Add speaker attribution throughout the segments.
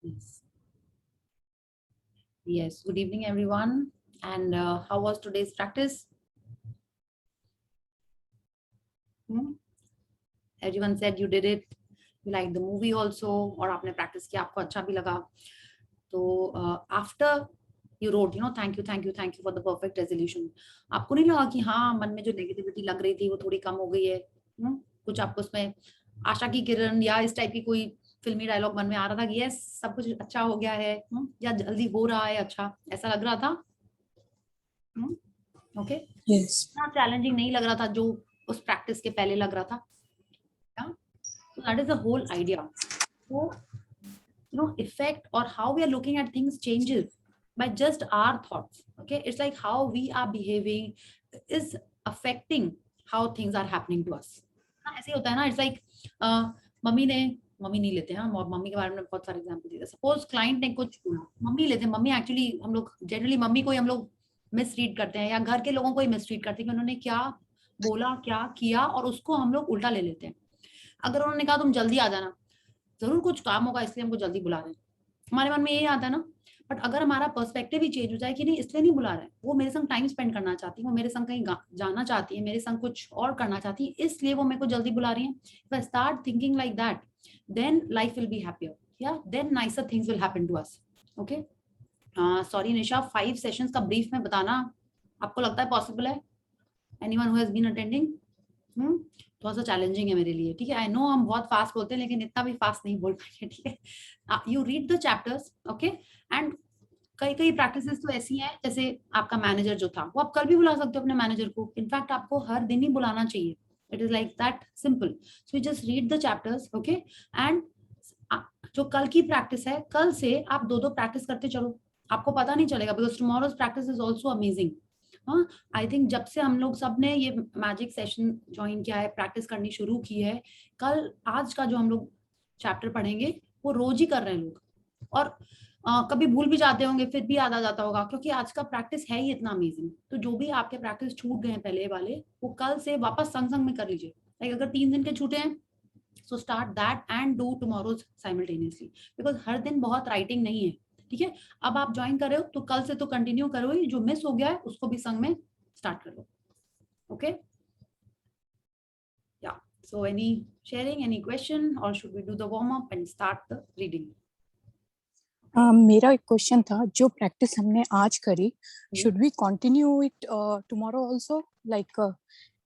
Speaker 1: Yes. Yes. Good evening, everyone. And how was today's practice? Hmm? Everyone said you did it. You liked the movie also, और आपने practice किया, आपको अच्छा भी लगा. तो after you wrote, thank you for the perfect resolution. आपको नहीं लगा कि हाँ मन में जो नेगेटिविटी लग रही थी वो थोड़ी कम हो गई है? कुछ आपको उसमें आशा की किरण या इस टाइप की कोई फिल्मी डायलॉग मन में आ रहा था कि यस सब कुछ अच्छा हो गया है, या जल्दी हो रहा है, अच्छा ऐसा लग रहा था? ओके, इतना चैलेंजिंग नहीं लग रहा था जो उस प्रैक्टिस के पहले लग रहा था. So that is the whole idea. So effect or how we are looking at things changes by just our thoughts. Okay, it's like how we are behaving is affecting how things are happening to us. ऐसे होता है ना. It's like mummy नहीं लेते हैं, mummy के बारे में बहुत सारे एग्जांपल दिए. सपोज क्लाइंट ने कुछ बोला, मम्मी लेते हैं. मम्मी एक्चुअली हम लोग जनरली मम्मी को ही हम लोग मिसरीड करते हैं या घर के लोगों को ही मिसरीड करते हैं कि उन्होंने क्या बोला क्या किया और उसको हम लोग उल्टा ले लेते हैं. अगर उन्होंने कहा तुम जल्दी आ जाना, जरूर कुछ काम होगा इसलिए हमको जल्दी बुला रहे हैं, हमारे मन में यही आता है ना. बट अगर हमारा पर्सपेक्टिव ही चेंज हो जाए कि नहीं इसलिए नहीं बुला रहे हैं, वो मेरे संग टाइम स्पेंड करना चाहती है, वो मेरे संग कहीं जाना चाहती है, मेरे संग कुछ और करना चाहती है, इसलिए वो मेरे को जल्दी बुला रही है. If I start thinking like that, then life will be happier, या then nicer things will happen to us. Okay, sorry Nisha, 5 sessions का ब्रीफ में बताना आपको लगता है पॉसिबल है? Anyone who has been attending? थोड़ा सा चैलेंजिंग है मेरे लिए. ठीक है, आई नो हम बहुत फास्ट बोलते हैं लेकिन इतना भी फास्ट नहीं बोल पाएंगे. ठीक है, you read the chapters. Okay, and कई कई प्रैक्टिसेस तो ऐसी हैं, जैसे आपका मैनेजर जो था वो आप कल भी बुला सकते हो अपने मैनेजर को. इनफैक्ट आपको हर दिन ही बुलाना चाहिए. It is like that simple. So you just read the chapters. Okay, and जो कल की प्रैक्टिस है, कल से आप 2-2 प्रैक्टिस करते चलो, आपको पता नहीं चलेगा, because tomorrow's practice is also amazing. हाँ, आई थिंक जब से हम लोग सब ने ये मैजिक सेशन ज्वाइन किया है, प्रैक्टिस करनी शुरू की है, कल आज का जो हम लोग चैप्टर पढ़ेंगे वो रोज ही कर रहे हैं लोग. और कभी भूल भी जाते होंगे, फिर भी याद आ जाता होगा, क्योंकि आज का प्रैक्टिस है ही इतना अमेजिंग. तो जो भी आपके प्रैक्टिस छूट गए हैं पहले वाले, वो कल से वापस संग संग में कर लीजिए. लाइक अगर 3 दिन के छूटे हैं, so start that and do tomorrows simultaneously, because हर दिन बहुत राइटिंग नहीं है. ठीक है, अब आप ज्वाइन कर रहे हो तो कल से तो कंटिन्यू करो ही, जो मिस हो गया है उसको भी संग में स्टार्ट कर लो. ओके, या so any sharing, any question, और should we do the warm up and start the reading?
Speaker 2: मेरा एक क्वेश्चन था, जो प्रैक्टिस हमने आज करी, should we continue it tomorrow also? Like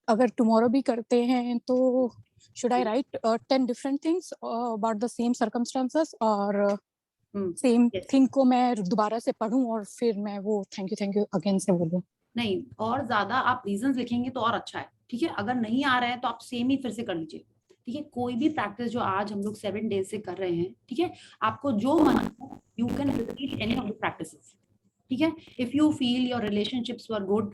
Speaker 2: अगर टुमारो भी करते हैं तो should I write 10 different things about the same circumstances, और सेम थिंग को मैं दोबारा से पढूं और फिर मैं वो थैंक यू अगेन से बोलूं?
Speaker 1: नहीं, और ज्यादा आप रीजंस लिखेंगे तो और अच्छा है. ठीक है, अगर नहीं आ रहा है तो आप सेम ही फिर से कर लीजिए. ठीक है, कोई भी प्रैक्टिस जो आज हम लोग 7 डेज से कर रहे हैं, ठीक है, आपको जो मन हो you can repeat any of the practices. ठीक है, if you feel your relationships were good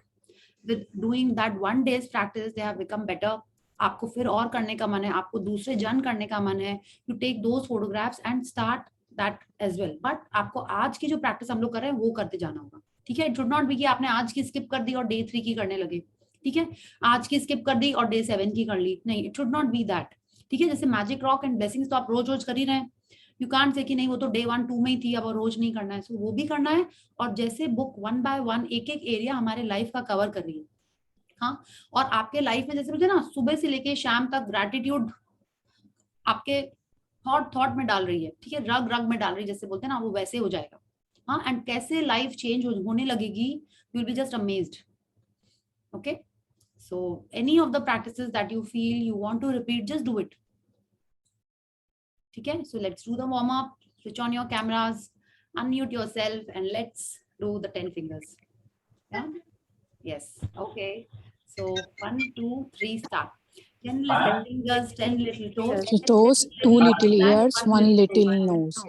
Speaker 1: with doing that 1 days practice, they have become better, आपको फिर और करने का मन है, आपको दूसरे जन करने का मन है, you take those photographs and start that as well. But आपको आज की जो प्रैक्टिस हम लोग कर रहे हैं वो करते जाना होगा. ठीक है, इट शुड नॉट बी कि आपने आज की स्किप कर दी और डे 3 की करने लगे. ठीक है, आज की स्किप कर दी और डे 7 की कर ली, नहीं, it should not be that. ठीक है, जैसे मैजिक रॉक एंड ब्लेसिंग्स तो आप रोज रोज कर ही रहे हैं. यू कांट से कि नहीं वो तो डे 1-2 में ही थी, अब रोज नहीं करना है. सो वो भी करना है. और जैसे बुक 1 बाय 1 एक एक एरिया हमारे लाइफ का कवर कर रही है. हाँ, और आपके लाइफ में जैसे मुझे ना सुबह से लेके शाम तक ग्रेटिट्यूड आपके थॉट में डाल रही है. ठीक है, रग रग में डाल रही है, जैसे बोलते हैं ना, वो वैसे हो जाएगा. हाँ, एंड कैसे लाइफ चेंज होने लगेगी, you will be just amazed. Okay, so any of the practices that you feel you want to repeat, just do it. ठीक है, so let's do the warm up. Switch on your cameras, unmute yourself and let's do the 10 fingers. Yeah? Yes, okay. So 1, 2, 3, start. 10 little fingers, 10 little toes,
Speaker 2: 2 little ears, 1 little nose.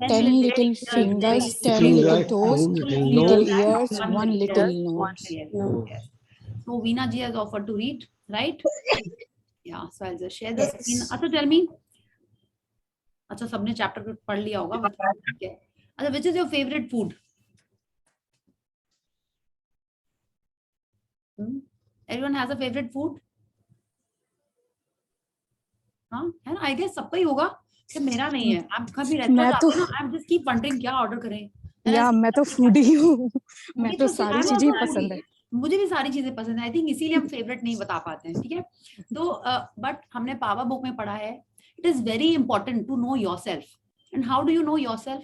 Speaker 2: 10 little fingers, 10 little toes, 2 little ears, 1 little nose.
Speaker 1: Yes. So Veena ji has offered to read, right? Yeah, so I'll just share the screen. अच्छा, tell me. अच्छा, सबने chapter पढ़ लिया होगा, ठीक है. अच्छा, which is your favorite food? Everyone has a favorite food? हाँ, है ना, आई गेस सबका ही होगा. कि मेरा नहीं है, आप कभी रेस्टोरेंट
Speaker 2: मैं
Speaker 1: जाते
Speaker 2: तो
Speaker 1: हैं ना, I am just keep wondering क्या ऑर्डर करें।
Speaker 2: या मैं तो फूडी हूँ। मैं
Speaker 1: मुझे
Speaker 2: तो
Speaker 1: क्योंकि आई
Speaker 2: सारी
Speaker 1: एम
Speaker 2: चीजें
Speaker 1: आल्सो
Speaker 2: ही
Speaker 1: फूडी,
Speaker 2: पसंद है।
Speaker 1: मुझे भी सारी चीजें पसंद है। आई थिंक इसीलिए हम फेवरेट नहीं बता पाते हैं, ठीक है। तो बट हमने पावर बुक में पढ़ा है, it is very important to know yourself. And how do you know yourself?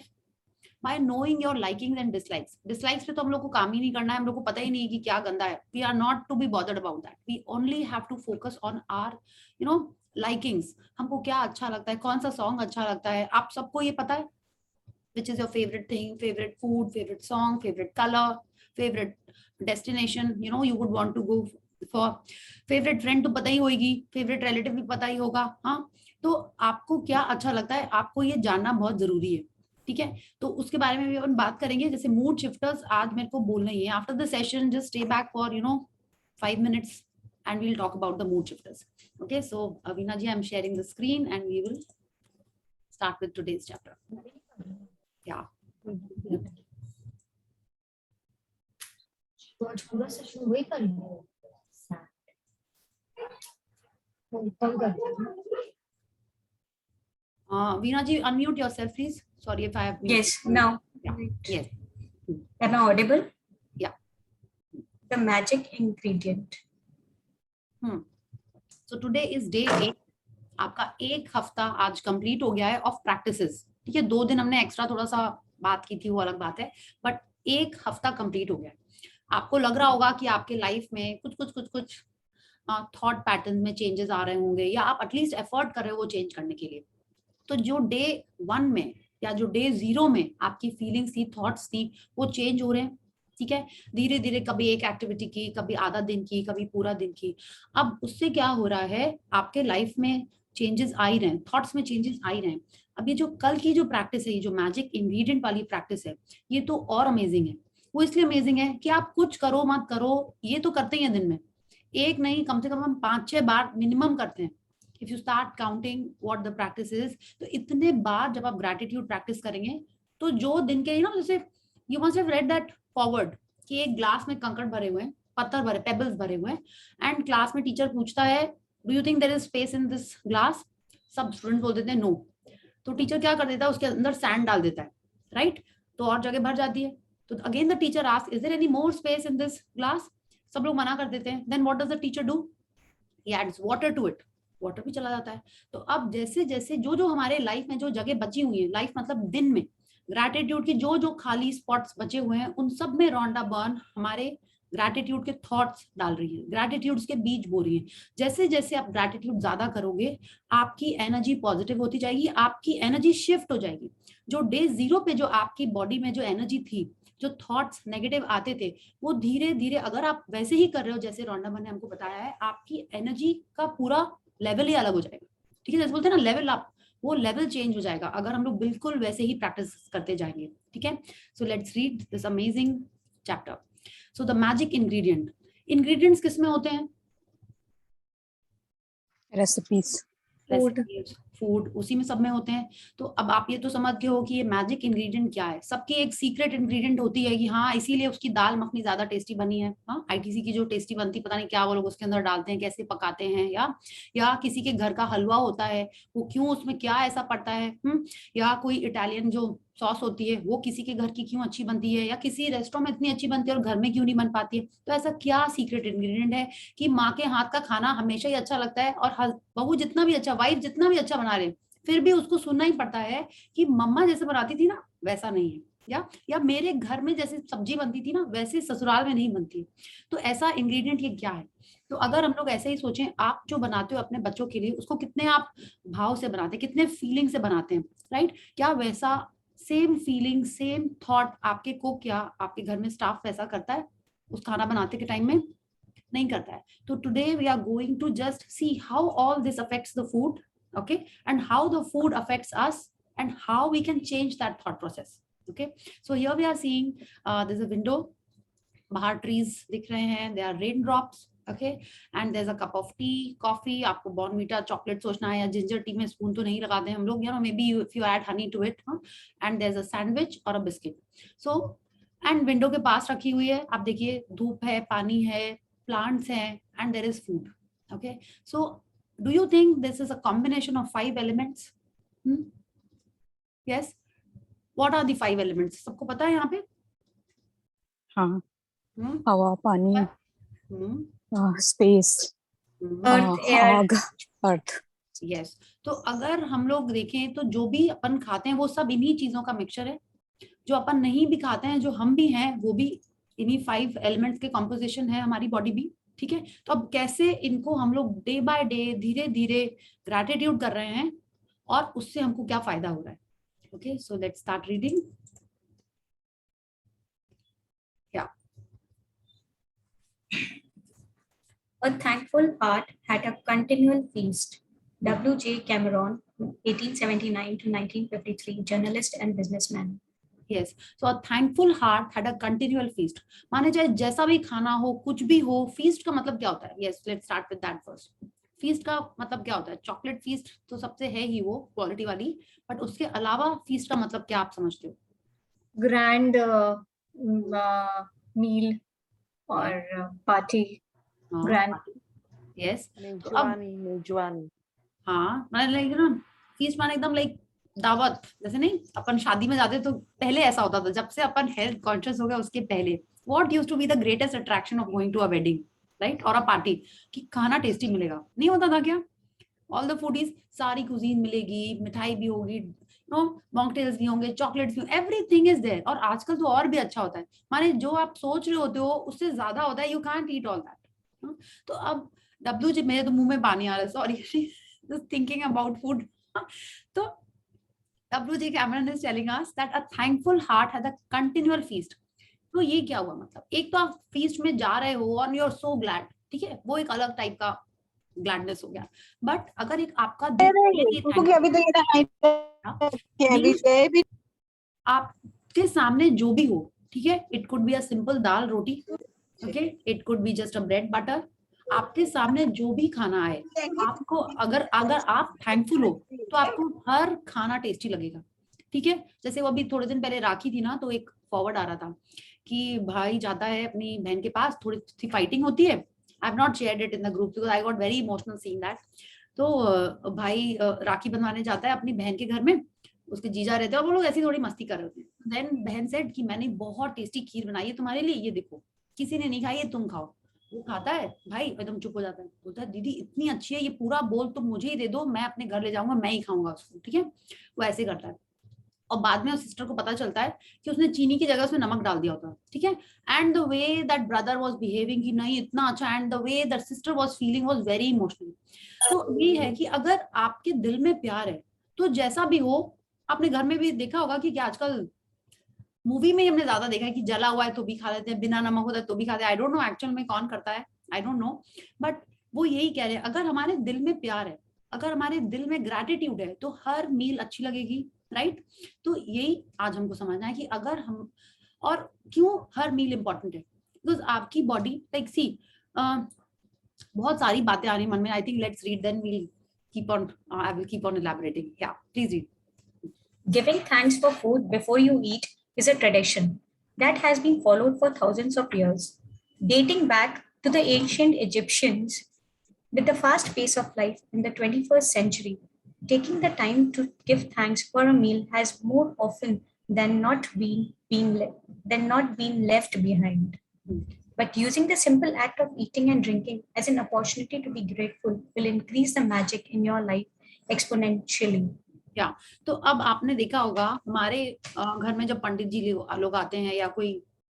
Speaker 1: By knowing your likings and dislikes. Dislikes पे तो हम लोग को काम ही नहीं करना है, हम लोग को पता ही नहीं है कि क्या गंदा है। We are not to be bothered about that, we only have to focus on our you know likings. हमको क्या अच्छा लगता है, कौन सा सॉन्ग अच्छा लगता है, आप सबको ये पता है। Which is your favorite thing, favorite food, favorite song, favorite color, favorite destination, you know, you would want to go for. Favorite friend तो पता ही होगी, favorite relative भी पता ही होगा। हाँ, तो आपको क्या अच्छा लगता है, आपको ये जानना बहुत जरूरी है, ठीक है। तो उसके बारे में भी अपन बात करेंगे। जैसे मूड शिफ्टर्स आज मेरे को बोलना ही है। After the session just stay back for 5 minutes and we'll talk about the mood shifters. Okay, so Avina ji, I'm sharing the screen and we will start with today's chapter. Yeah.
Speaker 3: तो आज पूरा session वही कर
Speaker 1: Veena ji, unmute yourself, please. Sorry if I have muted.
Speaker 3: Yes, now.
Speaker 1: Yeah. Yes.
Speaker 3: Am I audible?
Speaker 1: Yeah.
Speaker 3: The magic ingredient.
Speaker 1: So today is day 8. आपका एक हफ्ता आज complete हो गया है ऑफ प्रैक्टिसेस, ठीक है। 2 दिन हमने एक्स्ट्रा थोड़ा सा बात की थी, वो अलग बात है, बट एक हफ्ता कंप्लीट हो गया है। आपको लग रहा होगा कि आपके लाइफ में कुछ थॉट पैटर्न में चेंजेस आ रहे होंगे, या आप एटलीस्ट एफर्ट कर रहे हो वो चेंज करने के लिए। तो जो डे 1 में या जो डे 0 में आपकी फीलिंग्स थी, थॉट्स थी, वो चेंज हो रहे हैं, ठीक है। धीरे धीरे कभी एक एक्टिविटी की, कभी आधा दिन की, कभी पूरा दिन की। अब उससे क्या हो रहा है, आपके लाइफ में चेंजेस आ ही रहे हैं, थॉट्स में चेंजेस आ ही रहे हैं। अब ये जो कल की जो प्रैक्टिस है, ये जो मैजिक इंग्रेडिएंट वाली प्रैक्टिस है, ये तो और अमेजिंग है। वो इसलिए अमेजिंग है कि आप कुछ करो मत करो, ये तो करते ही हैं दिन में, एक नहीं कम से कम हम 5-6 बार मिनिमम करते हैं। If you start counting what the practice is, तो इतने बार जब आप ग्रेटिट्यूड प्रैक्टिस करेंगे, तो जो दिन के जैसे you must have read that forward कि एक ग्लास में कंकड़ भरे हुए हैं, पत्थर भरे, पेबल्स भरे हुए हैं, एंड क्लास में टीचर पूछता है do you think there is space in this glass? सब स्टूडेंट बोल देते हैं नो। तो टीचर क्या कर देता है, उसके अंदर सैंड डाल देता है, राइट? तो और जगह भर जाती है। तो again the teacher asks is there any more space in this glass? सब लोग मना कर देते हैं। Then what does the teacher do? He adds water to it, water भी चला जाता है। तो अब जैसे जैसे जो हमारे लाइफ में जो जगह बची हुई है, लाइफ मतलब दिन में ग्रैटिट्यूड की जो खाली स्पॉट्स बचे हुए हैं, उन सब में रोंडा बर्न हमारे ग्रैटिट्यूड के थॉट्स डाल रही है, ग्रैटिट्यूड्स के बीज बो रही है। जैसे जैसे आप ग्रैटिट्यूड ज्यादा करोगे, आपकी एनर्जी पॉजिटिव होती जाएगी, आपकी एनर्जी शिफ्ट हो जाएगी। जो डे 0 पे जो आपकी बॉडी में जो एनर्जी थी, जो थॉट्स नेगेटिव आते थे, वो धीरे धीरे अगर आप वैसे ही कर रहे हो जैसे रोंडा बर्न ने हमको बताया है, आपकी एनर्जी का पूरा लेवल ही अलग हो जाएगा, ठीक है। जैसे बोलते हैं ना लेवल अप, वो लेवल चेंज हो जाएगा अगर हम लोग बिल्कुल वैसे ही प्रैक्टिस करते जाएंगे, ठीक है। So let's read this amazing chapter. So the magic ingredient, ingredients किसमें होते हैं?
Speaker 2: रेसिपीज,
Speaker 1: फूड, उसी में सब में होते हैं। तो अब आप ये तो समझ गए हो कि ये मैजिक इंग्रेडिएंट क्या है। सबकी एक सीक्रेट इंग्रेडिएंट होती है कि हाँ इसीलिए उसकी दाल मखनी ज्यादा टेस्टी बनी है। हाँ, आईटीसी की जो टेस्टी बनती, पता नहीं क्या वो लोग उसके अंदर डालते हैं, कैसे पकाते हैं, या किसी के घर का हलवा होता है, वो क्यों उसमें क्या ऐसा पड़ता है, या कोई इटालियन जो सॉस होती है वो किसी के घर की क्यों अच्छी बनती है, या किसी रेस्टोरेंट में इतनी अच्छी बनती है और घर में क्यों नहीं बन पाती है। तो ऐसा क्या सीक्रेट इंग्रेडिएंट है कि माँ के हाथ का खाना हमेशा ही अच्छा लगता है, और बहू जितना भी अच्छा, वाइफ जितना भी अच्छा बना रहे, फिर भी उसको सुनना ही पड़ता है कि मम्मा जैसे बनाती थी ना वैसा नहीं है, या मेरे घर में जैसे सब्जी बनती थी ना वैसे ससुराल में नहीं बनती। तो ऐसा इंग्रेडिएंट ये क्या है? तो अगर हम लोग ऐसे ही सोचें, आप जो बनाते हो अपने बच्चों के लिए, उसको कितने आप भाव से बनाते हैं, कितने फीलिंग से बनाते हैं, राइट? क्या वैसा सेम फीलिंग, सेम थॉट आपके कुक या आपके घर में स्टाफ वैसा करता है उस खाना बनाते के टाइम में? नहीं करता है। तो today we are going to just see how all this affects the food, okay, and how the food affects us and how we can change that thought process. Okay, so here we are seeing there's a window, bahar trees dikh rahe hain, there are raindrops, okay, and there's a cup of tea, coffee, aapko Bournvita chocolate sochna hai, ya ginger tea mein spoon to nahi lagate hum log, maybe if you add honey to it, and there's a sandwich or a biscuit. So and window ke paas rakhi hui hai, aap dekhiye dhoop hai, pani hai, plants hai, and there is food. Okay, so do you think this is a combination of 5 elements? Yes, what are the 5 elements? सबको पता है यहाँ पे?
Speaker 2: हाँ,
Speaker 1: हम्म,
Speaker 2: हवा, पानी,
Speaker 1: हम्म,
Speaker 2: space,
Speaker 3: Earth, air.
Speaker 2: आग, अर्थ।
Speaker 1: Yes. तो अगर हम लोग देखें तो जो भी अपन खाते हैं वो सब इन्हीं चीजों का मिक्सचर है। जो अपन नहीं भी खाते हैं, जो हम भी हैं, वो भी इन्हीं 5 एलिमेंट्स के कॉम्पोजिशन है, हमारी बॉडी भी। ठीक है, तो अब कैसे इनको हम लोग डे बाय डे धीरे धीरे ग्रैटिट्यूड कर रहे हैं और उससे हमको क्या फायदा हो रहा है। Okay, so let's start reading. क्या?
Speaker 3: A thankful heart had a continual feast. W.J. Cameron, 1879 to 1953, journalist and businessman.
Speaker 1: Yes, so a thankful heart had a continual feast. माने चाहे जैसा भी खाना हो, कुछ भी हो, फीस्ट का मतलब क्या होता है? Yes, let's start with that first. Feast का मतलब क्या होता है? चॉकलेट फीस्ट तो सबसे है ही वो क्वालिटी वाली, बट उसके अलावा फीस्ट का मतलब क्या आप समझते हो?
Speaker 3: Grand meal or party. Grand.
Speaker 1: Yes, तो अब
Speaker 4: मेजवानी मेजवानी
Speaker 1: हाँ, मैंने लाइक ना, फीस्ट माने एकदम लाइक दावत जैसे। नहीं, अपन शादी में जाते तो पहले ऐसा होता था, जब से अपन हेल्थ कॉन्शियस हो गया उसके पहले what used to be the greatest attraction of going to a wedding, right, और अ पार्टी, कि खाना टेस्टी मिलेगा। नहीं होता था क्या? ऑल द फूडीज, सारी कुजीन मिलेगी, मिठाई भी होगी, नो, मॉकटेल्स भी होंगे, चॉकलेट्स भी, एवरीथिंग इज देयर। और आजकल तो और भी अच्छा होता है, माने जो आप सोच रहे होते हो उससे ज्यादा होता है। You can't eat all that. तो अब डब्ल्यू जी, मेरे तो मुंह में पानी आ रहा है, sorry, just thinking about food. So W.J. Cameron is telling us that a thankful heart has a continual feast. तो ये क्या हुआ? मतलब एक तो आप फीस्ट में जा रहे हो और यू आर सो ग्लैड, ठीक है, वो एक अलग टाइप का ग्लैडनेस हो गया। बट अगर एक आपका दिल आपके सामने जो भी हो, ठीक है, it could be a simple dal roti, okay, it could be just a bread butter, आपके सामने जो भी खाना आए, आपको अगर अगर आप थैंकफुल हो तो आपको हर खाना टेस्टी लगेगा। ठीक है, जैसे वो अभी थोड़े दिन पहले राखी थी ना, तो एक फॉरवर्ड आ रहा था कि भाई जाता है अपनी बहन के पास, थोड़ी सी फाइटिंग होती है। I have not shared it in the group because I got very emotional seeing that. तो भाई राखी बंधवाने जाता है अपनी बहन के घर में, उसके जीजा रहते हैं और वो लोग ऐसी थोड़ी मस्ती कर रहे होते हैं। देन बहन सेड कि मैंने बहुत टेस्टी खीर बनाई है तुम्हारे लिए, ये देखो, किसी ने नहीं खाई, ये तुम खाओ। वो खाता है, भाई एकदम चुप हो जाता है, बोलता है दीदी इतनी अच्छी है, ये पूरा बोल तुम मुझे ही दे दो, मैं अपने घर ले जाऊंगा, मैं ही खाऊंगा उसको। ठीक है, वो ऐसे करता है। और बाद में उस सिस्टर को पता चलता है कि उसने चीनी की जगह उसमें नमक डाल दिया होता। ठीक है, and the way that brother was behaving कि नहीं इतना अच्छा, and the way that sister was feeling was very emotional. तो ये है कि अगर आपके दिल में प्यार है तो जैसा भी हो, आपने घर में भी देखा होगा कि क्या आजकल मूवी में हमने ज्यादा देखा है कि जला हुआ है तो भी खा लेते हैं, बिना नमक होता है तो भी खाते हैं। आई डोंट नो एक्चुअल में कौन करता है, आई डोंट नो, बट वो यही कह रहे हैं, अगर हमारे दिल में प्यार है, अगर हमारे दिल में ग्रैटिट्यूड है, तो हर मील अच्छी लगेगी, राइट। तो यही आज हमको समझना है कि अगर हम, और क्यों हर मील इंपॉर्टेंट है, बिकॉज आपकी बॉडी लाइक सी, बहुत सारी बातें आ रही मन में। I think let's read then we'll keep on, I will keep on elaborating. या please read.
Speaker 3: Giving thanks for food before you eat is a tradition that has been followed for thousands of years, dating back to the ancient Egyptians. With the fast pace of life in the 21st century, taking the time to give thanks for a meal has more often than not been left behind. But using the simple act of eating and drinking as an opportunity to be grateful will increase the magic in your life exponentially.
Speaker 1: या तो अब आपने देखा होगा हमारे घर में जब पंडित जी लोग आते हैं या कोई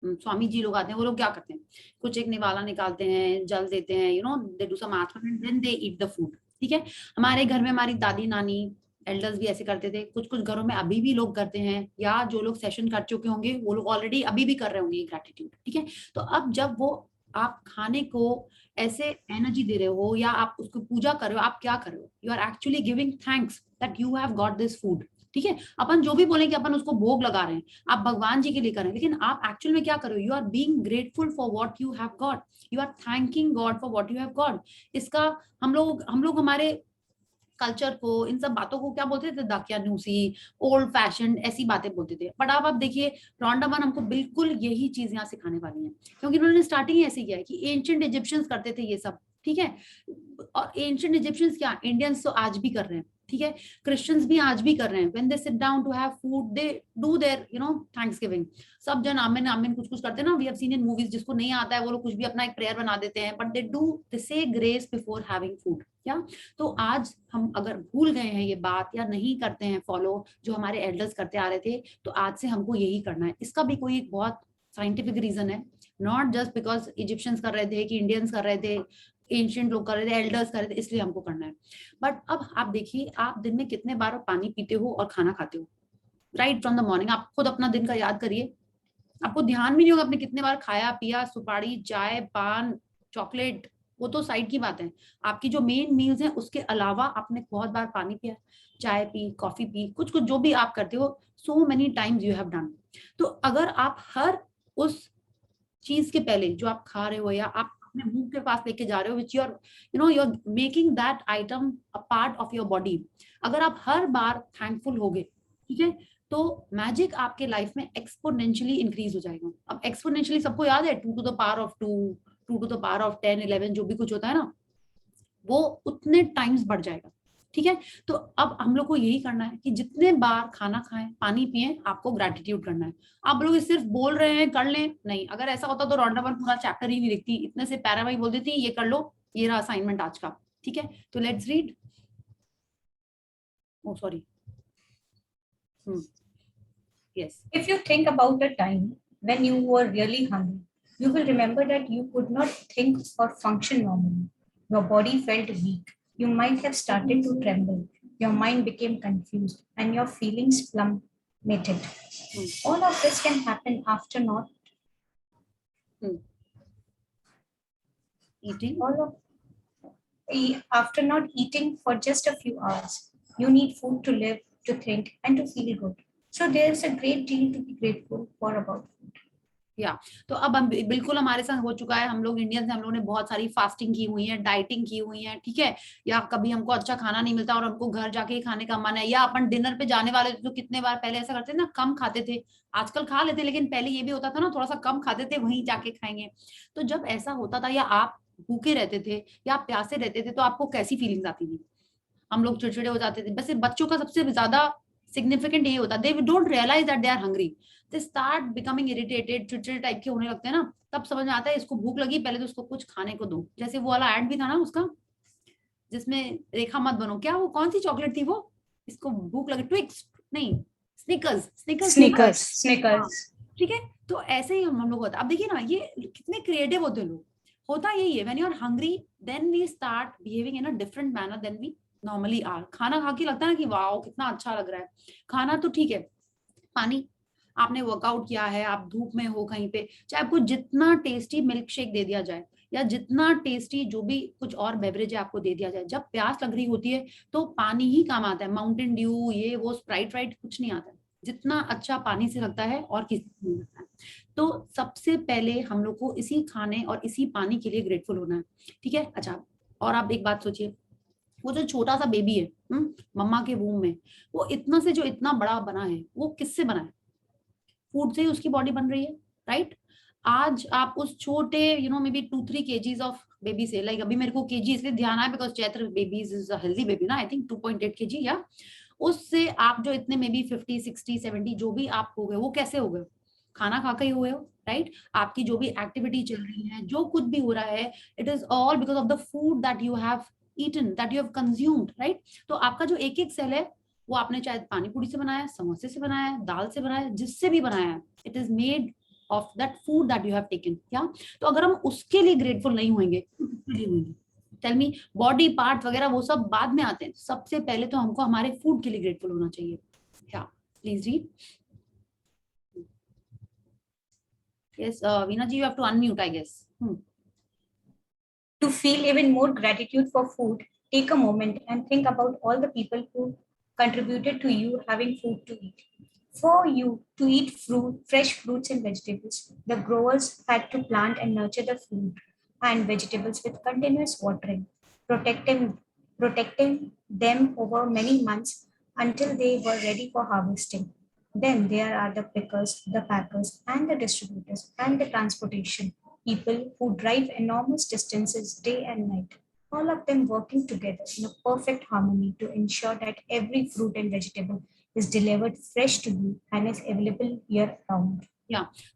Speaker 1: स्वामी जी लोग आते हैं, वो लोग क्या करते हैं, कुछ एक निवाला निकालते हैं, जल देते हैं, you know, they do some achaman and then they eat the food. ठीक है, हमारे घर में हमारी दादी नानी एल्डर्स भी ऐसे करते थे, कुछ कुछ घरों में अभी भी लोग करते हैं, या जो लोग सेशन कर चुके होंगे वो लोग ऑलरेडी अभी भी कर रहे होंगे ग्रैटिट्यूड। ठीक है, तो अब जब वो आप खाने को ऐसे एनर्जी दे रहे हो या आप उसको पूजा कर रहे हो, आप क्या कर रहे हो, you are actually giving thanks that you have got this food. ठीक है, अपन जो भी बोले कि अपन उसको भोग लगा रहे हैं, आप भगवान जी के लिए कर रहे हैं, लेकिन आप एक्चुअल में क्या कर रहे हो, you are being grateful for what you have got, you are thanking God for what you have got. इसका हम लोग हमारे कल्चर को, इन सब बातों को क्या बोलते थे, दाकियानूसी, ओल्ड फैशन, ऐसी बातें बोलते थे। बट अब आप देखिए रॉन्डामन हमको बिल्कुल यही चीज यहाँ सिखाने वाली है, क्योंकि उन्होंने स्टार्टिंग ही ऐसे किया है कि एंशिएंट इजिप्शियंस करते थे ये सब। ठीक है, और एंशिएंट इजिप्शियंस क्या, इंडियंस तो आज भी कर रहे हैं। ठीक है, क्रिश्चियंस भी आज भी कर रहे हैं, when they sit down to have food they do their thanksgiving, सब जन आमीन आमीन कुछ कुछ करते हैं ना, we have seen in movies, जिसको नहीं आता है वो लोग कुछ भी अपना एक प्रेयर बना देते हैं, बट दे से ग्रेस बिफोर हैविंग फूड। क्या तो आज हम अगर भूल गए हैं ये बात या नहीं करते हैं फॉलो जो हमारे एल्डर्स करते आ रहे थे, तो आज से हमको यही करना है। इसका भी कोई एक बहुत साइंटिफिक रीजन है, नॉट जस्ट बिकॉज इजिप्शियंस कर रहे थे कि इंडियंस कर रहे थे, एंशिएंट लोग कर रहे थे, एल्डर्स कर रहे थे, इसलिए हमको करना है। बट अब आप देखिए, आप दिन में कितने बार पानी पीते हो और खाना खाते हो, राइट फ्रॉम द मॉर्निंग। आप खुद अपना दिन का याद करिए, आपको ध्यान भी नहीं होगा आपने कितने बार खाया पिया, सुपारी, चाय, पान, चॉकलेट, वो तो साइड की बात है। आपकी जो मेन मील्स हैं उसके अलावा आपने बहुत बार पानी पिया, चाय पी, कॉफी पी, कुछ कुछ जो भी आप करते हो, so many times you have done. तो अगर आप हर उस चीज के पहले जो आप खा रहे हो या आप अपने मुंह के पास लेके जा रहे हो, विच you're making that item a part of your body, अगर आप हर बार थैंकफुल होगे, ठीक है, तो मैजिक आपके लाइफ में एक्सपोनेंशियली इंक्रीज हो जाएगा। अब एक्सपोनेंशियली सबको याद है 2 to the power of 2, 2 to the power of 10, 11, जो भी कुछ होता है ना, वो उतने टाइम्स बढ़ जाएगा। ठीक है, तो अब हम लोग को यही करना है कि जितने बार खाना खाएं, पानी पिए, आपको ग्रेटिट्यूड करना है। आप लोग सिर्फ बोल रहे हैं कर लें, नहीं। अगर ऐसा होता तो रॉन्डा वन पूरा चैप्टर ही नहीं लिखती, इतने से पैरा में बोल देती ये कर लो, ये रहा असाइनमेंट आज का। ठीक है, तो let's read. Oh sorry, yes.
Speaker 3: If you think about a time when you were really hungry, you will remember that you could not think or function normally. Your body felt weak. You might have started to tremble. Your mind became confused and your feelings plummeted. All of this can happen after not
Speaker 1: Eating.
Speaker 3: After not eating for just a few hours. You need food to live, to think, and to feel good. So there's a great deal to be grateful for about food.
Speaker 1: या तो अब हम बिल्कुल हमारे साथ हो चुका है, हम लोग इंडियंस हैं, हम लोगों ने बहुत सारी फास्टिंग की हुई है, डाइटिंग की हुई है, ठीक है, या कभी हमको अच्छा खाना नहीं मिलता और हमको घर जाके ही खाने का मन है, या अपन डिनर पे जाने वाले तो कितने बार पहले ऐसा करते थे ना, कम खाते थे, आजकल खा लेते, लेकिन पहले ये भी होता था ना, थोड़ा सा कम खाते थे, वहीं जाके खाएंगे। तो जब ऐसा होता था या आप भूखे रहते थे या आप प्यासे रहते थे, तो आपको कैसी फीलिंग्स आती थी? हम लोग चिड़चिड़े हो जाते थे। वैसे बच्चों का सबसे ज्यादा सिग्निफिकेंट ये होता है, they don't realize that they are hungry, they start becoming irritated, चिड़चिड़े टाइप के होने लगते हैं ना, तब समझ में आता है इसको भूख लगी, पहले तो उसको कुछ खाने को दो। जैसे वो वाला एड भी था ना उसका, जिसमें रेखा मत बनो, क्या वो कौन सी चॉकलेट थी वो, इसको भूख लगी, ट्विक्स नहीं, स्निकर्स,
Speaker 3: स्निकर्स।
Speaker 1: ठीक है, तो ऐसे ही हम लोग होता है। अब देखिए ना, ये कितने क्रिएटिव होते हैं लोग। होता यही है, when you are hungry then we start behaving in a different manner than we normally are. खाना खा के लगता है ना कि वाओ कितना अच्छा लग रहा है खाना, तो ठीक है, पानी, आपने वर्कआउट किया है, आप धूप में हो कहीं पे, चाहे आपको जितना टेस्टी मिल्क शेक दे दिया जाए या जितना टेस्टी जो भी कुछ और बेवरेज है आपको दे दिया जाए, जब प्यास लग रही होती है तो पानी ही काम आता है। माउंटेन ड्यू, ये वो, स्प्राइट वाइट कुछ नहीं आता है, जितना अच्छा पानी से लगता है और किसी से नहीं लगता है। तो सबसे पहले हम लोग को इसी खाने और इसी पानी के लिए ग्रेटफुल होना है। ठीक है, अच्छा, और आप एक बात सोचिए, वो जो छोटा सा बेबी है मम्मा के वूम में, वो इतना से जो इतना बड़ा बना है, वो किससे बना है? फूड से ही उसकी बॉडी बन रही है, राइट? आज आप उस छोटे may be 2-3 kgs of baby से, लाइक अभी मेरे को केजी इसलिए ध्यान आया because Chaitra babies is a healthy baby ना, आई थिंक 2.8 kg, या उससे आप जो इतने मे बी 50, 60, 70 जो भी आप हो गए, वो कैसे हो गए? खाना खा के ही हुए हो, राइट? आपकी जो भी एक्टिविटी चल रही है, जो कुछ भी हो रहा है, it is all because of the food that you have eaten, that you have consumed, right? तो आपका जो एक एक सेल है, वो आपने चाहे पानी पूरी से बनाया, समोसे से बनाया, दाल से बनाया, जिससे भी बनाया, it is made of that food that you have taken. क्या तो अगर हम उसके लिए ग्रेटफुल नहीं होंगे तो किसके लिए होंगे? Tell me. बॉडी पार्ट वगैरह वो सब बाद में आते हैं, सबसे पहले तो हमको हमारे फूड के लिए ग्रेटफुल होना चाहिए। क्या please read. Yes Veena ji, you have to unmute I guess.
Speaker 3: To feel even more gratitude for food, take a moment and think about all the people who contributed to you having food to eat. For you to eat fresh fruits and vegetables, the growers had to plant and nurture the fruit and vegetables with continuous watering, protecting them over many months until they were ready for harvesting. Then there are the pickers, the packers, and the distributors, and the transportation people who drive enormous distances day and night. all of them working together in a perfect harmony to ensure that every fruit and vegetable is delivered fresh to you and is available year round.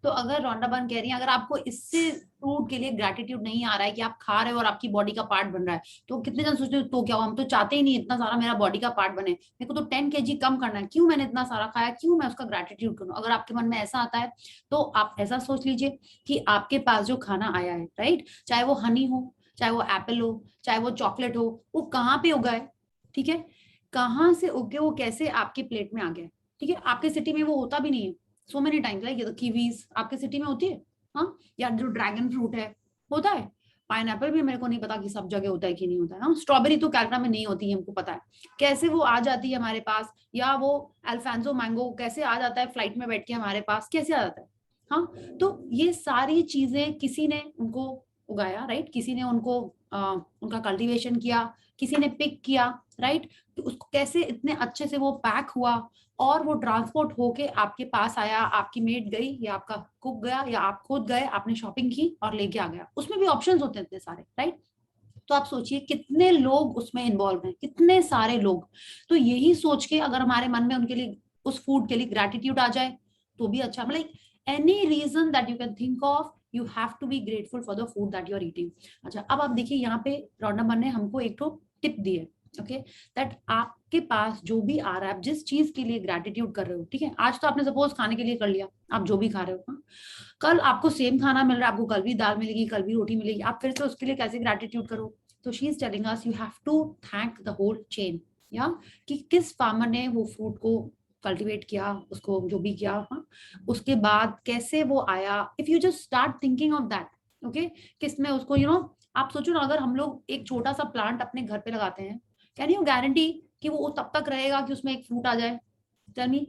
Speaker 1: तो अगर Rhonda Byrne कह रही है, अगर आपको इससे fruit के लिए ग्रेटिट्यूड नहीं आ रहा है कि आप खा रहे हो और आपकी बॉडी का पार्ट बन रहा है, तो कितने जन सोचते हो तो क्या हुआ, हम तो चाहते ही नहीं इतना सारा मेरा बॉडी का पार्ट बने, मेरे को तो 10 kg कम करना है, क्यों मैंने इतना सारा खाया, क्यों मैं उसका ग्रेटिट्यूड करूं। अगर आपके मन में ऐसा आता है तो आप ऐसा सोच लीजिए कि आपके पास जो खाना आया है, राइट, चाहे वो हनी हो, चाहे वो एप्पल हो, चाहे वो चॉकलेट हो, वो कहाँ पे उगा है, ठीक है, कहाँ से उगे, वो कैसे आपके प्लेट में आ गया, ठीक है। आपके सिटी में वो होता भी नहीं है, सो मेनी टाइम्स, लाइक ये कीवीज आपके सिटी में होती है, हाँ, या जो ड्रैगन फ्रूट है होता है, पाइनएप्पल भी मेरे को नहीं पता कि सब जगह होता है कि नहीं होता है, हाँ, स्ट्रॉबेरी तो कैलकाटा में नहीं होती है, हमको पता है कैसे वो आ जाती है हमारे पास, या वो अल्फांसो मैंगो कैसे आ जाता है फ्लाइट में बैठ के हमारे पास, कैसे आ जाता है, हाँ। तो ये सारी चीजें किसी ने उनको उगाया, राइट, किसी ने उनको उनका कल्टीवेशन किया, किसी ने पिक किया, राइट, तो उसको कैसे इतने अच्छे से वो पैक हुआ और वो ट्रांसपोर्ट होके आपके पास आया, आपकी मेट गई या आपका कुक गया या आप खुद गए, आपने शॉपिंग की और लेके आ गया, उसमें भी ऑप्शंस होते हैं इतने सारे, राइट। तो आप सोचिए कितने लोग उसमें इन्वॉल्व हैं, कितने सारे लोग। तो यही सोच के अगर हमारे मन में उनके लिए, उस फूड के लिए ग्रेटिट्यूड आ जाए तो भी अच्छा, मतलब any reason that you can think of, you have to be grateful for the food that you are eating. अच्छा, अब आप देखिए यहाँ पे रोंडा बर्न ने हमको एक तो टिप दी है, ओके, दैट आपके पास जो भी आ रहा है, आप जिस चीज के लिए ग्रेटिट्यूड कर रहे हो, ठीक है, आज तो आपने सपोज खाने के लिए कर लिया, आप जो भी खा रहे हो, हाँ? कल आपको सेम खाना मिल रहा है, आपको कल भी दाल मिलेगी, कल भी रोटी मिलेगी, आप फिर से उसके लिए कैसे ग्रेटिट्यूड करो। तो she is telling us you have to thank the whole chain, या कि किस फार्मर ने वो फ्रूट को कल्टीवेट किया, उसको जो भी किया, हाँ? उसके बाद कैसे वो आया, if you just start thinking of that, okay, किसमें उसको आप सोचो ना, अगर हम लोग एक छोटा सा प्लांट अपने घर पे लगाते हैं, कैन यू गारंटी कि वो तब तक रहेगा कि उसमें एक फ्रूट आ जाए, टेल मी,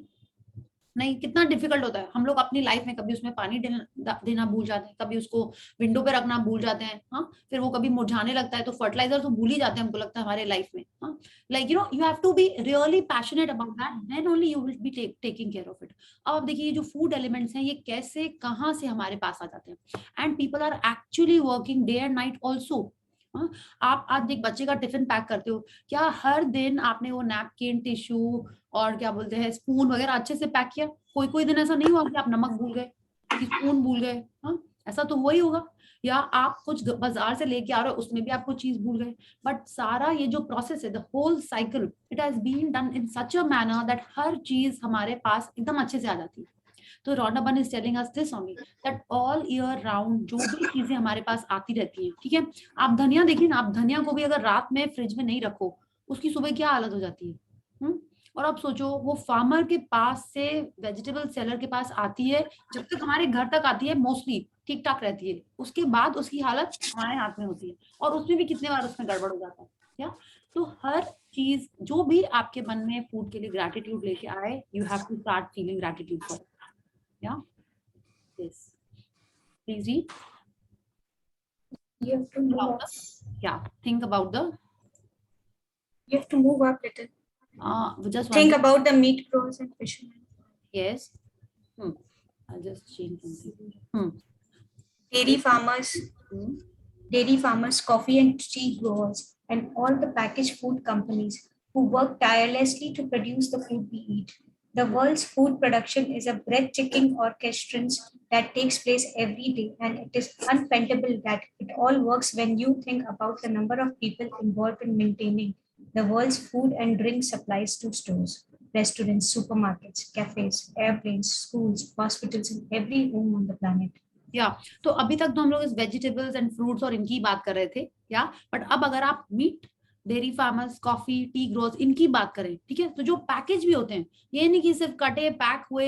Speaker 1: नहीं, कितना डिफिकल्ट होता है। हम लोग अपनी लाइफ में कभी उसमें पानी देना भूल जाते हैं, कभी उसको विंडो पे रखना भूल जाते हैं, हाँ, फिर वो कभी मुरझाने लगता है, तो फर्टिलाइजर तो भूल ही जाते हैं, हमको लगता है हमारे लाइफ में, हाँ, like you have to be really passionate about that, then only you will be taking care of it. अब आप देखिए ये जो फूड एलिमेंट्स हैं, ये कैसे कहाँ से हमारे पास आ जाते हैं, and people are actually working day and night also. आप आज एक बच्चे का टिफिन पैक करते हो, क्या हर दिन आपने वो नैपकिन, टिश्यू और क्या बोलते हैं स्पून वगैरह अच्छे से पैक किया? कोई कोई दिन ऐसा नहीं हुआ कि आप नमक भूल गए, कि स्पून भूल गए, हाँ, ऐसा तो वही होगा। या आप कुछ बाजार से लेके आ रहे हो, उसमें भी आप कुछ चीज भूल गए। बट सारा ये जो प्रोसेस है, the whole cycle, it has been done in such a manner that हर चीज हमारे पास एकदम अच्छे से आ जाती है। तो Rhonda Byrne is telling us this only, that all year round जो भी चीजें हमारे पास आती रहती हैं, ठीक है। आप धनिया देखिए ना, आप धनिया को भी अगर रात में फ्रिज में नहीं रखो, उसकी सुबह क्या हालत हो जाती है। और आप सोचो वो फार्मर के पास से वेजिटेबल सेलर के पास आती है, जब तक हमारे घर तक आती है मोस्टली ठीक ठाक रहती है, उसके बाद उसकी हालत हमारे हाथ में होती है, और उसमें भी कितने बार उसमें गड़बड़ हो जाता है, क्या। तो हर चीज जो भी आपके मन में फूड के लिए ग्रैटिट्यूड लेके आए, you have to start feeling gratitude for, yeah, yes, please read.
Speaker 3: You have to move up.
Speaker 1: Yeah, think about the,
Speaker 3: You have to move up little.
Speaker 1: just
Speaker 3: Think
Speaker 1: one,
Speaker 3: about the meat growers and fishermen.
Speaker 1: yes. I'll just change something.
Speaker 3: Dairy farmers, coffee and tea growers, and all the packaged food companies who work tirelessly to produce the food we eat. The world's food production is a breathtaking orchestration that takes place every day, and it is unpendable that it all works when you think about the number of people involved in maintaining the world's food and drink supplies to stores, restaurants, supermarkets, cafes, airplanes, schools, hospitals, and every home on the planet.
Speaker 1: या तो अभी तक तो हम लोग इस vegetables and fruits और इनकी बात कर रहे थे, या बट अब अगर आप meat, dairy farmers, coffee, tea growers, इनकी बात करें, ठीक है, तो जो पैकेज भी होते हैं, ये नहीं कि सिर्फ कटे पैक हुए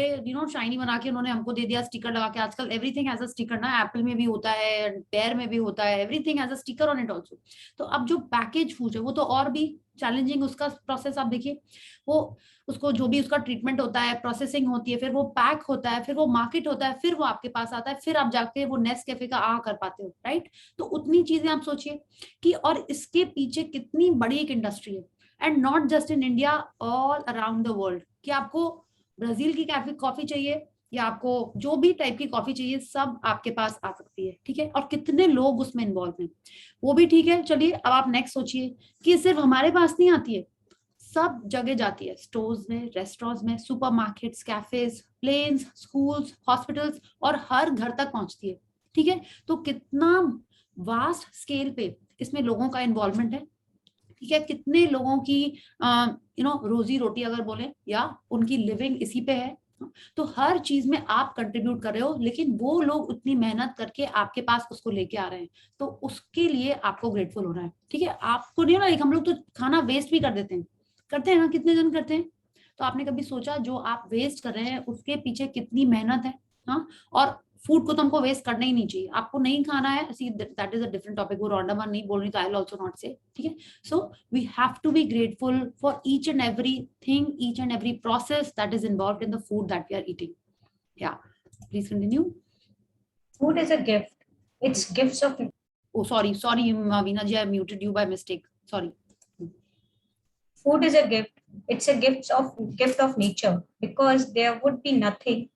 Speaker 1: शाइनी बना के उन्होंने हमको दे दिया स्टिकर लगा के। आजकल एवरीथिंग हैज अ स्टिकर ना, एप्पल में भी होता है, पेयर में भी होता है, everything has a sticker on it also. तो अब जो पैकेज फूड है वो तो और भी चैलेंजिंग, उसका प्रोसेस आप देखिए, वो उसको जो भी उसका ट्रीटमेंट होता है, प्रोसेसिंग होती है, फिर वो पैक होता है, फिर वो मार्केट होता है, फिर वो आपके पास आता है, फिर आप जाके वो नेस्कैफे का आ कर पाते हो, राइट। तो उतनी चीजें आप सोचिए कि, और इसके पीछे कितनी बड़ी एक इंडस्ट्री है, and not just in India, all around the world. कि आपको ब्राजील की कॉफी चाहिए या आपको जो भी टाइप की कॉफी चाहिए सब आपके पास आ सकती है, ठीक है। और कितने लोग उसमें इन्वॉल्व हैं वो भी ठीक है। चलिए अब आप नेक्स्ट सोचिए कि सिर्फ हमारे पास नहीं आती है, सब जगह जाती है, स्टोर्स में, रेस्टोरेंट्स में, supermarkets, cafes, planes, schools, hospitals, और हर घर तक पहुंचती है, ठीक है। तो कितना वास्ट स्केल पे इसमें लोगों का इन्वॉल्वमेंट है, ठीक है। कितने लोगों की रोजी रोटी अगर बोले या उनकी लिविंग इसी पे है। तो हर चीज में आप कंट्रीब्यूट कर रहे हो, लेकिन वो लोग उतनी मेहनत करके आपके पास उसको लेके आ रहे हैं, तो उसके लिए आपको ग्रेटफुल होना है, ठीक है। आपको नहीं ना, हम लोग तो खाना वेस्ट भी कर देते हैं, करते हैं ना, कितने जन करते हैं। तो आपने कभी सोचा जो आप वेस्ट कर रहे हैं उसके पीछे कितनी मेहनत है। हाँ, और फूड को तो हमको वेस्ट करना ही नहीं चाहिए। आपको नहीं खाना है, see that is a different topic, वो रॉन्डम नहीं बोल रही, तो आई विल आल्सो नॉट से, ठीक है। So we have to be grateful for each and everything, each and every process that is involved in the food that we are eating. Yeah, please continue.
Speaker 3: Food is a gift. It's gifts of
Speaker 1: Oh, sorry, Veena ji, I muted you by mistake. Sorry.
Speaker 3: food is a gift. It's a gift of nature, because there would be nothing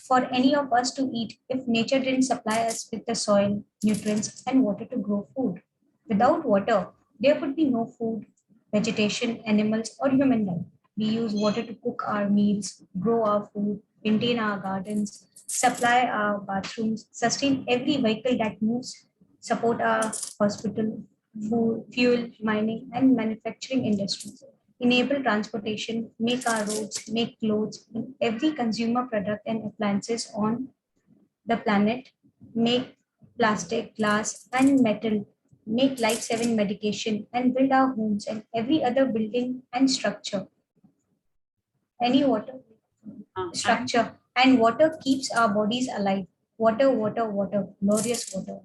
Speaker 3: for any of us to eat if nature didn't supply us with the soil, nutrients, and water to grow food. Without water, there would be no food, vegetation, animals, or human life. We use water to cook our meals, grow our food, maintain our gardens, supply our bathrooms, sustain every vehicle that moves, support our hospital, food, fuel, mining, and manufacturing industries, enable transportation, make our roads, make clothes, every consumer product and appliances on the planet, make plastic, glass, and metal, make life-saving medication, and build our homes and every other building and structure. Any water
Speaker 1: And
Speaker 3: structure, and water keeps our bodies alive. Water, water, water, glorious water.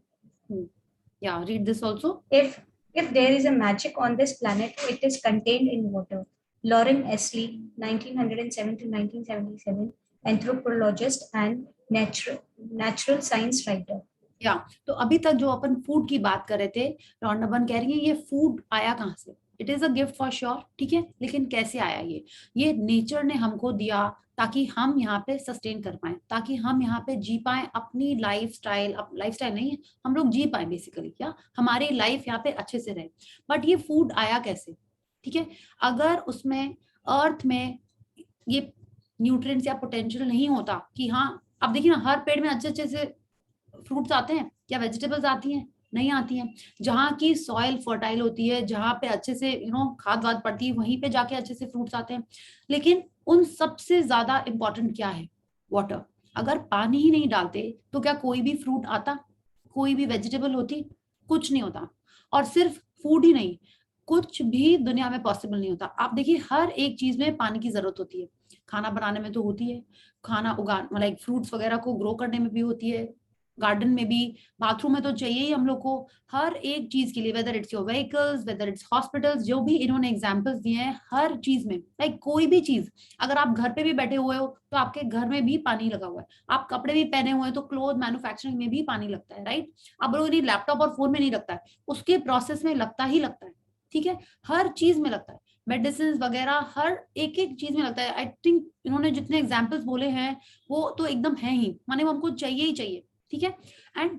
Speaker 1: yeah, read this also.
Speaker 3: If there is a magic on this planet, it is contained in water. Lauren Esley, 1907 to 1977, anthropologist and natural science writer.
Speaker 1: या तो अभी तक जो अपन food की बात कर रहे थे, रॉन्डाबन कह रही है ये फूड आया कहाँ से। It is a gift for sure, ठीक है, लेकिन कैसे आया ये नेचर ने हमको दिया ताकि हम यहाँ पे सस्टेन कर पाए, ताकि हम यहाँ पे जी पाए अपनी लाइफस्टाइल नहीं, हम लोग जी पाए बेसिकली, क्या हमारी लाइफ यहाँ पे अच्छे से रहे। बट ये फूड आया कैसे, ठीक है। अगर उसमें अर्थ में ये न्यूट्रिएंट्स या पोटेंशियल नहीं होता कि हाँ, अब देखिए ना, हर पेड़ में अच्छे अच्छे से फ्रूट्स आते हैं, क्या वेजिटेबल्स आती हैं, नहीं आती हैं। जहाँ की सॉइल फर्टाइल होती है, जहाँ पे अच्छे से खाद वाद पड़ती है, वहीं पे जाके अच्छे से फ्रूट्स आते हैं। लेकिन उन सबसे ज्यादा इंपॉर्टेंट क्या है, वाटर। अगर पानी ही नहीं डालते तो क्या कोई भी फ्रूट आता, कोई भी वेजिटेबल होती, कुछ नहीं होता। और सिर्फ फूड ही नहीं, कुछ भी दुनिया में पॉसिबल नहीं होता। आप देखिए हर एक चीज में पानी की जरूरत होती है, खाना बनाने में तो होती है, खाना उगा लाइक फ्रूट्स वगैरह को ग्रो करने में भी होती है, गार्डन में भी, बाथरूम में तो चाहिए ही हम लोग को, हर एक चीज के लिए, whether it's your vehicles, whether it's hospitals, जो भी इन्होंने एग्जांपल्स दिए हैं, हर चीज में लाइक कोई भी चीज, अगर आप घर पे भी बैठे हुए हो तो आपके घर में भी पानी लगा हुआ है, आप कपड़े भी पहने हुए हैं तो क्लोथ मैन्युफैक्चरिंग में भी पानी लगता है, राइट। आप लोग नहीं, लैपटॉप और फोन में नहीं लगता है, उसके प्रोसेस में लगता ही लगता है, ठीक है, हर चीज में लगता है, मेडिसिन वगैरह हर एक एक चीज में लगता है। आई थिंक इन्होंने जितने एग्जाम्पल्स बोले हैं वो तो एकदम है ही, माने वो हमको चाहिए ही चाहिए, ठीक है। And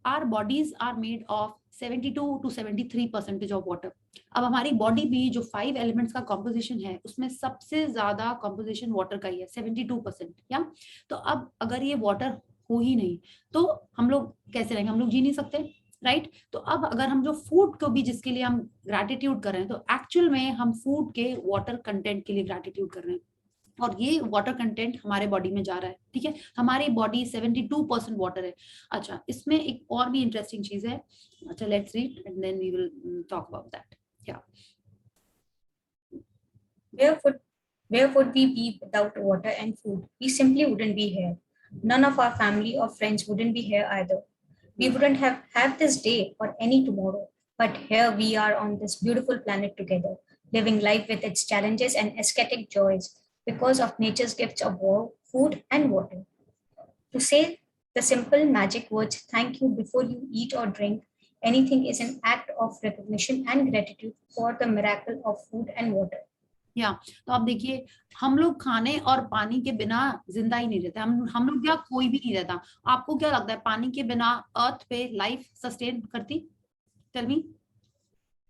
Speaker 1: our bodies are made of 72 to 73% of water. अब हमारी बॉडी भी जो 5 एलिमेंट्स का कॉम्पोजिशन है उसमें सबसे ज्यादा कॉम्पोजिशन वाटर का ही है, 72%, या। तो अब अगर ये वाटर हो ही नहीं तो हम लोग कैसे रहेंगे, हम लोग जी नहीं सकते, राइट। तो अब अगर हम जो फूड को भी जिसके लिए हम ग्रैटिट्यूड कर रहे हैं, तो एक्चुअल में हम फूड के वाटर कंटेंट के लिए ग्रैटिट्यूड कर रहे हैं, और ये वाटर कंटेंट हमारे बॉडी में जा रहा है, ठीक है। हमारी बॉडी 72% वाटर है। अच्छा, इसमें एक और भी इंटरेस्टिंग चीज है। अच्छा, let's read and then we will talk about that. या
Speaker 3: Where would we be without water and food? We simply wouldn't be here. None of our family or friends wouldn't be here either. We wouldn't have this day or any tomorrow. But here we are on this beautiful planet together, living life with its challenges and ascetic joys because of nature's gifts of war, food, and water. To say the simple magic words, thank you, before you eat or drink anything is an act of recognition and gratitude for the miracle of food and water.
Speaker 1: या तो आप देखिए, हम लोग खाने और पानी के बिना जिंदा ही नहीं रहते, हम लोग क्या, कोई भी नहीं रहता। आपको क्या लगता है पानी के बिना अर्थ पे लाइफ सस्टेन करती? टेल मी,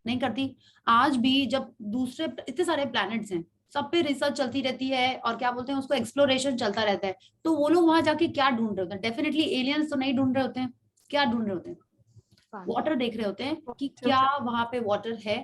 Speaker 1: नहीं करती। आज भी जब दूसरे इतने सारे प्लैनेट्स हैं, सब पे रिसर्च चलती रहती है और क्या बोलते हैं उसको, एक्सप्लोरेशन चलता रहता है, तो वो लोग वहां जाके क्या ढूंढ रहे होते हैं? डेफिनेटली एलियंस तो नहीं ढूंढ रहे होते हैं। क्या ढूंढ रहे होते हैं? वाटर देख रहे होते हैं कि क्या वहां पे वाटर है,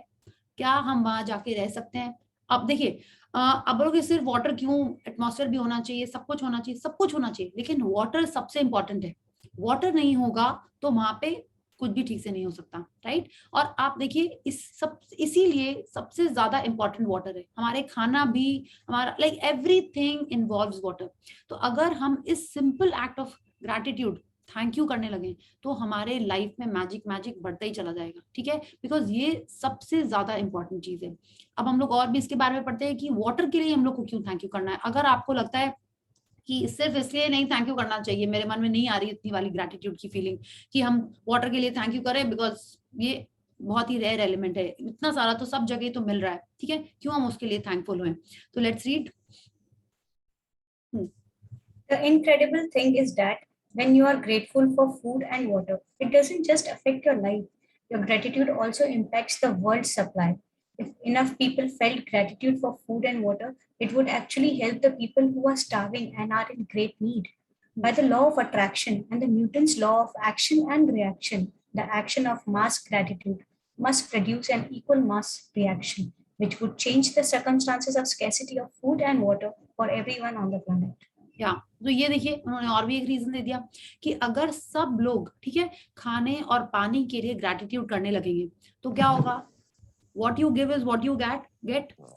Speaker 1: क्या हम वहां जाके रह सकते हैं। अब देखिए, अब बोलोगे सिर्फ वाटर क्यों, एटमॉस्फेयर भी होना चाहिए, सब कुछ होना चाहिए, सब कुछ होना चाहिए, लेकिन वाटर सबसे इंपॉर्टेंट है। वाटर नहीं होगा तो वहां पे कुछ भी ठीक से नहीं हो सकता, राइट। और आप देखिए, इसीलिए सबसे ज्यादा इंपॉर्टेंट वाटर है। हमारे खाना भी, हमारा लाइक एवरीथिंग इन्वॉल्व्स वाटर। तो अगर हम इस simple act of gratitude, thank you करने लगे, तो हमारे लाइफ में मैजिक मैजिक बढ़ता ही चला जाएगा, ठीक है। बिकॉज ये सबसे ज्यादा इंपॉर्टेंट चीज है। अब हम लोग और भी इसके बारे में पढ़ते हैं कि वाटर के लिए हम लोग को क्यों थैंक यू करना है। अगर आपको लगता है कि सिर्फ इसलिए नहीं थैंक यू करना चाहिए, मेरे मन में नहीं आ रही इतनी वाली ग्रैटिट्यूड की फीलिंग कि हम वाटर के लिए थैंक यू करें, बिकॉज ये बहुत ही रेयर एलिमेंट है, इतना सारा तो सब जगह तो मिल रहा है, ठीक है, क्यों हम उसके लिए थैंकफुल हुए। तो let's read.
Speaker 3: The incredible thing is that when you are grateful for food and water, it doesn't just affect your life. Your gratitude also impacts the world's supply. If enough people felt gratitude for food and water, it would actually help the people who are starving and are in great need. By the law of attraction and the Newton's law of action and reaction, the action of mass gratitude must produce an equal mass reaction, which would change the circumstances of scarcity of food and water for everyone on the planet.
Speaker 1: या तो ये देखिए, उन्होंने और भी एक reason दे दिया कि अगर सब लोग, ठीक है, खाने और पानी के लिए ग्रैटिट्यूड करने लगेंगे तो क्या होगा? what you give is what you get.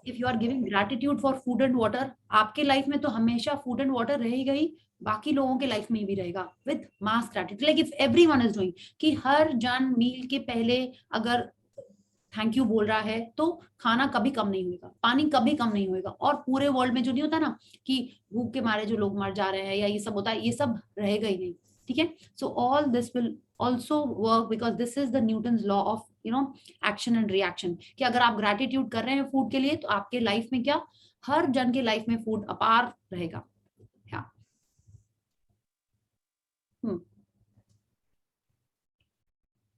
Speaker 1: if you are giving gratitude for food and water, आपके लाइफ में तो हमेशा फूड एंड वाटर रहेगा ही, बाकी लोगों के लाइफ में भी रहेगा with mass gratitude. Like if everyone is doing, कि हर जन मील के पहले अगर थैंक यू बोल रहा है तो खाना कभी कम नहीं होगा, पानी कभी कम नहीं होगा, और पूरे वर्ल्ड में जो नहीं होता ना कि भूख के मारे जो लोग मर जा रहे हैं या ये सब होता है, ये सब रहेगा ही नहीं, ठीक है। So all this will also work because this is the Newton's law of action and reaction, कि अगर आप ग्रैटिट्यूड कर रहे हैं फूड के लिए तो आपके लाइफ में क्या, हर जन के लाइफ में फूड अपार रहेगा।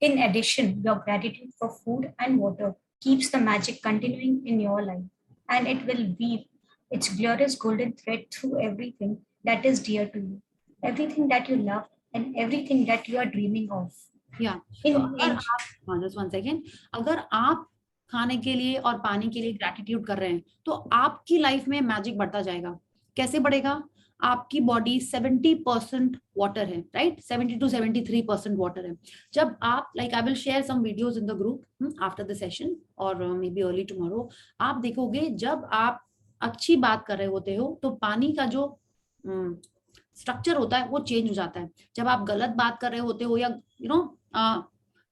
Speaker 3: In addition, your gratitude for food and water keeps the magic continuing in your life, and it will weave its glorious golden thread through everything that is dear to you, everything that you love, and everything that you are dreaming of.
Speaker 1: या तो अगर आप, just one second, अगर आप खाने के लिए और पानी के लिए ग्रैटिट्यूड कर रहे हैं तो आपकी लाइफ में मैजिक बढ़ता जाएगा। कैसे बढ़ेगा? आपकी बॉडी 70% वाटर है, राइट, 70 to 73% वाटर है। जब आप, like I will share some videos in the group after the session और मे बी अर्ली टुमारो, आप देखोगे जब आप अच्छी बात कर रहे होते हो तो पानी का जो स्ट्रक्चर होता है वो चेंज हो जाता है। जब आप गलत बात कर रहे होते हो या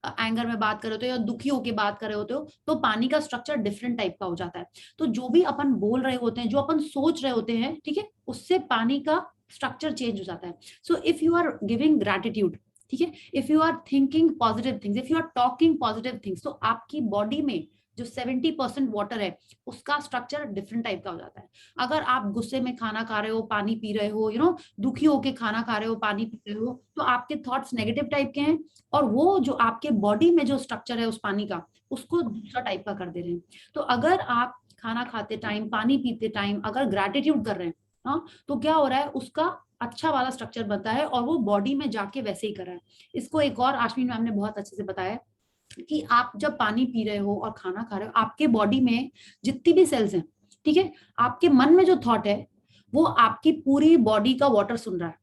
Speaker 1: एंगर में बात कर रहे होते हो या दुखी होकर बात कर रहे होते हो तो पानी का स्ट्रक्चर डिफरेंट टाइप का हो जाता है। तो जो भी अपन बोल रहे होते हैं, जो अपन सोच रहे होते हैं, ठीक है, उससे पानी का स्ट्रक्चर चेंज हो जाता है। So if you are giving gratitude, ठीक है, if you are thinking positive things, if you are talking positive things, तो आपकी बॉडी में जो 70% वाटर है उसका स्ट्रक्चर डिफरेंट टाइप का हो जाता है। अगर आप गुस्से में खाना खा रहे हो, पानी पी रहे हो, दुखी होके खाना खा रहे हो, पानी पी रहे हो, तो आपके थॉट्स नेगेटिव टाइप के हैं और वो जो आपके बॉडी में जो स्ट्रक्चर है उस पानी का, उसको दूसरा टाइप का कर दे रहे हैं। तो अगर आप खाना खाते टाइम, पानी पीते टाइम अगर ग्रैटिट्यूड कर रहे हैं, हाँ, तो क्या हो रहा है, उसका अच्छा वाला स्ट्रक्चर बनता है और वो बॉडी में जाके वैसे ही कर रहा है। इसको एक और आश्विन मैम ने बहुत अच्छे से बताया कि आप जब पानी पी रहे हो और खाना खा रहे हो, आपके बॉडी में जितनी भी सेल्स हैं, ठीक है, आपके मन में जो थॉट है वो आपकी पूरी बॉडी का वाटर सुन रहा है,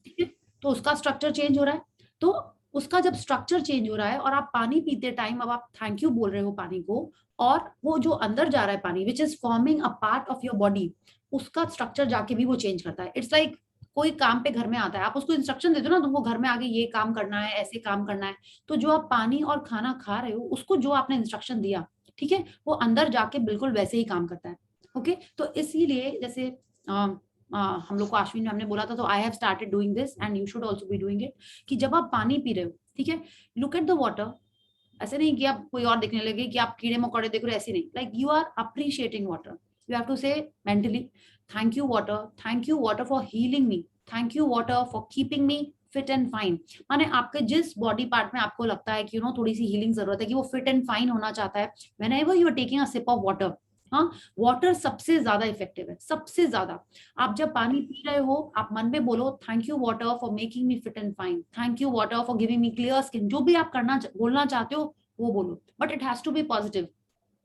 Speaker 1: ठीक है, तो उसका स्ट्रक्चर चेंज हो रहा है। तो उसका जब स्ट्रक्चर चेंज हो रहा है और आप पानी पीते टाइम अब आप थैंक यू बोल रहे हो पानी को, और वो जो अंदर जा रहा है पानी which is forming a part of your body, उसका स्ट्रक्चर जाके भी वो चेंज करता है। इट्स लाइक कोई काम पे घर में आता है, आप उसको इंस्ट्रक्शन देते हो ना, तुमको घर में आगे ये काम करना है, ऐसे काम करना है, तो जो आप पानी और खाना खा रहे हो उसको जो आपने इंस्ट्रक्शन दिया, ठीक है, वो अंदर जाके बिल्कुल वैसे ही काम करता है। ओके, तो इसीलिए जैसे हम लोग को अश्विन मैम ने बोला था, तो I have started doing this and you should also be doing it, कि जब आप पानी पी रहे हो, ठीक है, लुक एट द वाटर। ऐसे नहीं कि आप कोई और देखने लगे कि आप कीड़े मकोड़े देख रहे हो, ऐसे नहीं, like you are appreciating water. You have to say mentally, thank you water for healing me, thank you water for keeping me fit and fine. माने आपके जिस बॉडी पार्ट में आपको लगता है कि थोड़ी सी हीलिंग जरूरत है, कि वो फिट एंड फाइन होना चाहता है, whenever you are taking a sip of water, हाँ, वाटर सबसे ज्यादा इफेक्टिव है, सबसे ज्यादा। आप जब पानी पी रहे हो, आप मन में बोलो thank you water for making me fit and fine, thank you water for giving me clear skin, जो भी आप बोलना चाहते हो वो बोलो, but it has to be positive.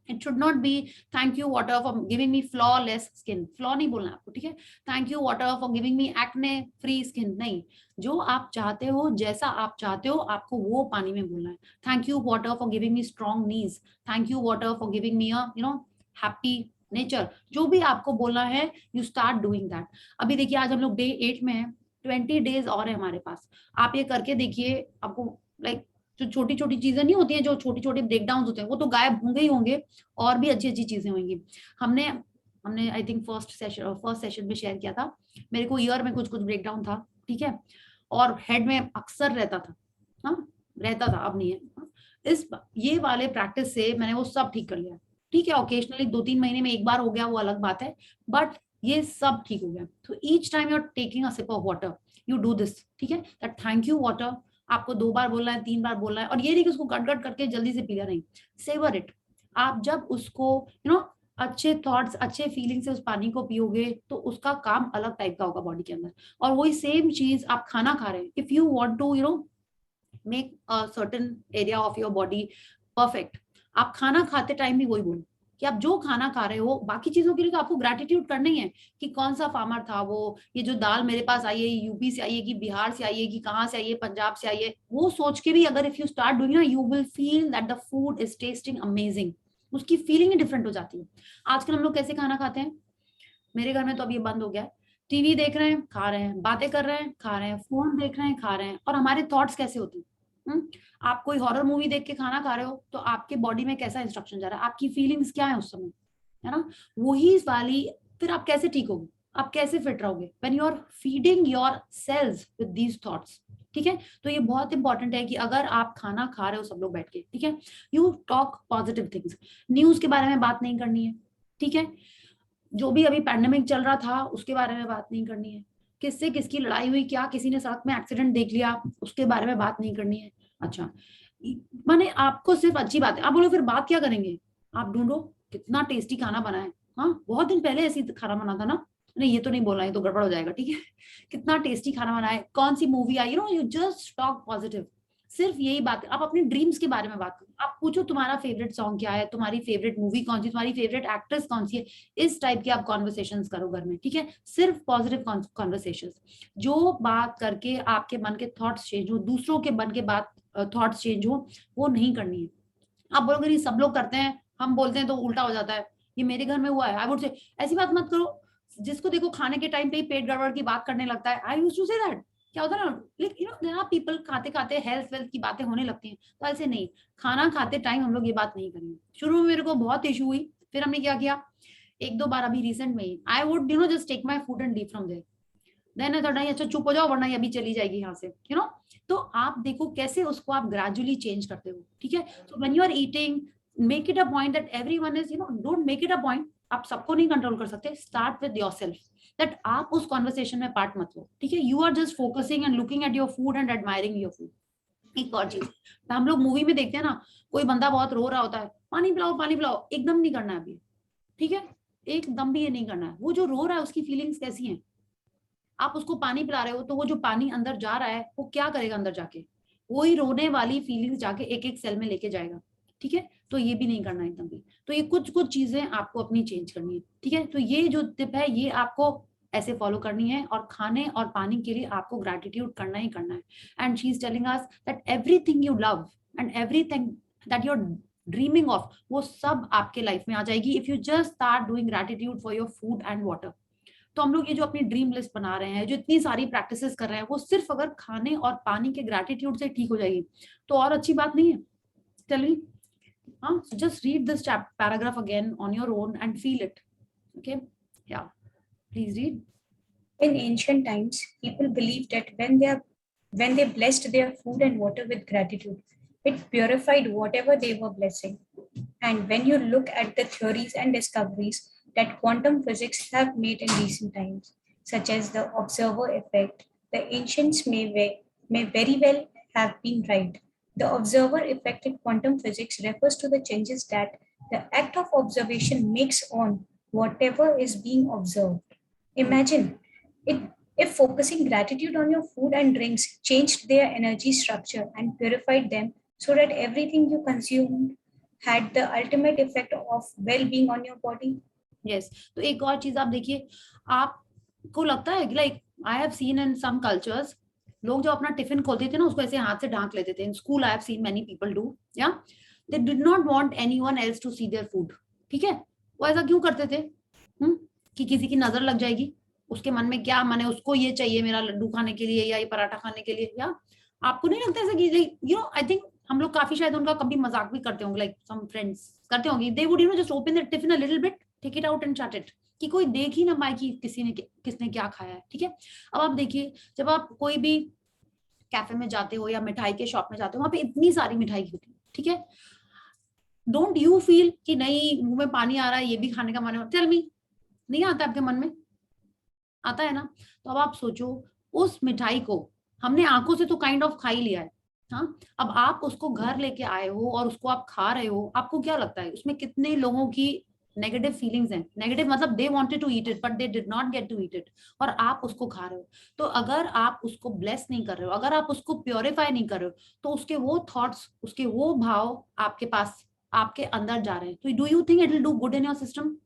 Speaker 1: It should not be thank you water for giving me flawless skin, flaw नहीं बोलना आपको, ठीक है? Thank you water for giving me acne free skin, नहीं, जो आप चाहते हो, जैसा आप चाहते हो, आपको वो पानी में बोलना है। Thank you water for giving me strong knees, thank you water for giving me a happy nature, जो भी आपको बोलना है, you start doing that। अभी देखिए आज हम लोग डे 8 में हैं, 20 डेज और है हमारे पास, आप ये करके देखिए, आपको लाइक जो छोटी छोटी चीजें नहीं होती हैं, जो छोटी छोटी ब्रेकडाउन होते हैं, वो तो गायब होंगे ही होंगे, और भी अच्छी अच्छी चीजें होंगी। हमने आई थिंक फर्स्ट सेशन में शेयर किया था, मेरे को ईयर में कुछ ब्रेकडाउन था, ठीक है, और हेड में अक्सर रहता था, हाँ रहता था, अब नहीं है। ये वाले प्रैक्टिस से मैंने वो सब ठीक कर लिया, ठीक है। ओकेजनली 2-3 महीने में एक बार हो गया, वो अलग बात है, बट ये सब ठीक हो गया। तो each time you are taking a sip of water, you do this, ठीक है, दैट थैंक यू वाटर आपको 2 बार बोलना है, 3 बार बोलना है, और ये नहीं कि उसको गट करके जल्दी से पी लिया, नहीं, सेवर इट। आप जब उसको अच्छे थॉट्स, अच्छे फीलिंग से उस पानी को पियोगे, तो उसका काम अलग टाइप का होगा बॉडी के अंदर। और वही सेम चीज आप खाना खा रहे हैं, if you want to make a certain area of your body perfect, आप खाना खाते टाइम भी वही बोलो कि आप जो खाना खा रहे हो, बाकी चीजों के लिए तो आपको ग्रेटिट्यूड करना ही है, कि कौन सा फार्मर था वो, ये जो दाल मेरे पास आई है यूपी से आई है, कि बिहार से आई है, कि कहाँ से आई है, पंजाब से आई है, वो सोच के भी अगर इफ यू स्टार्ट डूइंग ना, you will feel that the food is testing amazing, उसकी फीलिंग ही डिफरेंट हो जाती है। आजकल हम लोग कैसे खाना खाते हैं, मेरे घर में तो अब ये बंद हो गया है, टीवी देख रहे हैं, खा रहे हैं, बातें कर रहे हैं, खा रहे हैं, फोन देख रहे हैं, खा रहे हैं, और हमारे थॉट्स कैसे होते हैं। आप कोई हॉरर मूवी देख के खाना खा रहे हो, तो आपके बॉडी में कैसा इंस्ट्रक्शन जा रहा है, आपकी फीलिंग्स क्या है उस समय, है ना, वही वाली। फिर आप कैसे ठीक होगे, आप कैसे फिट रहोगे, when you are feeding your cells with these thoughts, ठीक है। तो ये बहुत इंपॉर्टेंट है कि अगर आप खाना खा रहे हो सब लोग बैठ के, ठीक है, you talk positive things, news के बारे में बात नहीं करनी है, ठीक है, जो भी अभी पैंडेमिक चल रहा था उसके बारे में बात नहीं करनी है, किससे किसकी लड़ाई हुई, क्या किसी ने सड़क में एक्सीडेंट देख लिया, उसके बारे में बात नहीं करनी है। अच्छा, माने आपको सिर्फ अच्छी बात है, आप बोलो फिर बात क्या करेंगे, आप ढूंढो कितना टेस्टी खाना बना है, हाँ बहुत दिन पहले ऐसी खाना बना था ना, नहीं ये तो नहीं बोलना, ये तो गड़बड़ हो जाएगा, ठीक है, कितना टेस्टी खाना बना है, कौन सी मूवी आई, यू जस्ट टॉक पॉजिटिव, सिर्फ यही बात। आप अपने ड्रीम्स के बारे में बात करो, आप पूछो तुम्हारा फेवरेट सॉन्ग क्या है, तुम्हारी फेवरेट मूवी कौन सी, तुम्हारी फेवरेट एक्ट्रेस कौन सी है, इस टाइप की आप कॉन्वर्सेशंस करो घर में, ठीक है, सिर्फ पॉजिटिव कॉन्वर्सेशंस, जो बात करके आपके मन के थॉट्स चेंज हो, दूसरों के मन के बात थॉट्स चेंज हो, वो नहीं करनी है। आप बोलोगे नहीं सब लोग करते हैं, हम बोलते हैं तो उल्टा हो जाता है, ये मेरे घर में हुआ है, आई वुड से ऐसी बात मत करो, जिसको देखो खाने के टाइम पे ही पेट गड़बड़ की बात करने लगता है, I used to say that, क्या होता है ना, देयर आर पीपल खाते खाते हेल्थ वेल्थ की बातें होने लगती हैं, तो ऐसे नहीं, खाना खाते टाइम हम लोग ये बात नहीं करेंगे। शुरू में मेरे को बहुत इशू हुई, फिर हमने क्या किया, 1-2 बार अभी रिसेंट में ही, I would just take my food and leave from there, then I thought नहीं अच्छा चुप हो जाओ वरना ये अभी चली जाएगी यहाँ से, तो आप देखो कैसे उसको आप ग्रेजुअली चेंज करते हो, ठीक है। So when you are eating, make it a point that everyone is don't make it a point, आप सबको नहीं कंट्रोल कर सकते, स्टार्ट विद योरसेल्फ, दैट आप उस कॉन्वर्सेशन में पार्ट मत लो, ठीक है, you are just focusing and looking at your food and admiring your food. एक और चीज, हम लोग मूवी में देखते हैं ना, कोई बंदा बहुत रो रहा होता है, पानी पिलाओ, एकदम नहीं करना है अभी, ठीक है, एकदम भी ये नहीं करना है, वो जो रो रहा है उसकी फीलिंग्स कैसी हैं, आप उसको पानी पिला रहे हो, तो वो जो पानी अंदर जा रहा है वो क्या करेगा अंदर जाके, वही रोने वाली फीलिंग्स जाके एक एक सेल में लेके जाएगा, ठीक है, तो ये भी नहीं करना एकदम भी। तो ये कुछ चीजें आपको अपनी चेंज करनी है, ठीक है, तो ये जो टिप है ये आपको ऐसे फॉलो करनी है, और खाने और पानी के लिए आपको ग्रैटिट्यूड करना ही करना है। And she is telling us that everything you love and everything that you are dreaming of, वो सब आपके लाइफ में आ जाएगी if you just start doing gratitude for your food and water. तो हम लोग ये जो अपनी ड्रीम लिस्ट बना रहे हैं, जो इतनी सारी प्रैक्टिसेस कर रहे हैं, वो सिर्फ अगर खाने और पानी के ग्रैटिट्यूड से ठीक हो जाएगी तो और अच्छी बात नहीं है। टेल मी, हाँ, so just read this paragraph again on your own and feel it. Okay, yeah, please read.
Speaker 3: In ancient times, people believed that when they blessed their food and water with gratitude, it purified whatever they were blessing. And when you look at the theories and discoveries that quantum physics have made in recent times, such as the observer effect. The ancients may very well have been right. The observer effect in quantum physics refers to the changes that the act of observation makes on whatever is being observed. Imagine it, if focusing gratitude on your food and drinks changed their energy structure and purified them so that everything you consumed had the ultimate effect of well-being on your body.
Speaker 1: Yes. तो एक और चीज आप देखिए, आपको लगता है like I have seen in some cultures, लोग जो अपना टिफिन खोलते थे ना उसको ऐसे हाथ से ढांक लेते थे. In school I have seen many people do, या they did not want anyone else to see their food. ठीक है, वो ऐसा क्यों करते थे? कि किसी की नजर लग जाएगी, उसके मन में क्या मन है, उसको ये चाहिए मेरा लड्डू खाने के लिए या ये पराठा खाने के लिए. या आपको नहीं लगता ऐसा कि यू नो, आई थिंक हम लोग काफी शायद उनका कभी मजाक भी करते होंगे, लाइक सम फ्रेंड्स करते होंगे, they would you know just open their tiffin a little bit, take it out and shut it, कि कोई देख ही ना पाए कि किसने क्या खाया है. ठीक है, अब आप देखिए, जब आप कोई भी कैफे में जाते हो या मिठाई के शॉप में जाते हो, वहां पे इतनी सारी मिठाई होती है. ठीक है, डोंट यू फील कि नहीं मुंह में पानी आ रहा है, ये भी खाने का मन है? टेल मी, नहीं आता आपके मन में? आता है ना. तो अब आप सोचो, उस मिठाई को हमने आंखों से तो काइंड ऑफ खा ही लिया है. हाँ, अब आप उसको घर लेके आए हो और उसको आप खा रहे हो, आपको क्या लगता है उसमें कितने लोगों की नेगेटिव फीलिंग्स हैं? नेगेटिव मतलब they wanted to eat it but they did not get to eat it, और आप उसको खा रहे हो. तो अगर आप उसको ब्लेस नहीं कर रहे हो, अगर आप उसको प्योरीफाई नहीं कर रहे हो, तो उसके वो थॉट्स, उसके वो भाव आपके पास, आपके अंदर जा रहे हैं. तो do you think it will do good in your system?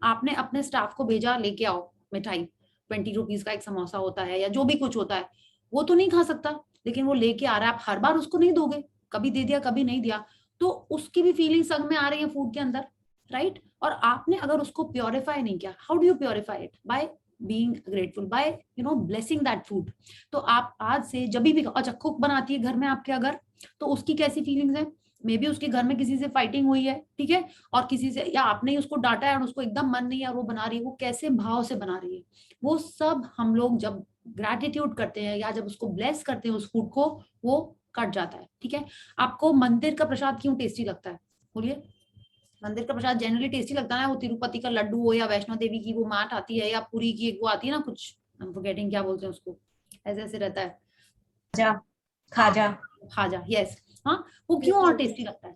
Speaker 1: आपने अपने स्टाफ को भेजा, लेके आओ मिठाई, 20 रुपीज का एक समोसा होता है या जो भी कुछ होता है, वो तो नहीं खा सकता, लेकिन वो लेके आ रहा है, आप हर बार उसको नहीं दोगे, कभी दे दिया कभी नहीं दिया, तो उसकी भी फीलिंग संग में आ रही है फूड के अंदर, राइट? और आपने अगर उसको प्योरीफाई नहीं किया, how do you purify it? By being grateful, by you know blessing that food. तो आप आज से जब भी, अच्छा कुक बनाती है घर में आपके अगर, तो उसकी कैसी फीलिंग्स है? मे बी उसके घर में किसी से फाइटिंग हुई है, ठीक है, और किसी से, या आपने ही उसको डांटा है और उसको एकदम मन नहीं है और वो बना रही है, वो कैसे भाव से बना रही है, वो सब हम लोग जब ग्रैटिट्यूड करते हैं या जब उसको ब्लेस करते हैं उस फूड को, वो कट जाता है. ठीक है, आपको मंदिर का प्रसाद क्यों टेस्टी लगता है? बोलिए. मंदिर का प्रसाद जनरली टेस्टी लगता है, वो तिरुपति का लड्डू हो या वैष्णो देवी की वो माट आती है या पुरी की एक वो आती है ना, कुछ आई एम फॉरगेटिंग क्या बोलते हैं उसको, ऐसे ऐसे रहता है,
Speaker 3: खाजा.
Speaker 1: खाजा, यस. हाँ, वो क्यों और टेस्टी लगता है?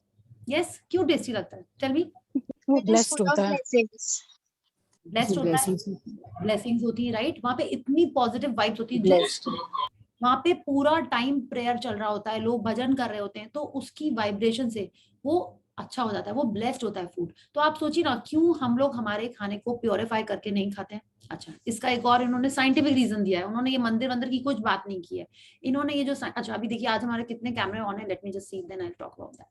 Speaker 1: यस, क्यों टेस्टी लगता है? Tell me.
Speaker 2: वो ब्लेस्ड होता है.
Speaker 1: ब्लेस्ड होता है, ब्लेसिंग्स होती है, राइट? वहां पे इतनी पॉजिटिव वाइब्स होती है, वहां पे पूरा टाइम प्रेयर चल रहा होता है, लोग भजन कर रहे होते हैं, तो उसकी वाइब्रेशन से वो अच्छा हो जाता है, वो ब्लेस्ड होता है फूड. तो आप सोचिए ना, क्यों हम लोग हमारे खाने को प्योरीफाई करके नहीं खाते हैं? अच्छा, इसका एक और इन्होंने साइंटिफिक रीजन दिया है, उन्होंने ये मंदिर वंदिर की कुछ बात नहीं की है, इन्होंने ये जो, अच्छा अभी देखिए आज हमारे कितने कैमरे ऑन है, let me just see then I will talk about that.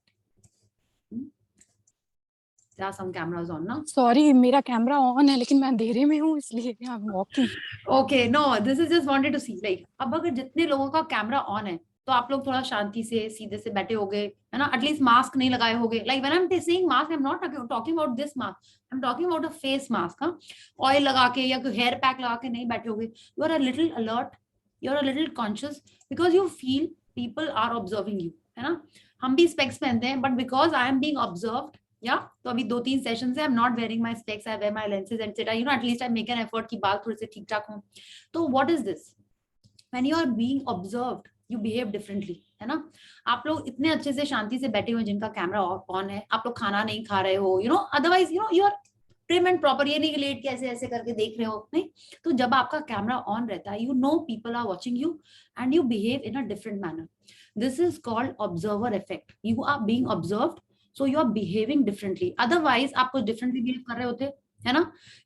Speaker 1: There are some cameras on ना.
Speaker 2: सॉरी, मेरा कैमरा ऑन है लेकिन मैं अंधेरे में हूँ इसलिए I am walking.
Speaker 1: Okay, no, this is just wanted to see, like, अब अगर जितने लोगों का कैमरा ऑन है, तो आप लोग थोड़ा शांति से सीधे से बैठे होगे, है ना, एटलीस्ट मास्क नहीं लगाए होगे. Like when I am saying mask, I am not talking about this mask, I am talking about a face mask. हाँ, ऑयल लगा के या कोई हेयर पैक लगा के नहीं बैठे होगे. You are a little alert, you are a little conscious, because you feel people are observing you, है ना. हम भी स्पेक्स पहनते हैं, but because I am being observed, या तो अभी 2-3 सेशन से I am not wearing my specs, I wear my lenses etcetera, you know, at least I make an effort कि बाल थोड़े से ठीक ठाक हों. तो what is this? When you are being observed, you behave differently, है ना. आप लोग इतने अच्छे से शांति से बैठे हुए, जिनका कैमरा ऑन है, आप लोग खाना नहीं खा रहे हो, you know, otherwise you know you are prim and proper, ये नहीं कि लेट के ऐसे ऐसे करके देख रहे हो, नहीं. तो जब आपका कैमरा ऑन रहता है, you know people are watching you and you behave in a different manner. This is called observer effect. You are being observed, so you are behaving differently. Otherwise आप कुछ डिफरेंटली बिहेव कर रहे होते, है ना.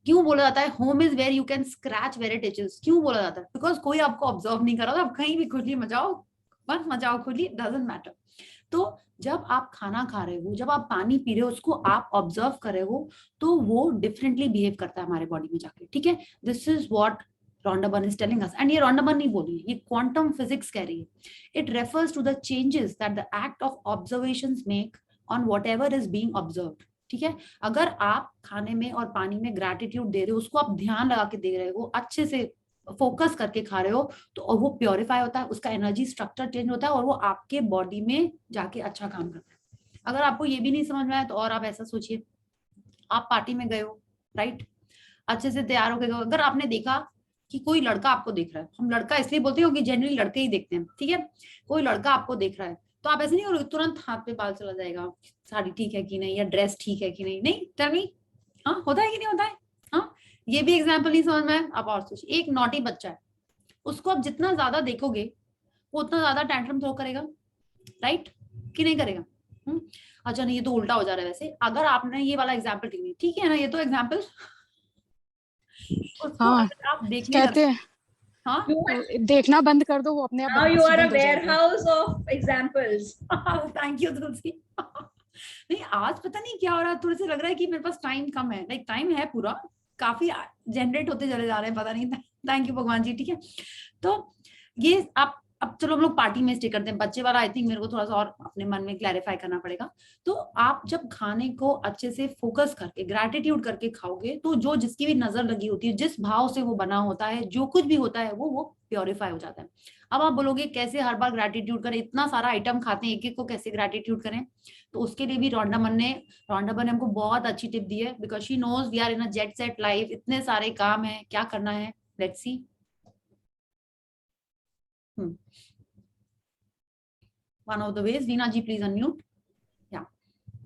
Speaker 1: क्यों बोला जाता है home is where you can scratch where it itches? क्यों बोला जाता है? बिकॉज कोई आपको ऑब्जर्व नहीं कर रहा, आप कहीं भी खुली मचाओ, मत मचाओ खुली, डजंट मैटर. तो जब आप खाना खा रहे हो, जब आप पानी पी रहे हो, उसको आप ऑब्जर्व कर रहे हो, तो वो डिफरेंटली बिहेव करता है हमारे बॉडी में जाके. ठीक है, this is what Rhonda Byrne is telling us. And ये Rhonda Byrne नहीं बोली, ये क्वांटम फिजिक्स कह रही है. It refers to the changes that the act of observations make on whatever is being observed. ठीक है, अगर आप खाने में और पानी में ग्रैटिट्यूड दे रहे हो, उसको आप ध्यान लगा के दे रहे हो, अच्छे से फोकस करके खा रहे हो, तो वो प्योरीफाई होता है, उसका एनर्जी स्ट्रक्चर चेंज होता है और वो आपके बॉडी में जाके अच्छा काम करता है. अगर आपको ये भी नहीं समझ में आया, तो और आप ऐसा सोचिए, आप पार्टी में गए हो, राइट? अच्छे से तैयार होकर, अगर आपने देखा कि कोई लड़का आपको देख रहा है, हम लड़का इसलिए बोलते हैं क्योंकि जनरली लड़के ही देखते हैं, ठीक है, कोई लड़का आपको देख रहा है तो आप ऐसे नहीं करोगे तुरंत हाथ पे बाल चला जाएगा, साड़ी ठीक है कि नहीं, या ड्रेस ठीक है कि नहीं, नहीं टेल मी, हाँ होता है कि नहीं होता है? हाँ, ये भी एग्जाम्पल नहीं समझ में आया? आप और सोचिए, एक नॉटी बच्चा है, उसको आप जितना ज्यादा देखोगे वो उतना ज्यादा टैंट्रम थ्रो करेगा, राइट कि नहीं करेगा? अच्छा नहीं, ये तो उल्टा हो जा रहा है वैसे, अगर आपने ये वाला एग्जाम्पल ठीक है ना, ये तो एग्जाम्पल उसको
Speaker 2: हाँ,
Speaker 1: अगर आप देखने
Speaker 2: कहते
Speaker 1: लगते,
Speaker 2: हैं
Speaker 1: हाँ
Speaker 2: देखना बंद कर दो, वो अपने आप
Speaker 3: Now you are a
Speaker 2: बंद हो जाएगी।
Speaker 3: warehouse of examples.
Speaker 1: Thank you Tulsi. नहीं आज पता नहीं क्या हो रहा है, थोड़ा सा लग रहा है कि मेरे पास टाइम कम है, लाइक टाइम है पूरा, काफी जनरेट होते चले जा रहे हैं, पता नहीं, थैंक यू भगवान जी, ठीक है। तो ये आप, अब चलो हम लोग पार्टी में स्टे करते हैं, बच्चे वाला आई थिंक मेरे को थोड़ा सा और अपने मन में क्लैरिफाई करना पड़ेगा। तो आप जब खाने को अच्छे से फोकस करके ग्रैटिट्यूड करके खाओगे तो जो जिसकी भी नजर लगी होती है, जिस भाव से वो बना होता है, जो कुछ भी होता है वो प्योरीफाई हो जाता है। अब आप बोलोगे कैसे हर बार ग्रैटिट्यूड करें, इतना सारा आइटम खाते हैं, एक एक को कैसे ग्रैटिट्यूड करें? तो उसके लिए भी रॉन्डामन ने हमको बहुत अच्छी टिप दी है, because she knows we are in a jet set life, इतने सारे काम है, क्या करना है, let's see. One of the ways, Veena ji, please unmute. Yeah.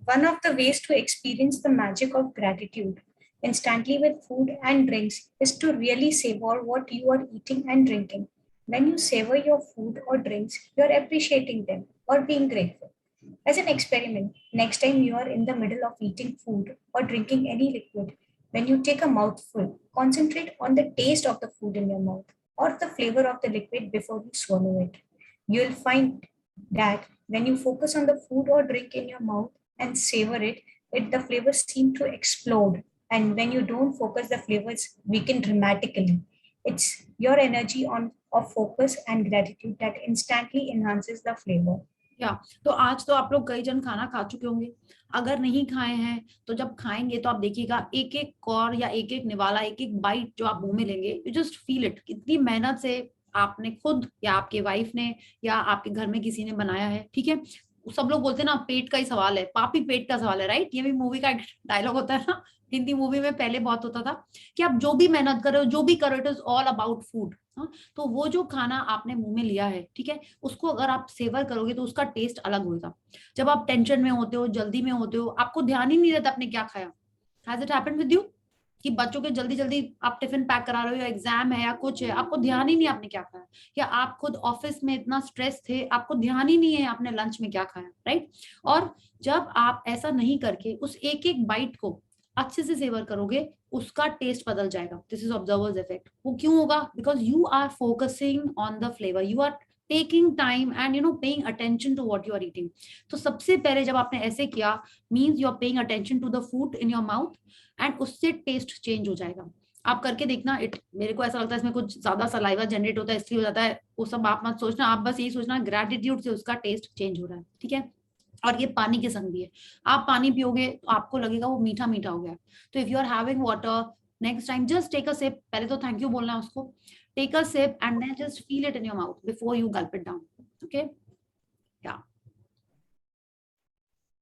Speaker 3: One of the ways to experience the magic of gratitude instantly with food and drinks is to really savor what you are eating and drinking. When you savor your food or drinks, you are appreciating them or being grateful. As an experiment, next time you are in the middle of eating food or drinking any liquid, when you take a mouthful, concentrate on the taste of the food in your mouth or the flavor of the liquid before you swallow it. You will find that when you focus on the food or drink in your mouth and savor it, the flavors seem to explode. And when you don't focus, the flavors weaken dramatically. It's your energy on of focus and gratitude that instantly enhances the flavor.
Speaker 1: या तो आज तो आप लोग कई जन खाना खा चुके होंगे, अगर नहीं खाए हैं तो जब खाएंगे तो आप देखिएगा एक एक कौर या एक एक निवाला, एक एक बाइट जो आप मुंह में लेंगे, यू जस्ट फील इट, कितनी मेहनत से आपने खुद या आपके वाइफ ने या आपके घर में किसी ने बनाया है, ठीक है। सब लोग बोलते हैं ना पेट का ही सवाल है, पापी पेट का सवाल है, राइट? ये भी मूवी का डायलॉग होता है ना, हिंदी मूवी में पहले बहुत होता था कि आप जो भी मेहनत करो, जो भी करो, it is all about food. तो वो जो खाना आपने मुंह में लिया है, ठीक है, उसको अगर आप सेवर करोगे तो उसका टेस्ट अलग होगा। जब आप टेंशन में होते हो, जल्दी में होते हो, आपको ध्यान ही नहीं रहता आपने क्या खाया। Has it happened with you कि बच्चों के जल्दी जल्दी आप टिफिन पैक करा रहे हो या एग्जाम है या कुछ है, आपको ध्यान ही नहीं आपने क्या खाया, या आप खुद ऑफिस में इतना स्ट्रेस थे, आपको ध्यान ही नहीं है आपने लंच में क्या खाया, राइट? और जब आप ऐसा नहीं करके उस एक एक बाइट को अच्छे से सेवर करोगे, उसका टेस्ट बदल जाएगा। This is observers effect. वो क्यों होगा? Because you are focusing on the flavour, you are taking time and paying attention to what you are eating. तो सबसे पहले जब आपने ऐसे किया, means you are paying attention to the food in your mouth and उससे taste change हो जाएगा। आप करके देखना, इट मेरे को ऐसा लगता है इसमें कुछ ज्यादा सलाइवा जनरेट होता है इसलिए हो जाता है, वो सब आप मत सोचना, आप बस यही सोचना ग्रेटिट्यूड से उसका टेस्ट चेंज हो रहा है, ठीक है। और ये पानी के संग भी है, आप पानी पियोगे तो आपको लगेगा वो मीठा मीठा हो गया। तो if you are having water, next time just take a sip, पहले तो थैंक यू बोलना है उसको, take a sip and then just feel it in your mouth before you gulp it down, okay? Yeah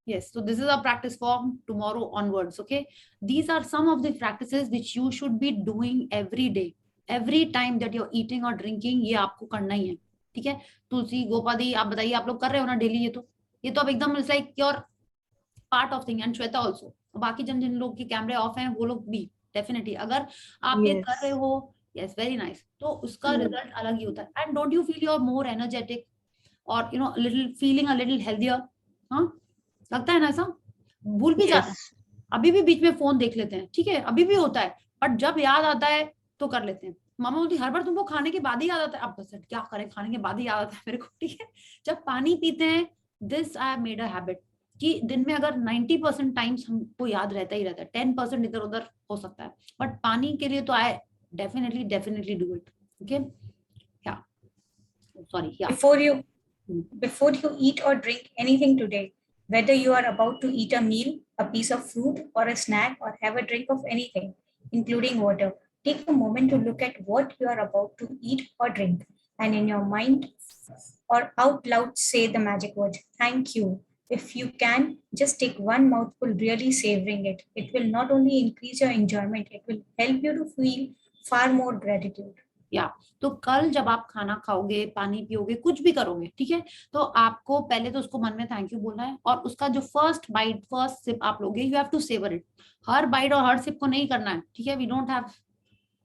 Speaker 1: yes, so this is our practice for tomorrow onwards, okay? These are some of the practices which you should be doing every day, every time that you're eating or drinking, ये आपको करना ही है, ठीक है। तुलसी, गोपादी, आप बताइए, आप लोग कर रहे हो ना डेली? ये तो अब एकदम it's like your part of thing, and Shweta also, बाकी जिन जिन लोग के कैमरे ऑफ हैं वो लोग भी डेफिनेटली, अगर आप ये कर रहे हो, यस वेरी नाइस, तो उसका रिजल्ट अलग ही होता है। And don't you feel you are more energetic और little feeling a little healthier? हाँ, लगता है ना ऐसा? भूल भी जाते हैं, अभी भी बीच में फोन देख लेते हैं, ठीक है, अभी भी होता है, बट जब याद आता है तो कर लेते हैं। मामा बोलती हर बार तुमको खाने के बाद ही याद आता है, अब बस क्या करें, खाने के बाद ही याद आता है मेरे को, ठीक है। जब पानी पीते हैं, this I have made a habit कि दिन में अगर 90% टाइम्स हमको याद रहता ही रहता है, 10% इधर उधर हो सकता है, बट पानी के लिए तो I definitely do it, okay? या सॉरी, या
Speaker 3: Before you eat or drink anything today, whether you are about to eat a meal, a piece of fruit, or a snack, or have a drink of anything, including water, take a moment to look at what you are about to eat or drink, and in your mind or out loud say the magic word, thank you. If you can, just take one mouthful, really savoring it. It will not only increase your enjoyment, it will help you to feel far more gratitude.
Speaker 1: या तो कल जब आप खाना खाओगे, पानी पियोगे, कुछ भी करोगे, ठीक है, तो आपको पहले तो उसको मन में थैंक यू बोलना है, और उसका जो फर्स्ट बाइट, फर्स्ट सिप आप लोगे, you have to savour it. हर बाइट और हर सिप को नहीं करना है, ठीक है,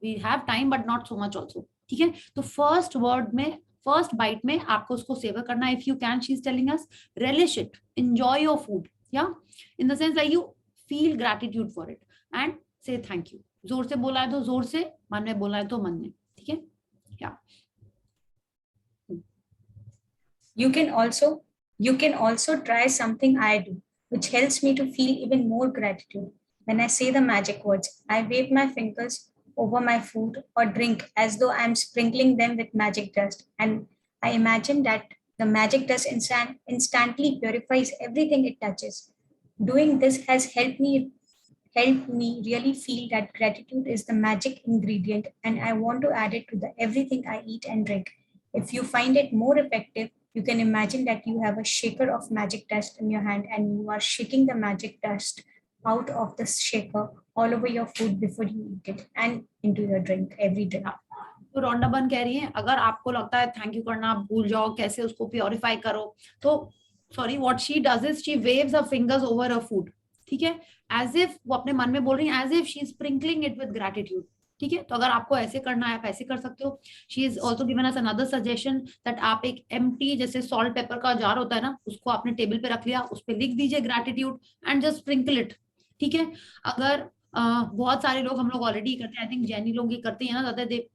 Speaker 1: we have time but not so much also, ठीक है. तो फर्स्ट बाइट में आपको उसको सेवर करना है. If you can, she is telling us, relish it, enjoy your food, yeah, in the sense like you feel gratitude for it and say thank you. जोर से बोला है तो जोर से, मन में बोला है तो मन में, ठीक है. या
Speaker 3: You can also try something I do, which helps me to feel even more gratitude. When I say the magic words, I wave my fingers over my food or drink as though I'm sprinkling them with magic dust. And I imagine that the magic dust instantly purifies everything it touches. Doing this has helped me really feel that gratitude is the magic ingredient, and I want to add it to everything I eat and drink. If you find it more effective, you can imagine that you have a shaker of magic dust in your hand and you are shaking the magic dust out of the shaker all over your food before you eat it and into your drink every day.
Speaker 1: तो रोंडा बन कह रही है, अगर आपको लगता है thank you करना आप भूल जाओ, कैसे उसको प्योरीफाई करो, तो sorry, what she does is she waves her fingers over her food, ठीक है, एज इफ वो अपने मन में बोल रही है, as if she is sprinkling it with gratitude, ठीक है. तो अगर आपको ऐसे करना है, आप ऐसे कर सकते हो. She is also given us another suggestion that आप एक एम्प्टी, जैसे सॉल्ट पेपर का जार होता है ना, उसको आपने टेबल पे रख लिया, उस पर लिख दीजिए gratitude and just sprinkle it, ठीक है. अगर बहुत सारे लोग, हम लोग ऑलरेडी करते हैं, आई थिंक जैनी लोग ये करते हैं ना ज्यादा, दे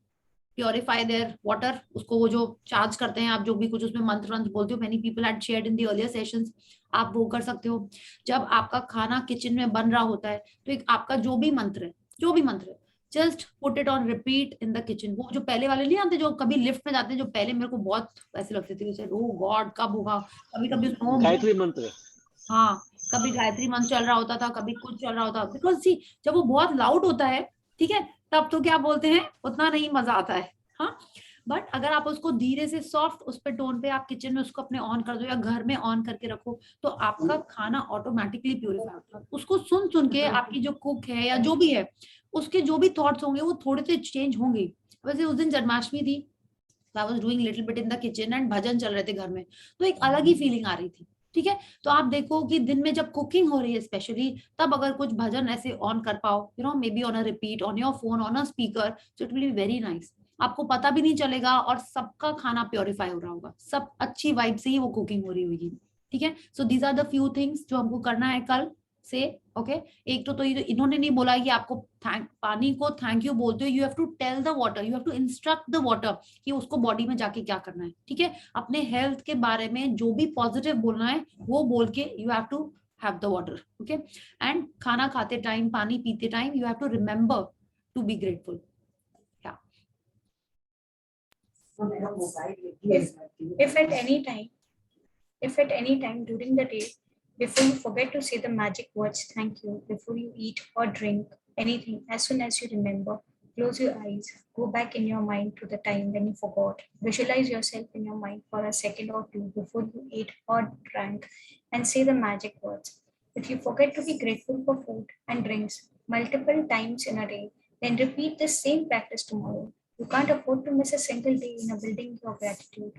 Speaker 1: प्योरीफाई देयर वाटर, उसको वो जो चार्ज करते हैं, आप जो भी कुछ उसमें मंत्र वंत्र बोलते हो, many people had shared in the earlier sessions, आप वो कर सकते हो. जब आपका खाना किचन में बन रहा होता है, तो एक आपका जो भी मंत्र है, just put it on repeat in the kitchen. वो जो पहले वाले नहीं आते, जो कभी लिफ्ट में जाते हैं, जो पहले मेरे को बहुत ऐसे लगते थे, जैसे ओ गॉड कब होगा, कभी
Speaker 4: गायत्री मंत्र,
Speaker 1: हाँ, कभी गायत्री मंत्र चल रहा होता था, कभी कुछ चल रहा होता, बिकॉज सी जब वो बहुत लाउड होता है, ठीक है, तब तो क्या बोलते हैं, उतना नहीं मजा आता है. हाँ, बट अगर आप उसको धीरे से सॉफ्ट उस पे टोन पे आप किचन में उसको अपने ऑन कर दो या घर में ऑन करके रखो, तो आपका खाना ऑटोमेटिकली प्यूरिफाई होता है. उसको सुन के आपकी जो कुक है या जो भी है, उसके जो भी थॉट्स होंगे वो थोड़े से चेंज होंगे. वैसे उस दिन जन्माष्टमी थी, I was doing little bit in the kitchen and भजन चल रहे थे घर में, तो एक अलग ही फीलिंग आ रही थी, ठीक है. तो आप देखो कि दिन में जब कुकिंग हो रही है स्पेशली, तब अगर कुछ भजन ऐसे ऑन कर पाओ, you know, may be on a repeat, on your phone, on a speaker, so it will be very nice. आपको पता भी नहीं चलेगा और सबका खाना प्योरीफाई हो रहा होगा, सब अच्छी वाइब से ही वो कुकिंग हो रही होगी, ठीक है. So these are the few things जो हमको करना है कल से. ओके, एक तो ये इन्होंने नहीं बोला कि आपको पानी को थैंक यू बोलते हो, you have to tell the water, you have to instruct the water कि उसको बॉडी में जाके क्या करना है, ठीक है. अपने हेल्थ के बारे में जो भी पॉजिटिव बोलना है वो बोल के you have to have the water, okay. And खाना खाते टाइम, पानी पीते time, you have to remember to be grateful.
Speaker 3: If at any time during the day, before you forget to say the magic words thank you, before you eat or drink anything, as soon as you remember, close your eyes, go back in your mind to the time when you forgot, visualize yourself in your mind for a second or two before you ate or drank, and say the magic words. If you forget to be grateful for food and drinks multiple times in a day, then repeat the same practice tomorrow. You can't afford to miss a single day in building your gratitude.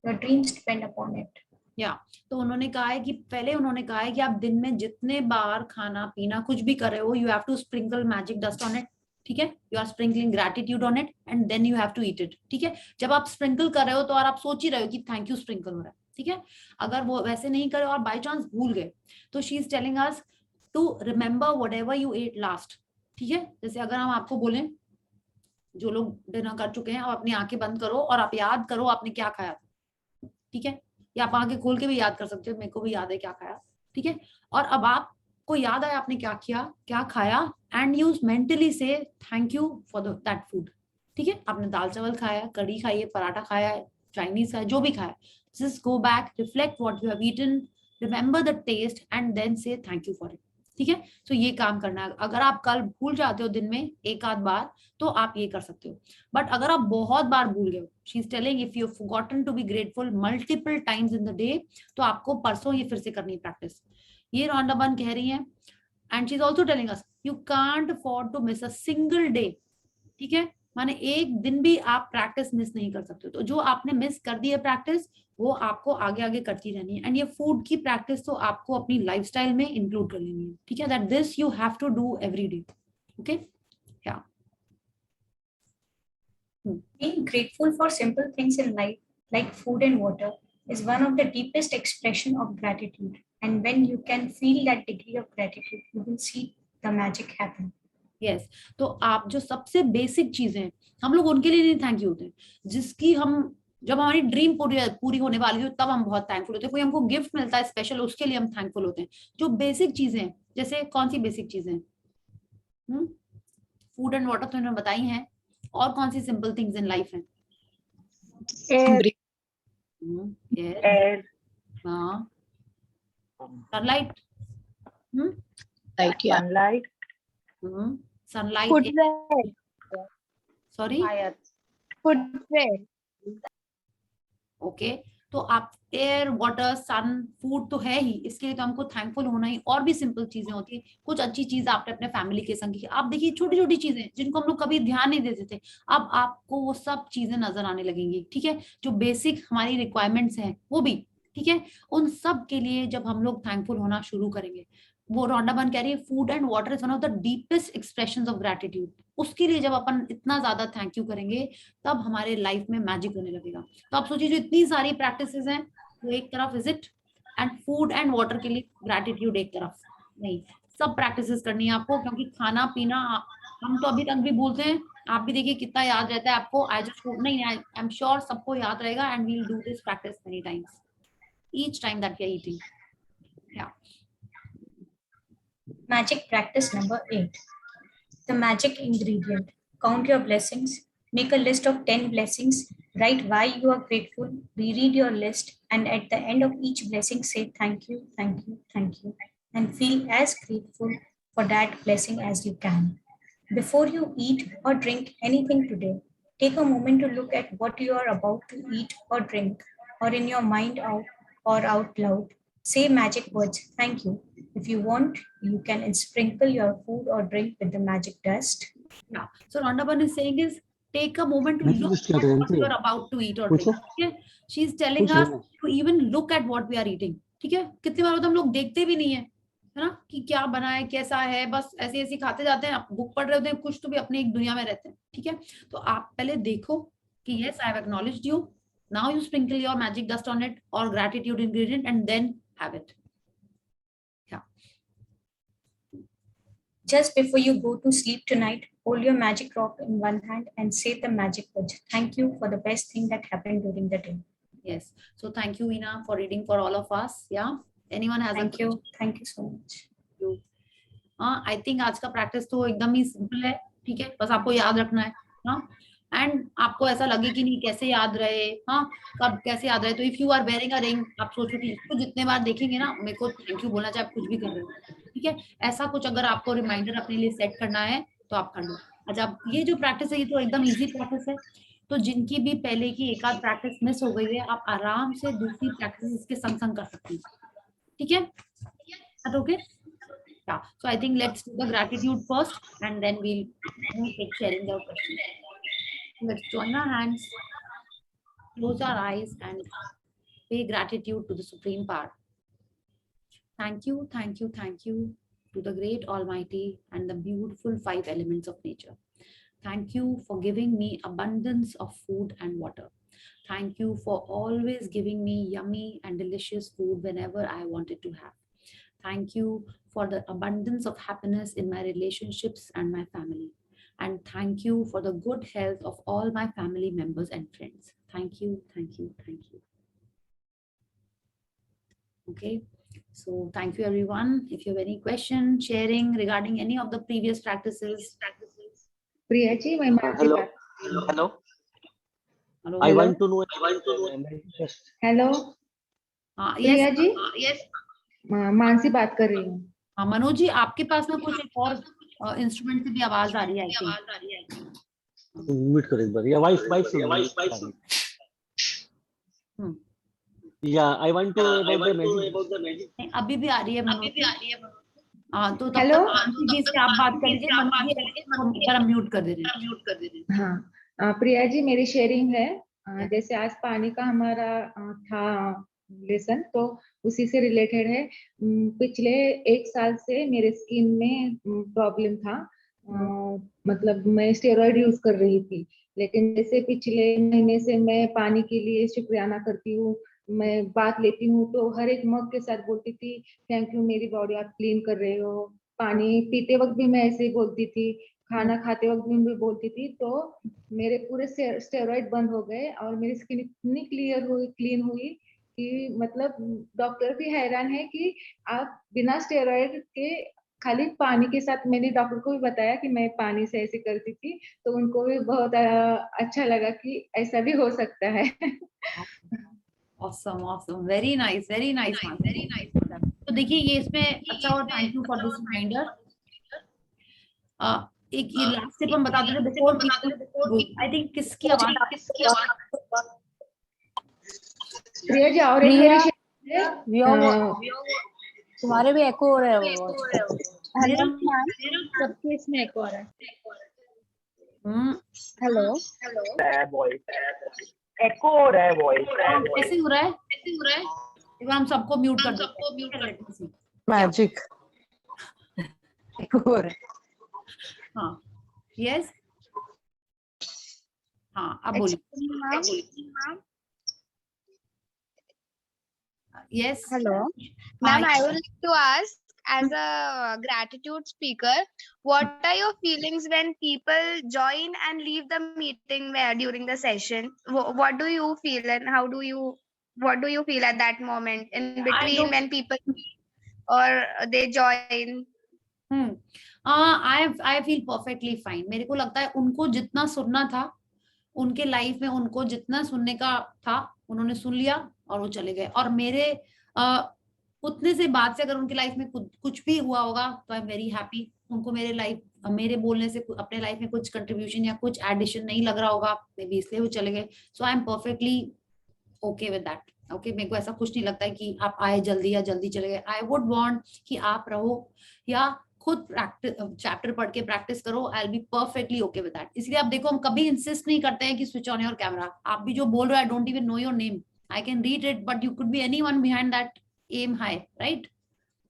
Speaker 3: Your dreams depend upon it.
Speaker 1: या तो उन्होंने कहा है कि पहले उन्होंने कहा है कि आप दिन में जितने बार खाना पीना कुछ भी कर रहे हो, you have to sprinkle magic dust on it, ठीक है. You are sprinkling gratitude on it and then you have to eat it, ठीक है. जब आप स्प्रिंकल कर रहे हो तो और आप सोच ही रहे हो कि थैंक यू स्प्रिंकल हो रहा है, ठीक है. अगर वो वैसे नहीं करे और बाय चांस भूल गए, तो she is telling us to remember whatever you ate last, ठीक है. जैसे अगर हम आपको बोलें, जो लोग डिनर कर चुके हैं, आप अपनी आंखें बंद करो और आप याद करो आपने क्या खाया, ठीक है. या आप आंखें खोल के भी याद कर सकते हो, मेरे को भी याद है क्या खाया, ठीक है. और अब आपको याद आया आपने क्या किया, क्या खाया, एंड यू मेंटली से thank you for that food, ठीक है. आपने दाल चावल खाया, कढ़ी खाई है, पराठा खाया, चाइनीज खाया, जो भी खाया, just go back, reflect what you have eaten, remember the taste and then say thank you for it. ठीक है। तो ये काम करना है। अगर आप कल भूल जाते हो दिन में एक आध बार तो आप ये कर सकते हो, बट अगर आप बहुत बार भूल गए हो, she is telling if you forgotten to be grateful multiple times in the day, तो आपको परसों ये फिर से करनी है प्रैक्टिस। ये रॉन्डा बर्न कह रही है, and she is also telling us you can't afford to miss a single day. ठीक है, माने एक दिन भी आप प्रैक्टिस मिस नहीं कर सकते। तो जो आपने मिस कर दी है प्रैक्टिस, वो आपको आगे आगे करती रहनी है। एंड ये फूड की प्रैक्टिस तो आपको अपनी लाइफस्टाइल में इंक्लूड कर लेनी है। ठीक है, that this you have to do every day. Okay, yeah
Speaker 3: Being grateful for simple things in life, like food and water, is one of the deepest expression of gratitude. And when you can feel that degree of gratitude, you will see the magic happen.
Speaker 1: Yes. तो आप जो सबसे basic चीजें हैं, हम लोग उनके लिए नहीं थैंक यू होते हैं, जिसकी हम, जब हमारी ड्रीम पूरी होने वाली हो तब हम बहुत थैंकफुल होते हैं। कोई हमको गिफ्ट मिलता है स्पेशल, उसके लिए हम थैंकफुल होते हैं। जो बेसिक चीजें हैं, जैसे कौन सी बेसिक चीजें, फूड एंड वाटर तो इन्होंने बताई हैं, और कौन सी सिंपल थिंग्स इन लाइफ है?
Speaker 2: Breathe.
Speaker 1: एयर, हाँ, sunlight,
Speaker 2: Right, yeah.
Speaker 4: Sunlight,
Speaker 1: sunlight,
Speaker 4: footwear,
Speaker 1: sorry,
Speaker 4: fire, footwear,
Speaker 1: okay. तो आप एयर, वाटर, सन, फूड तो है ही, इसके लिए तो हमको थैंकफुल होना ही। और भी सिंपल चीजें होती है, कुछ अच्छी चीज आपने अपने फैमिली के संग की। आप देखिए छोटी छोटी चीजें जिनको हम लोग कभी ध्यान नहीं देते थे, अब आपको वो सब चीजें नजर आने लगेंगी। ठीक है, जो बेसिक हमारी रिक्वायरमेंट्स हैं वो भी, ठीक है, उन सब के लिए जब हम लोग थैंकफुल होना शुरू करेंगे, वो रॉन्डा बर्न कह रही है food and water is one of the deepest expressions of gratitude. उसके लिए जब अपन इतना ज्यादा थैंक यू करेंगे, तब हमारे लाइफ में मैजिक होने लगेगा। तो आप सोचिए, जो इतनी सारी प्रैक्टिसेस हैं, वो एक तरफ visit and food and water के लिए ग्रैटिट्यूड एक तरफ, नहीं, सब प्रैक्टिसेस करनी है आपको। क्योंकि खाना पीना हम तो अभी तक भी भूलते हैं, आप भी देखिए कितना याद रहता है आपको। आई जस्ट नहीं, आई एम श्योर सबको याद रहेगा, and we will do this practice many times each time that we are eating. Yeah
Speaker 3: Magic practice number 8. The magic ingredient. Count your blessings. Make a list of 10 blessings. Write why you are grateful. Reread your list. And at the end of each blessing, say thank you, thank you, thank you. And feel as grateful for that blessing as you can. Before you eat or drink anything today, take a moment to look at what you are about to eat or drink, or in your mind or out loud. Say magic words, thank you. If you want, you can sprinkle your food or drink with the magic dust.
Speaker 1: Yeah. So Rhonda Byrne is saying is take a moment to
Speaker 5: मैं तो
Speaker 1: look
Speaker 5: कुछ क्या
Speaker 1: at what
Speaker 5: जानती
Speaker 1: you
Speaker 5: हूँ
Speaker 1: are about to eat or
Speaker 5: पूछो
Speaker 1: drink. ठीक है? She is telling
Speaker 5: पूछ
Speaker 1: us
Speaker 5: लेना
Speaker 1: to even look at what we are eating. ठीक है? कितनी बार होता है हम लोग देखते भी नहीं है, है ना, कि क्या बना है, कैसा है, बस ऐसे ऐसे खाते जाते हैं, बुक पढ़ रहे होते हैं, कुछ तो भी अपनी एक दुनिया में रहते हैं। ठीक है, तो आप पहले देखो कि yes, I have acknowledged you. Now you sprinkle your magic dust on it or gratitude ingredient and then have it.
Speaker 3: Just before you go to sleep tonight, hold your magic rock in one hand and say the magic words. Thank you for the best thing that happened during the day.
Speaker 1: Yes. So thank you, Veena, for reading for all of us. Yeah. Anyone has
Speaker 3: Thank
Speaker 1: a
Speaker 3: you. Thank you so much.
Speaker 1: हाँ, I think आज का practice तो एकदम ही simple है। ठीक है, बस आपको याद रखना है। हाँ, एंड आपको ऐसा लगे कि नहीं कैसे याद रहे, हाँ, कब कैसे याद रहे। तो if you are wearing a ring, आप सोचो कि इसको जितने बार देखेंगे ना, मेरे को थैंक यू बोलना चाहे आप कुछ भी कर रहे हो। ठीक है, ऐसा कुछ अगर आपको रिमाइंडर अपने लिए सेट करना है तो आप कर लो। अच्छा, ये जो प्रैक्टिस है ये तो एकदम ईजी प्रैक्टिस है। तो जिनकी भी पहले की एक आध प्रैक्टिस मिस हो गई है, आप आराम से दूसरी प्रैक्टिस इसके संग संग कर सकते हैं। ठीक है, okay. Yeah, so I think let's do the gratitude first and then we'll take sharing the questions. Let's join our hands, close our eyes and pay gratitude to the Supreme Power. Thank you, thank you, thank you to the great Almighty and the beautiful 5 elements of nature. Thank you for giving me abundance of food and water. Thank you for always giving me yummy and delicious food whenever I wanted to have. Thank you for the abundance of happiness in my relationships and my family. And thank you for the good health of all my family members and friends. Thank you, thank you, thank you. Okay, so thank you everyone. If you have any question, sharing regarding any of the previous practices.
Speaker 4: Priya ji, मैं
Speaker 5: hello hello
Speaker 1: Hello.
Speaker 5: I want to know just
Speaker 4: hello
Speaker 1: Yes.
Speaker 4: Priya ji,
Speaker 1: Yes.
Speaker 4: Mansi बात कर रही हूँ।
Speaker 1: हाँ मनोज जी, आपके पास में कुछ एक और इंस्ट्रूमेंट से भी आवाज आ रही है, आई थिंक।
Speaker 5: म्यूट करो एक बार, या voice
Speaker 1: hmm,
Speaker 5: yeah I want to about the magic.
Speaker 1: नहीं, अभी भी आ रही है मनोज जी। हाँ तो तब
Speaker 4: हेलो।
Speaker 1: तक मानसी जी से आप बात कर लीजिए, मनोज जी हम एक बार म्यूट कर दे रहे हैं।
Speaker 4: हाँ, प्रिया जी मेरी शेयरिंग है।
Speaker 1: Yeah.
Speaker 4: जैसे आज पानी का हमारा था लेसन, तो उसी से रिलेटेड है। पिछले 1 साल से मेरे स्किन में प्रॉब्लम था। मतलब मैं स्टेरॉइड यूज कर रही थी, लेकिन जैसे पिछले महीने से मैं पानी के लिए शुक्रियाना करती हूँ। मैं बात लेती हूँ तो हर एक मग के साथ बोलती थी, थैंक यू, मेरी बॉडी आप क्लीन कर रहे हो। पानी पीते वक्त भी मैं ऐसे ही बोलती थी, खाना खाते वक्त भी मैं बोलती थी। तो मेरे पूरे स्टेरॉइड बंद हो गए और मेरी स्किन इतनी क्लीन हुई कि मतलब डॉक्टर भी हैरान है कि आप बिना स्टेरॉइड के खाली पानी के साथ, मैंने डॉक्टर को भी बताया कि मैं पानी से ऐसे करती थी, तो उनको भी बहुत अच्छा लगा कि ऐसा भी हो सकता है।
Speaker 1: Awesome, awesome, very nice, Mansi जी। तो देखिए ये इसमें अच्छा, और thank you for this reminder. एक ये लास्ट टिप हम बता देते बिफोर, आई थिंक किसकी आवाज
Speaker 4: प्रिया जी, और एक मेरी
Speaker 2: तुम्हारे भी एको हो रहा है वो।
Speaker 4: हेलो मैम, सबके इसमें एक और है। हेलो,
Speaker 5: एको हो रहा है वॉइस।
Speaker 1: कैसे हो रहा है? एक बार हम सबको म्यूट कर देते हैं।
Speaker 2: मैजिक हो रहा है।
Speaker 1: हाँ, यस, हाँ अब बोलिए। Yes,
Speaker 6: Hello.
Speaker 1: हाँ
Speaker 6: Ma'am, I would like to ask, as a gratitude speaker, what are your feelings when people join and leave the meeting during the session? What do you feel, and what do you feel at that moment in between when people or they join?
Speaker 1: I feel perfectly fine. मेरे को लगता है उनको जितना सुनना था, उनके life में उनको जितना सुनने का था उन्होंने सुन लिया और वो चले गए। और मेरे उतने से बात से अगर उनकी लाइफ में कुछ भी हुआ होगा तो आई एम वेरी हैप्पी। उनको मेरे बोलने से अपने लाइफ में कुछ कंट्रीब्यूशन या कुछ एडिशन नहीं लग रहा होगा, मे बी इसलिए वो चले गए। So I am perfectly okay with that. Okay, मेरे को ऐसा कुछ नहीं लगता है कि आप आए जल्दी या जल्दी चले गए। आई वुड वांट कि आप रहो या खुद प्रैक्टिस चैप्टर पढ़ के प्रैक्टिस करो। I will be perfectly okay with that. इसलिए आप देखो, हम कभी इंसिस्ट नहीं करते हैं कि स्विच ऑन योर कैमरा। आप भी जो बोल रहे हो, I don't even know your name, I can read it, but you could be anyone behind that M hi, right?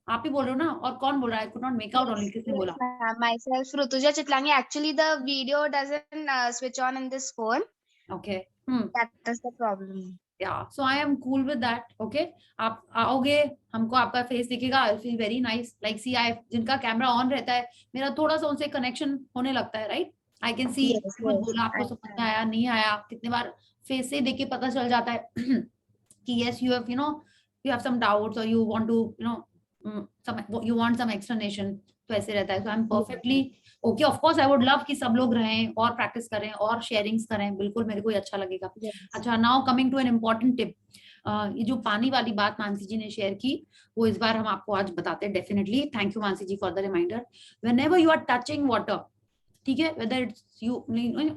Speaker 1: आप ही बोल रहे हो ना, और कौन बोल रहा है? I could not make out only, किसने बोला?
Speaker 6: Myself, Rutuja Chitlangi. Actually, the video doesn't switch on in this phone.
Speaker 1: Okay.
Speaker 6: That is the problem.
Speaker 1: Yeah, so I am cool with that. Okay, आप आओगे, हमको आपका face दिखेगा, I feel very nice. Like see, I जिनका camera on रहता है, मेरा थोड़ा सा उनसे कनेक्शन होने लगता है, राइट? आई कैन सी कुछ बोला, आपको समझ में आया नहीं आया, कितने बार फेस से देख के पता चल जाता है कि yes you have some doubts और you want to you want some explanation. तो ऐसे रहता है। So I am perfectly okay. Of course I would love कि सब लोग रहें और प्रैक्टिस करें और शेयरिंग्स करें, बिल्कुल मेरे को अच्छा लगेगा। अच्छा, now coming to an important tip. ये जो पानी वाली बात मानसी जी ने शेयर की, वो इस बार हम आपको आज बताते हैं definitely. Thank you Mansi ji for the reminder. Whenever you are touching water, ठीक है, वेदर इट्स यू,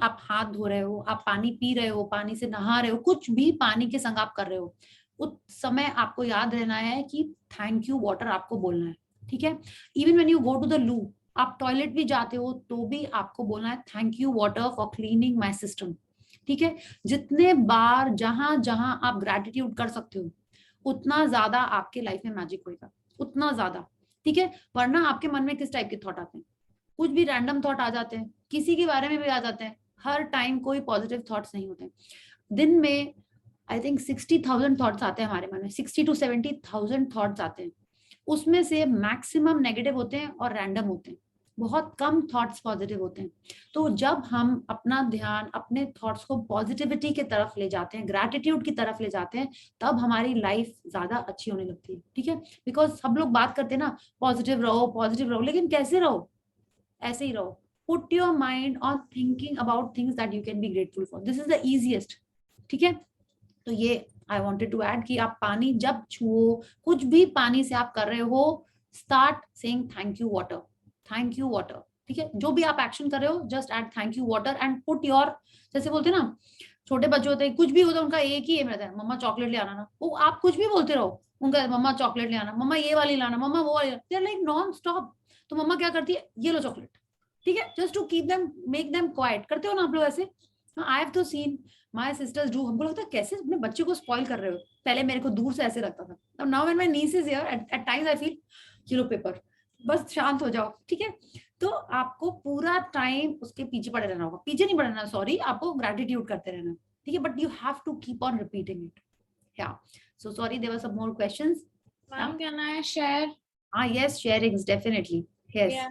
Speaker 1: आप हाथ धो रहे हो, आप पानी पी रहे हो, पानी से नहा रहे हो, कुछ भी पानी के संग आप कर रहे हो, उस समय आपको याद रहना है कि थैंक यू वाटर आपको बोलना है, ठीक है? Even when you go to the loo, आप टॉयलेट भी जाते हो तो भी आपको बोलना है thank you water for cleaning my system, ठीक है? जितने बार जहां जहां आप ग्रैटिट्यूड कर सकते हो, उतना ज्यादा आपके लाइफ में मैजिक होगा, उतना ज्यादा, ठीक है? वरना आपके मन में किस टाइप के थॉट आते हैं? कुछ भी रैंडम थॉट आ जाते हैं, किसी के बारे में भी आ जाते हैं। हर टाइम कोई पॉजिटिव थॉट्स नहीं होते। दिन में आई थिंक 60,000 थॉट्स आते हैं हमारे मन में, 60 to 70,000 थॉट्स आते हैं। उसमें से मैक्सिमम नेगेटिव होते हैं और रैंडम होते हैं, बहुत कम थॉट्स पॉजिटिव होते हैं। तो जब हम अपना ध्यान अपने थॉट्स को पॉजिटिविटी की तरफ ले जाते हैं, ग्रैटिट्यूड की तरफ ले जाते हैं, तब हमारी लाइफ ज्यादा अच्छी होने लगती है, ठीक है? बिकॉज सब लोग बात करते हैं ना, पॉजिटिव रहो, लेकिन कैसे रहो? ऐसे ही रहो। Put your mind on thinking about things that you can be grateful for. This is the easiest, ठीक है? तो ये आई वांटेड टू ऐड कि आप पानी जब छुओ, कुछ भी पानी से आप कर रहे हो, start saying thank you water, thank you water. ठीक है, जो भी आप एक्शन कर रहे हो just add thank you water and put your, जैसे बोलते हैं ना छोटे बच्चे होते हैं कुछ भी होता है उनका एक ही एम रहता है, मम्मा चॉकलेट ले आना ना, वो आप कुछ भी बोलते रहो उनका मम्मा चॉकलेट ले आना, मम्मा ये वाली लाना, मम्मा वो वाली, they are like non stop. तो मम्मा क्या करती है, ये लो चॉकलेट, ठीक है, just to keep them, make them quiet. करते हो ना आप लोग ऐसे? I have to seen my sisters do. हमको लगता है कैसे अपने बच्चे को स्पॉइल कर रहे हो, पहले मेरे को दूर से ऐसे लगता था, अब now when my niece is here eight times I feel ये लो पेपर, बस शांत हो जाओ, ठीक है। तो आपको पूरा टाइम उसके पीछे पड़े रहना होगा, पीछे नहीं पड़ना, सॉरी, आपको ग्रेटिट्यूड करते रहना, ठीक है, but you have to keep on repeating it. या so sorry, there were some more questions.
Speaker 7: Ma'am, can I share?
Speaker 1: Yes, sharing is definitely, yes.
Speaker 7: Yeah.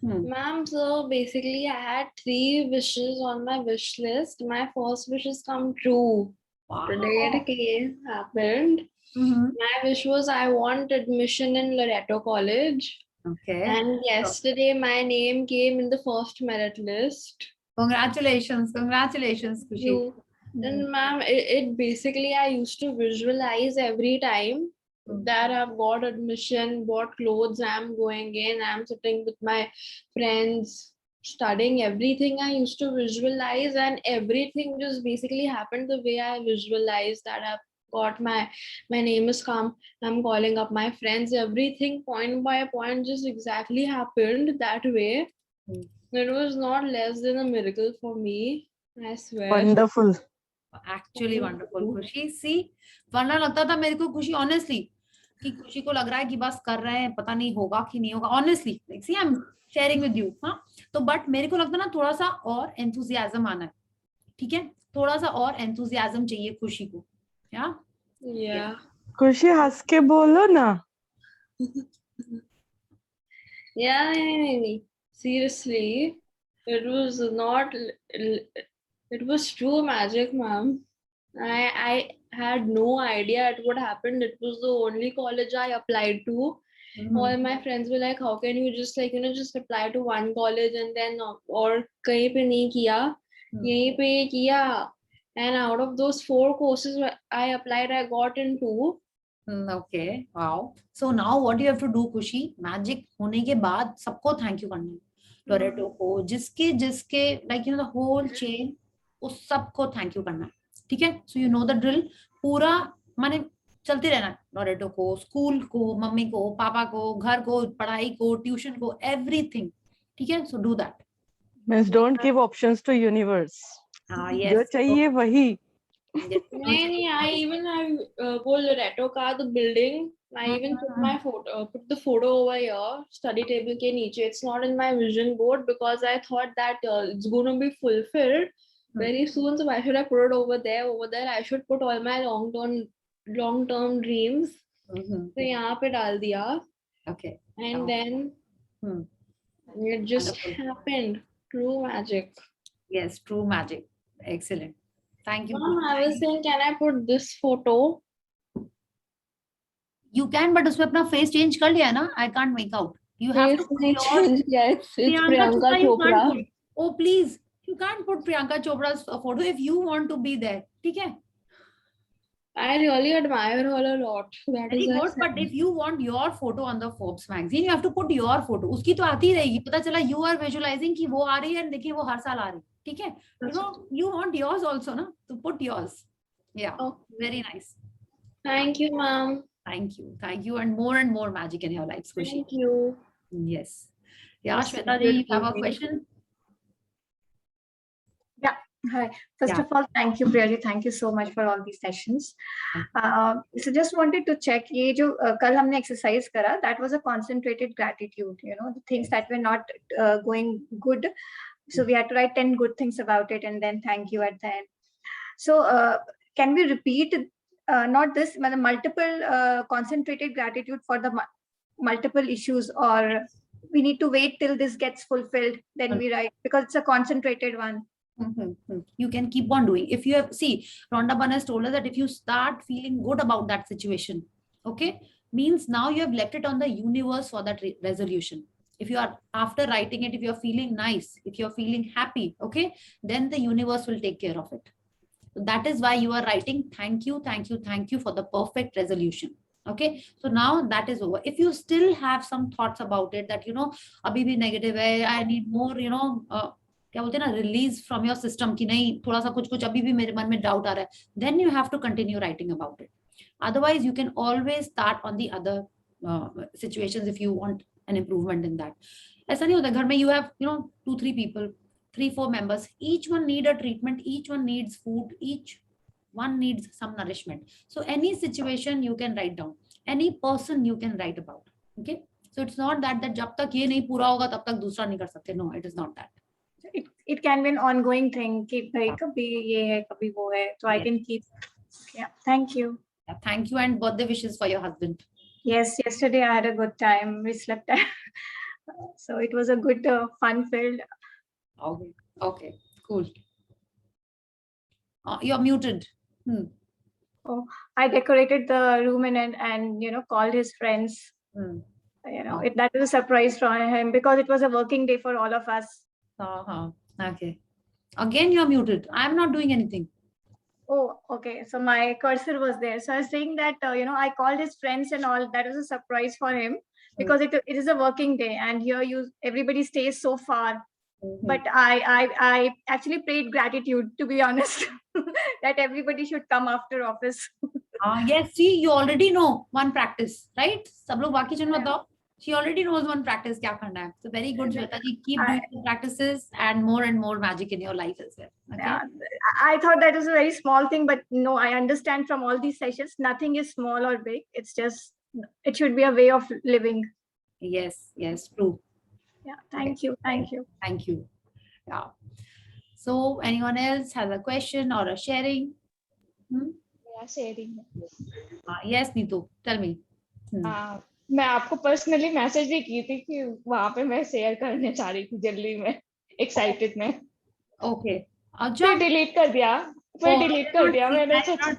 Speaker 1: Hmm.
Speaker 7: Ma'am, so basically I had 3 wishes on my wish list. My first wish has come true.
Speaker 1: Wow.
Speaker 7: Today the case happened.
Speaker 1: Mhm.
Speaker 7: My wish was I want admission in Loreto College.
Speaker 1: Okay.
Speaker 7: And yesterday my name came in the first merit list.
Speaker 1: Congratulations, congratulations, Khushi.
Speaker 7: And ma'am, it basically I used to visualize every time that I've got admission, what clothes I'm going in, I'm sitting with my friends, studying, everything I used to visualize, and everything just basically happened the way I visualized, that I've got my name is come, I'm calling up my friends, everything point by point just exactly happened that way. It was not less than a miracle for me, I swear.
Speaker 2: Wonderful.
Speaker 1: Actually wonderful, खुशी। सी वरना लगता था मेरे को खुशी, honestly, कि खुशी को लग रहा है कि बस कर रहे हैं, पता नहीं होगा कि नहीं होगा, honestly, see I am sharing with you. हाँ, तो बट मेरे को लगता ना थोड़ा सा और एंथुसियाज्म आना है, ठीक है, थोड़ा सा और एंथुसियाज्म चाहिए खुशी को।
Speaker 7: Yeah.
Speaker 8: खुशी हंस के बोलो ना।
Speaker 7: Yeah, seriously, it was not, it was true magic, ma'am. I had no idea it would happen. It was the only college I applied to. All my friends were like, how can you just just apply to one college and then or kahin pe nahi kiya, yahin pe kiya. And out of those 4 courses I applied, I got in 2.
Speaker 1: Okay, wow. So now what you have to do, खुशी, magic होने के बाद सबको thank you करना है, Loreto को, जिसके जिसके लाइक द होल चेन, उस सबको थैंक यू करना है, ठीक है। So you know the drill, पूरा माने चलते रहना है, लोरेटो को, स्कूल को, मम्मी को, पापा को, घर को, पढ़ाई को, ट्यूशन को, एवरीथिंग, ठीक है। So do that.
Speaker 8: Miss, don't give options to universe.
Speaker 1: yes,
Speaker 8: जो चाहिए वही।
Speaker 7: नहीं, I वो Loreto का the building, I even put my photo, put the photo over here, study table के नीचे. It's not in my vision board because I thought that it's going to be fulfilled very soon. So why should I put it over there? Over there, I should put all my long-term dreams. तो यहाँ पे डाल दिया.
Speaker 1: Okay.
Speaker 7: And then it just happened. True magic.
Speaker 1: Yes, true magic. Excellent. Thank you.
Speaker 7: Mom, I was saying, can I put this photo?
Speaker 1: You can, but उसमें अपना face change कर लिया है ना? I can't make out. You have to put your
Speaker 7: Yes, it's Priyanka
Speaker 1: you can't
Speaker 7: Chopra.
Speaker 1: put. Oh please, you can't put Priyanka Chopra's photo if you want to be there. ठीक है?
Speaker 7: I really admire her a lot. That
Speaker 1: Very
Speaker 7: is why I
Speaker 1: good,
Speaker 7: said
Speaker 1: but if you want your photo on the Forbes magazine, you have to put your photo. उसकी तो आती रहेगी. पता चला you are visualizing कि वो आ रही है, देखिए वो हर साल आ रही है. ठीक है? You know, you want yours also, na? To put yours. Yeah.
Speaker 7: Oh.
Speaker 1: Very nice.
Speaker 7: Thank you, ma'am.
Speaker 1: Thank you, and more magic in your lives, Khushi.
Speaker 7: Thank you.
Speaker 1: Yes. Yeah,
Speaker 7: Yes,
Speaker 1: Shweta ji, you have a
Speaker 7: good.
Speaker 1: question?
Speaker 9: Hi. First of all, thank you, Priya ji. Thank you so much for all these sessions. So just wanted to check, ये जो कल हमने exercise करा, that was a concentrated gratitude. You know, the things that were not going good. So we had to write 10 good things about it and then thank you at the end. So can we repeat not this, but multiple concentrated gratitude for the multiple issues, or we need to wait till this gets fulfilled, then we write, because it's a concentrated one.
Speaker 1: You can keep on doing. If you have, see, Rhonda Byrne has told us that if you start feeling good about that situation, okay, means now you have left it on the universe for that resolution. If you are, after writing it, if you're feeling nice, if you're feeling happy, okay, then the universe will take care of it. So that is why you are writing thank you for the perfect resolution. Okay, so now that is over. If you still have some thoughts about it that अभी भी negative है, I need more, क्या बोलते हैं ना, release from your system कि नहीं, थोड़ा सा कुछ अभी भी मेरे मन में doubt आ रहा है, then you have to continue writing about it. Otherwise you can always start on the other situations if you want an improvement in that. ऐसा नहीं होता घर में you have 2-3 people, 3-4 members, each one need a treatment, each one needs food, each one needs some nourishment. So any situation you can write down, any person you can write about. Okay, so it's not that जब तक ये नहीं पूरा होगा तब तक दूसरा नहीं कर सकते. No, it is not that.
Speaker 9: It can be an ongoing thing कि भाई कभी ये है कभी वो है, so I can keep. Yeah, thank you.
Speaker 1: Yeah, thank you, and birthday wishes for your husband.
Speaker 9: Yes, yesterday I had a good time. We slept. So it was a good fun filled.
Speaker 1: Okay, cool. You're muted.
Speaker 9: Oh, I decorated the room and called his friends. That was a surprise for him because it was a working day for all of us.
Speaker 1: Okay. Again, you're muted. I'm not doing anything.
Speaker 9: Oh, okay. So my cursor was there. So I was saying that I called his friends and all. That was a surprise for him because it is a working day, and here everybody stays so far. But I actually prayed gratitude, to be honest, that everybody should come after office.
Speaker 1: Yes, see, you already know one practice, right? सब लोग बाकी जन बताओ. She already knows one practice क्या करना है. So very good, Shweta ji. Keep doing the practices and more magic in your life as well. Okay?
Speaker 9: Yeah, I thought that was a very small thing, but no, I understand from all these sessions, nothing is small or big. It's just, it should be a way of living.
Speaker 1: Yes, true.
Speaker 9: Yeah, thank you.
Speaker 1: Yeah. So anyone else has a question or a sharing?
Speaker 10: Yeah, sharing.
Speaker 1: Yes, Neetu, tell me.
Speaker 10: मैं आपको personally message भी की थी कि वहां पे मैं share करने चाह रही थी जल्दी में, एक्साइटेड में.
Speaker 1: ओके,
Speaker 10: अच्छा. डिलीट कर दिया मैंने सोचा.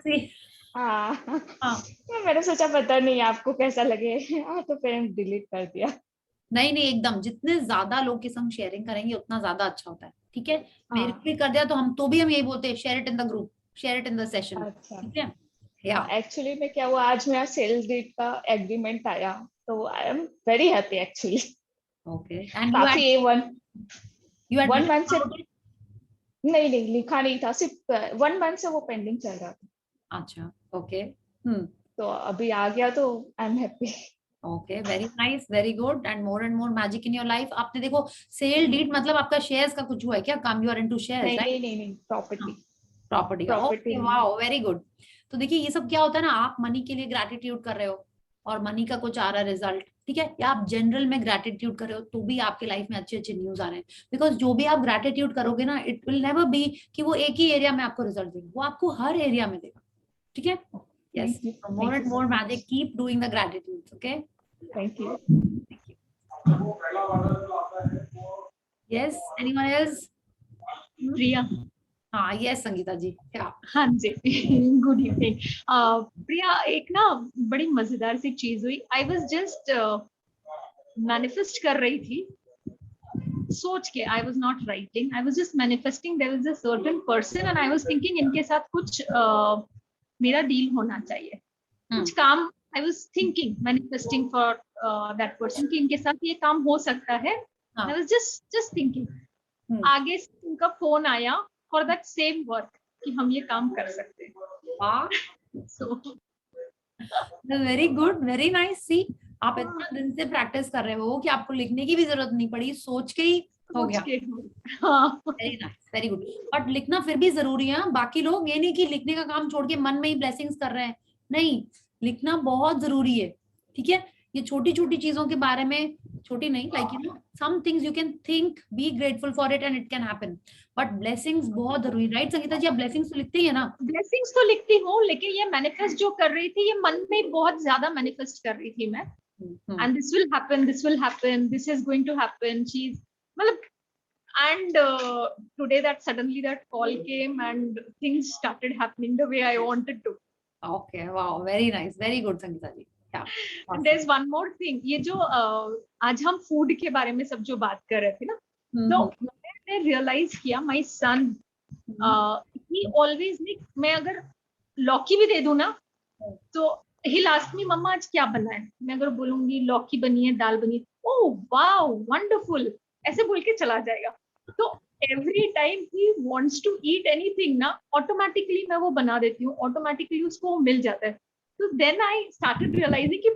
Speaker 10: मैंने सोचा पता नहीं आपको कैसा लगे, तो फिर डिलीट कर दिया.
Speaker 1: नहीं, एकदम जितने ज्यादा लोग के संग शेयरिंग करेंगे उतना ज्यादा अच्छा होता है. ठीक है, मेरे को भी कर दिया तो हम यही बोलते हैं, share it in the group, share it in the session. ठीक है.
Speaker 10: एक्चुअली में क्या हुआ, आज मेरा सेल्स डीड का एग्रीमेंट आया, तो I am very happy actually.
Speaker 1: Okay,
Speaker 10: and you had 1 month से नहीं लिखा नहीं था, सिर्फ 1 month से वो पेंडिंग चल रहा था.
Speaker 1: अच्छा, ओके.
Speaker 10: तो अभी आ गया, तो I am happy.
Speaker 1: Okay, very nice, very good, and more magic in your life. आपने देखो सेल डीड मतलब आपका शेयर्स का कुछ हुआ है क्या? काम you are into shares, right?
Speaker 10: नहीं, property.
Speaker 1: Okay, wow, very good. तो देखिए ये सब क्या होता है ना, आप मनी के लिए ग्रैटिट्यूड कर रहे हो और मनी का कुछ आ रहा है रिजल्ट. ठीक है, या आप जनरल में ग्रैटिट्यूड कर रहे हो तो भी आपके लाइफ में अच्छे न्यूज आ रहे हैं. बिकॉज जो भी आप ग्रैटिट्यूड करोगे ना, इट विल नेवर बी कि वो एक ही एरिया में आपको रिजल्ट देगा, वो आपको हर एरिया में देगा. ठीक है. Yes, more and more magic, keep doing the gratitude. Okay,
Speaker 10: thank you.
Speaker 1: Yes, anyone else?
Speaker 11: Priya.
Speaker 1: हाँ, यस संगीता जी. क्या?
Speaker 11: हाँ जी, गुड इवनिंग. प्रिया, एक ना बड़ी मजेदार सी चीज हुई. आई वाज जस्ट मैनिफेस्ट कर रही थी सोच के. I was not writing, I was just manifesting. There is a certain person and I was thinking इनके साथ कुछ मेरा डील होना चाहिए, कुछ काम. I was thinking, manifesting for that person कि इनके साथ ये काम हो सकता है. I was just thinking. आगे से उनका फोन आया for that same work कि हम ये काम कर सकते हैं.
Speaker 1: So very good, very nice. See, आप इतना दिन से प्रैक्टिस कर रहे हो कि आपको लिखने की भी जरूरत नहीं पड़ी, सोच के ही हो गया. Very nice, very good. But लिखना फिर भी जरूरी है. बाकी लोग ये नहीं कि लिखने का काम छोड़ के मन में ही ब्लेसिंग्स कर रहे हैं. नहीं, लिखना बहुत जरूरी है. ठीक है, ये छोटी चीजों के बारे में, छोटी नहीं, like some things you can think, be grateful for it and it can happen. But blessings बहुत जरूरी, राइट संगीता जी? आप blessings तो लिखते ही है ना?
Speaker 11: Blessings तो लिखती हूँ, लेकिन ये manifest जो कर रही थी, ये मन में बहुत ज्यादा manifest कर रही थी मैं. And this will happen, this is going to happen. And today that suddenly that call came and things started happening the way I wanted to.
Speaker 1: Okay, wow, very nice, very good Sangeeta ji.
Speaker 11: Awesome. There's one more thing. ये जो आज हम food के बारे में सब जो बात कर रहे थे ना, तो मैंने रियलाइज किया, माय सन ही ऑलवेज, मैं अगर लौकी भी दे दूं ना, तो he'll ask me, मम्मा आज क्या बना है? मैं अगर बोलूंगी लौकी बनी है, दाल बनी है, oh wow wonderful, ऐसे बोल के चला जाएगा. तो every time he wants to eat anything ना, automatically मैं वो बना देती हूँ, automatically उसको मिल जाता है. तो then I started realizing कि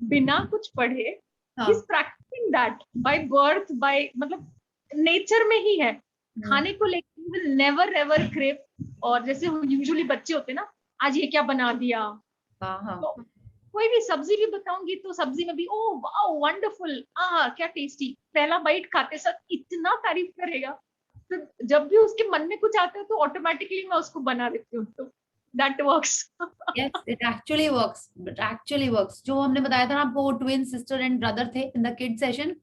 Speaker 11: बिना कुछ पढ़े he's practicing that by birth, by मतलब नेचर में ही है. खाने को लेकर he will never ever crave. और जैसे यूजुअली बच्चे होते हैं ना, आज ये क्या बना दिया, तो कोई भी सब्जी भी बताऊंगी तो सब्जी में भी ओह वाओ वंडरफुल, क्या टेस्टी, पहला बाइट खाते साथ इतना तारीफ करेगा. तो जब भी उसके मन में कुछ आता है तो ऑटोमेटिकली मैं उसको बना देती हूँ. तो that works.
Speaker 1: Yes, it actually works. It actually works. जो हमने बताया था ना आपको, वो ट्विन सिस्टर एंड ब्रदर थे इन द किड सेशन,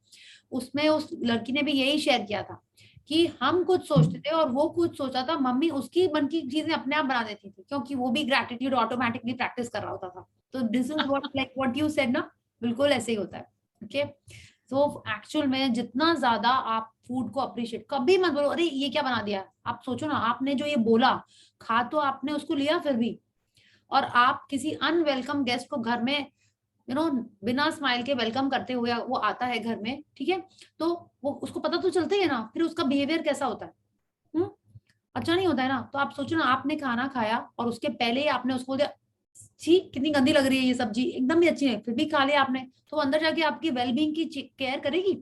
Speaker 1: उसमें उस लड़की ने भी यही शेयर किया था कि हम कुछ सोचते थे और वो कुछ सोचा था, मम्मी उसकी मन की चीजें अपने आप बना देती थी, क्योंकि वो भी ग्रैटिट्यूड ऑटोमेटिकली प्रैक्टिस कर रहा होता था. तो this is what like what you said ना, बिल्कुल ऐसे ही होता है. ओके, तो एक्चुअल में जितना ज्यादा आप फूड को अप्रिशिएट, कभी मत बोलो अरे ये क्या बना दिया. आप सोचो ना, आपने जो ये बोला, खा तो आपने उसको लिया फिर भी, और आप किसी अनवेलकम गेस्ट को घर में बिना स्माइल के वेलकम करते हुए वो आता है घर में, ठीक है, तो वो उसको पता तो चलता ही है ना, फिर उसका बिहेवियर कैसा होता है, अच्छा नहीं होता है ना. तो आप सोचो ना, आपने खाना खाया और उसके पहले ही आपने उसको दिया, छी कितनी गंदी लग रही है ये सब्जी, एकदम भी अच्छी है, फिर भी खा लिया आपने, तो अंदर जाके आपकी वेलबींग की केयर करेगी.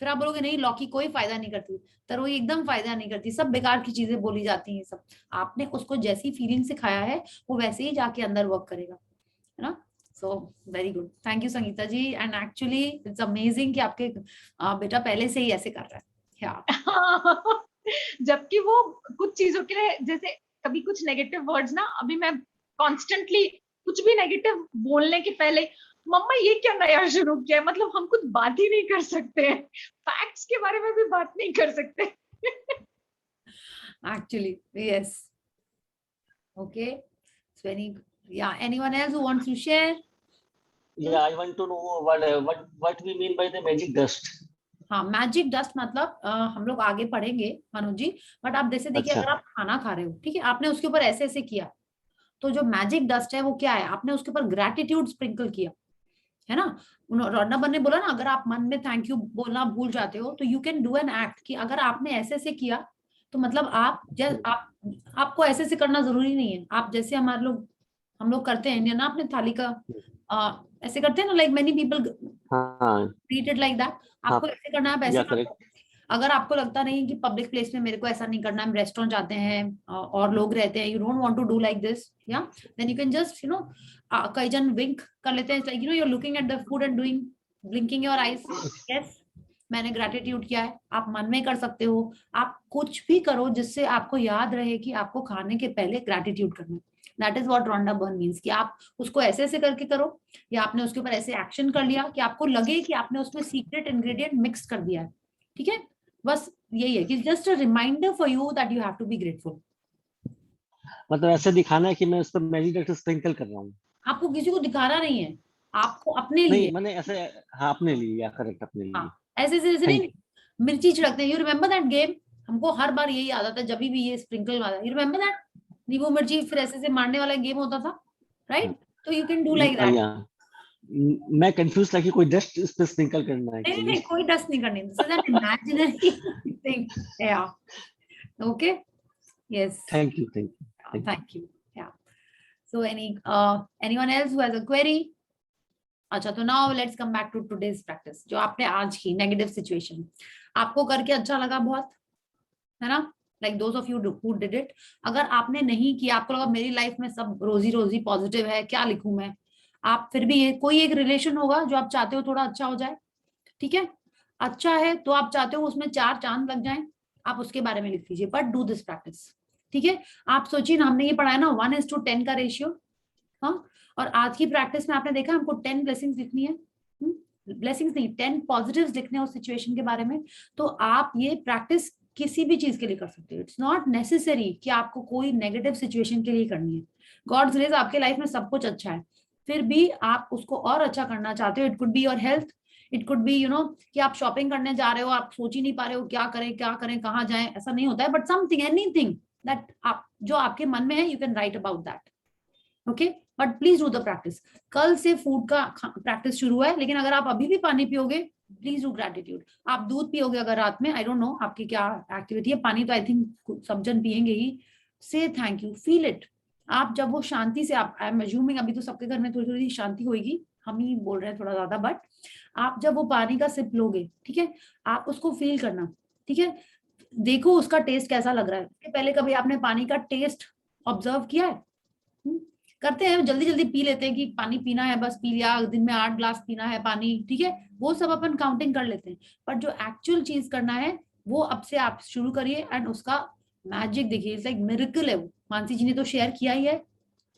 Speaker 1: फिर आप बोलोगे नहीं लौकी कोई फायदा नहीं करती, तरोई एकदम फायदा नहीं करती, सब बेकार की चीजें बोली जाती हैं सब. आपने उसको जैसी फीलिंग से खाया है वो वैसे ही जाके अंदर वर्क करेगा, है ना. So very good, thank you Sangeeta ji. And actually it's amazing कि आपके बेटा पहले से ही ऐसे कर रहा है.
Speaker 11: जबकि वो कुछ चीजों के लिए, जैसे कभी कुछ नेगेटिव वर्ड्स ना, अभी मैं कॉन्स्टेंटली कुछ भी नेगेटिव बोलने के पहले, मम्मा ये क्या नया शुरू किया है, मतलब हम कुछ बात ही नहीं कर सकते हैं, फैक्ट्स के बारे में भी बात नहीं कर सकते.
Speaker 1: Actually, yes. Okay, it's very, yeah. Anyone else who wants to share?
Speaker 5: Yeah, I want to know what we mean by the magic dust.
Speaker 1: हाँ, मैजिक डस्ट मतलब हम लोग आगे पढ़ेंगे मनोज जी, बट आप जैसे देखिए, अगर आप खाना खा रहे हो, ठीक है, आपने उसके ऊपर ऐसे ऐसे किया, तो जो मैजिक डस्ट है वो क्या है, आपने उसके ऊपर ग्रेटिट्यूड स्प्रिंकल किया, है ना. रॉडना ने बोला ना, अगर आप मन में थैंक यू बोलना भूल जाते हो तो you can do an act, कि अगर आपने ऐसे ऐसे किया तो मतलब आपको ऐसे ऐसे करना जरूरी नहीं है. आप जैसे हम लोग करते हैं इंडियन ना, अपने थाली का ऐसे करते हैं ना, like many people treat it like that. आपको ऐसे करना है, ऐसे. अगर आपको लगता नहीं कि पब्लिक प्लेस में मेरे को ऐसा नहीं करना, हम रेस्टोरेंट जाते हैं और लोग रहते हैं, you don't want to do like this, yeah then you can just कई जन विंक कर लेते हैं, like you are looking at the food and doing blinking your eyes, yes मैंने ग्रेटिट्यूड किया है. आप मन में कर सकते हो, आप कुछ भी करो जिससे आपको याद रहे कि आपको खाने के पहले ग्रेटिट्यूड करना है. That is what Rhonda burn means, कि आप उसको ऐसे ऐसे करके करो, या आपने उसके ऊपर ऐसे एक्शन कर लिया कि आपको लगे कि आपने उसमें सीक्रेट इंग्रेडिएंट मिक्स कर दिया है, ठीक है. बस यही है कि just a reminder for you that you have to be grateful.
Speaker 5: मतलब ऐसे दिखाना है कि मैं उस पर मैजिक डस्ट स्प्रिंकल कर रहा हूँ.
Speaker 1: आपको किसी को दिखाना नहीं है, आपको अपने लिए.
Speaker 5: नहीं मैंने ऐसे, हाँ अपने लिए, या करेक्ट अपने लिए.
Speaker 1: हाँ, ऐसे ऐसे नहीं मिर्ची छिड़कते हैं. यू रिमेम्बर दैट गेम, हमको हर बार यही याद आता है जब भी ये स्प्रिंकल वाला, यू रिमेम्बर दैट नींबू मिर्ची फिर ऐसे से मारने वाला गेम होता था, राइट. तो you can do like that.
Speaker 5: मैं कंफ्यूज था कि कोई डस्ट इस पे स्प्रिंकल करना है.
Speaker 1: नहीं, कोई डस्ट नहीं करनी. This is an imaginary thing. Yeah okay, yes,
Speaker 5: thank you.
Speaker 1: Yeah so anyone else who has a query? अच्छा, तो now let's come back to today's practice, जो आपने आज की नेगेटिव सिचुएशन, आपको करके अच्छा लगा बहुत, है ना, like those of you who did it. अगर आपने नहीं किया, आपको लगा मेरी लाइफ में सब रोजी रोजी पॉजिटिव है, क्या लिखूं मैं, आप फिर भी कोई एक रिलेशन होगा जो आप चाहते हो थोड़ा अच्छा हो जाए, ठीक है, अच्छा है तो आप चाहते हो उसमें 4 चांद लग जाएं, आप उसके बारे में लिख लीजिए, बट डू दिस प्रैक्टिस, ठीक है. आप सोचिए ना, हमने ये पढ़ाया ना 1:10 का रेशियो, हाँ, और आज की प्रैक्टिस में आपने देखा हमको 10 ब्लेसिंग्स लिखनी है, ब्लेसिंग्स नहीं 10 पॉजिटिव्स लिखने हैं उस सिचुएशन के बारे में. तो आप ये प्रैक्टिस किसी भी चीज के लिए कर सकते हो. इट्स नॉट नेसेसरी कि आपको कोई नेगेटिव सिचुएशन के लिए करनी है. गॉड्स ग्रेस आपके लाइफ में सब कुछ अच्छा है, फिर भी आप उसको और अच्छा करना चाहते हो. It could be your health, it could be कि आप शॉपिंग करने जा रहे हो, आप सोच ही नहीं पा रहे हो क्या करें कहाँ जाएं, ऐसा नहीं होता है. बट समथिंग, एनीथिंग दैट आप जो आपके मन में है, you can write about that. Okay, but please do the practice. कल से फूड का प्रैक्टिस शुरू है, लेकिन अगर आप अभी भी पानी पियोगे, प्लीज डू ग्रेटिट्यूड। आप दूध पियोगे अगर रात में, आई डोंट नो आपकी क्या एक्टिविटी है, पानी तो आई थिंक सब जन पियेंगे ही। से थैंक यू, फील इट। आप जब वो शांति से, आप आई एम अज्यूमिंग अभी तो सबके घर में थोड़ी थोड़ी शांति होगी, हम ही बोल रहे हैं थोड़ा ज्यादा, बट आप जब वो पानी का सिप लोगे, ठीक है, आप उसको फील करना, ठीक है, देखो उसका टेस्ट कैसा लग रहा है। इसके पहले कभी आपने पानी का टेस्ट ऑब्जर्व किया है? करते हैं, जल्दी जल्दी पी लेते हैं कि पानी पीना है, बस पी लिया, दिन में 8 ग्लास पीना है पानी, ठीक है, वो सब अपन काउंटिंग कर लेते हैं। पर जो एक्चुअल चीज करना है वो अब से आप शुरू करिए, एंड उसका मैजिक देखिए, इट्स लाइक मिरेकल है वो। मानसी जी ने तो शेयर किया ही है।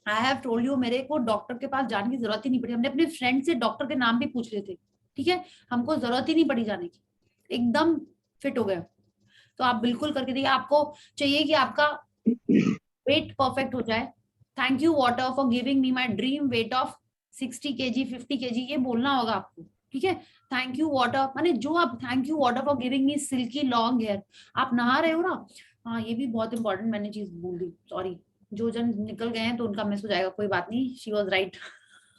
Speaker 1: आई हैव टोल्ड यू, मेरे को डॉक्टर के पास जाने की जरूरत ही नहीं पड़ी। हमने अपने फ्रेंड से डॉक्टर के नाम भी पूछ लिए थे, ठीक है, हमको जरूरत ही नहीं पड़ी जाने की, एकदम फिट हो गया। तो आप बिल्कुल करके देखिए। आपको चाहिए कि आपका वेट परफेक्ट हो जाए, thank you water for giving me my dream weight of 60 kg 50 kg, ये बोलना होगा आपको, ठीक है। थैंक यू वाटर, माने जो आप, thank you water for giving me silky long hair. आप नहा रहे हो ना, हाँ ये भी बहुत इंपॉर्टेंट मैंने चीज बोल दी, सॉरी। जो जन निकल गए हैं तो उनका मिस हो जाएगा, कोई बात नहीं, शी वाज राइट।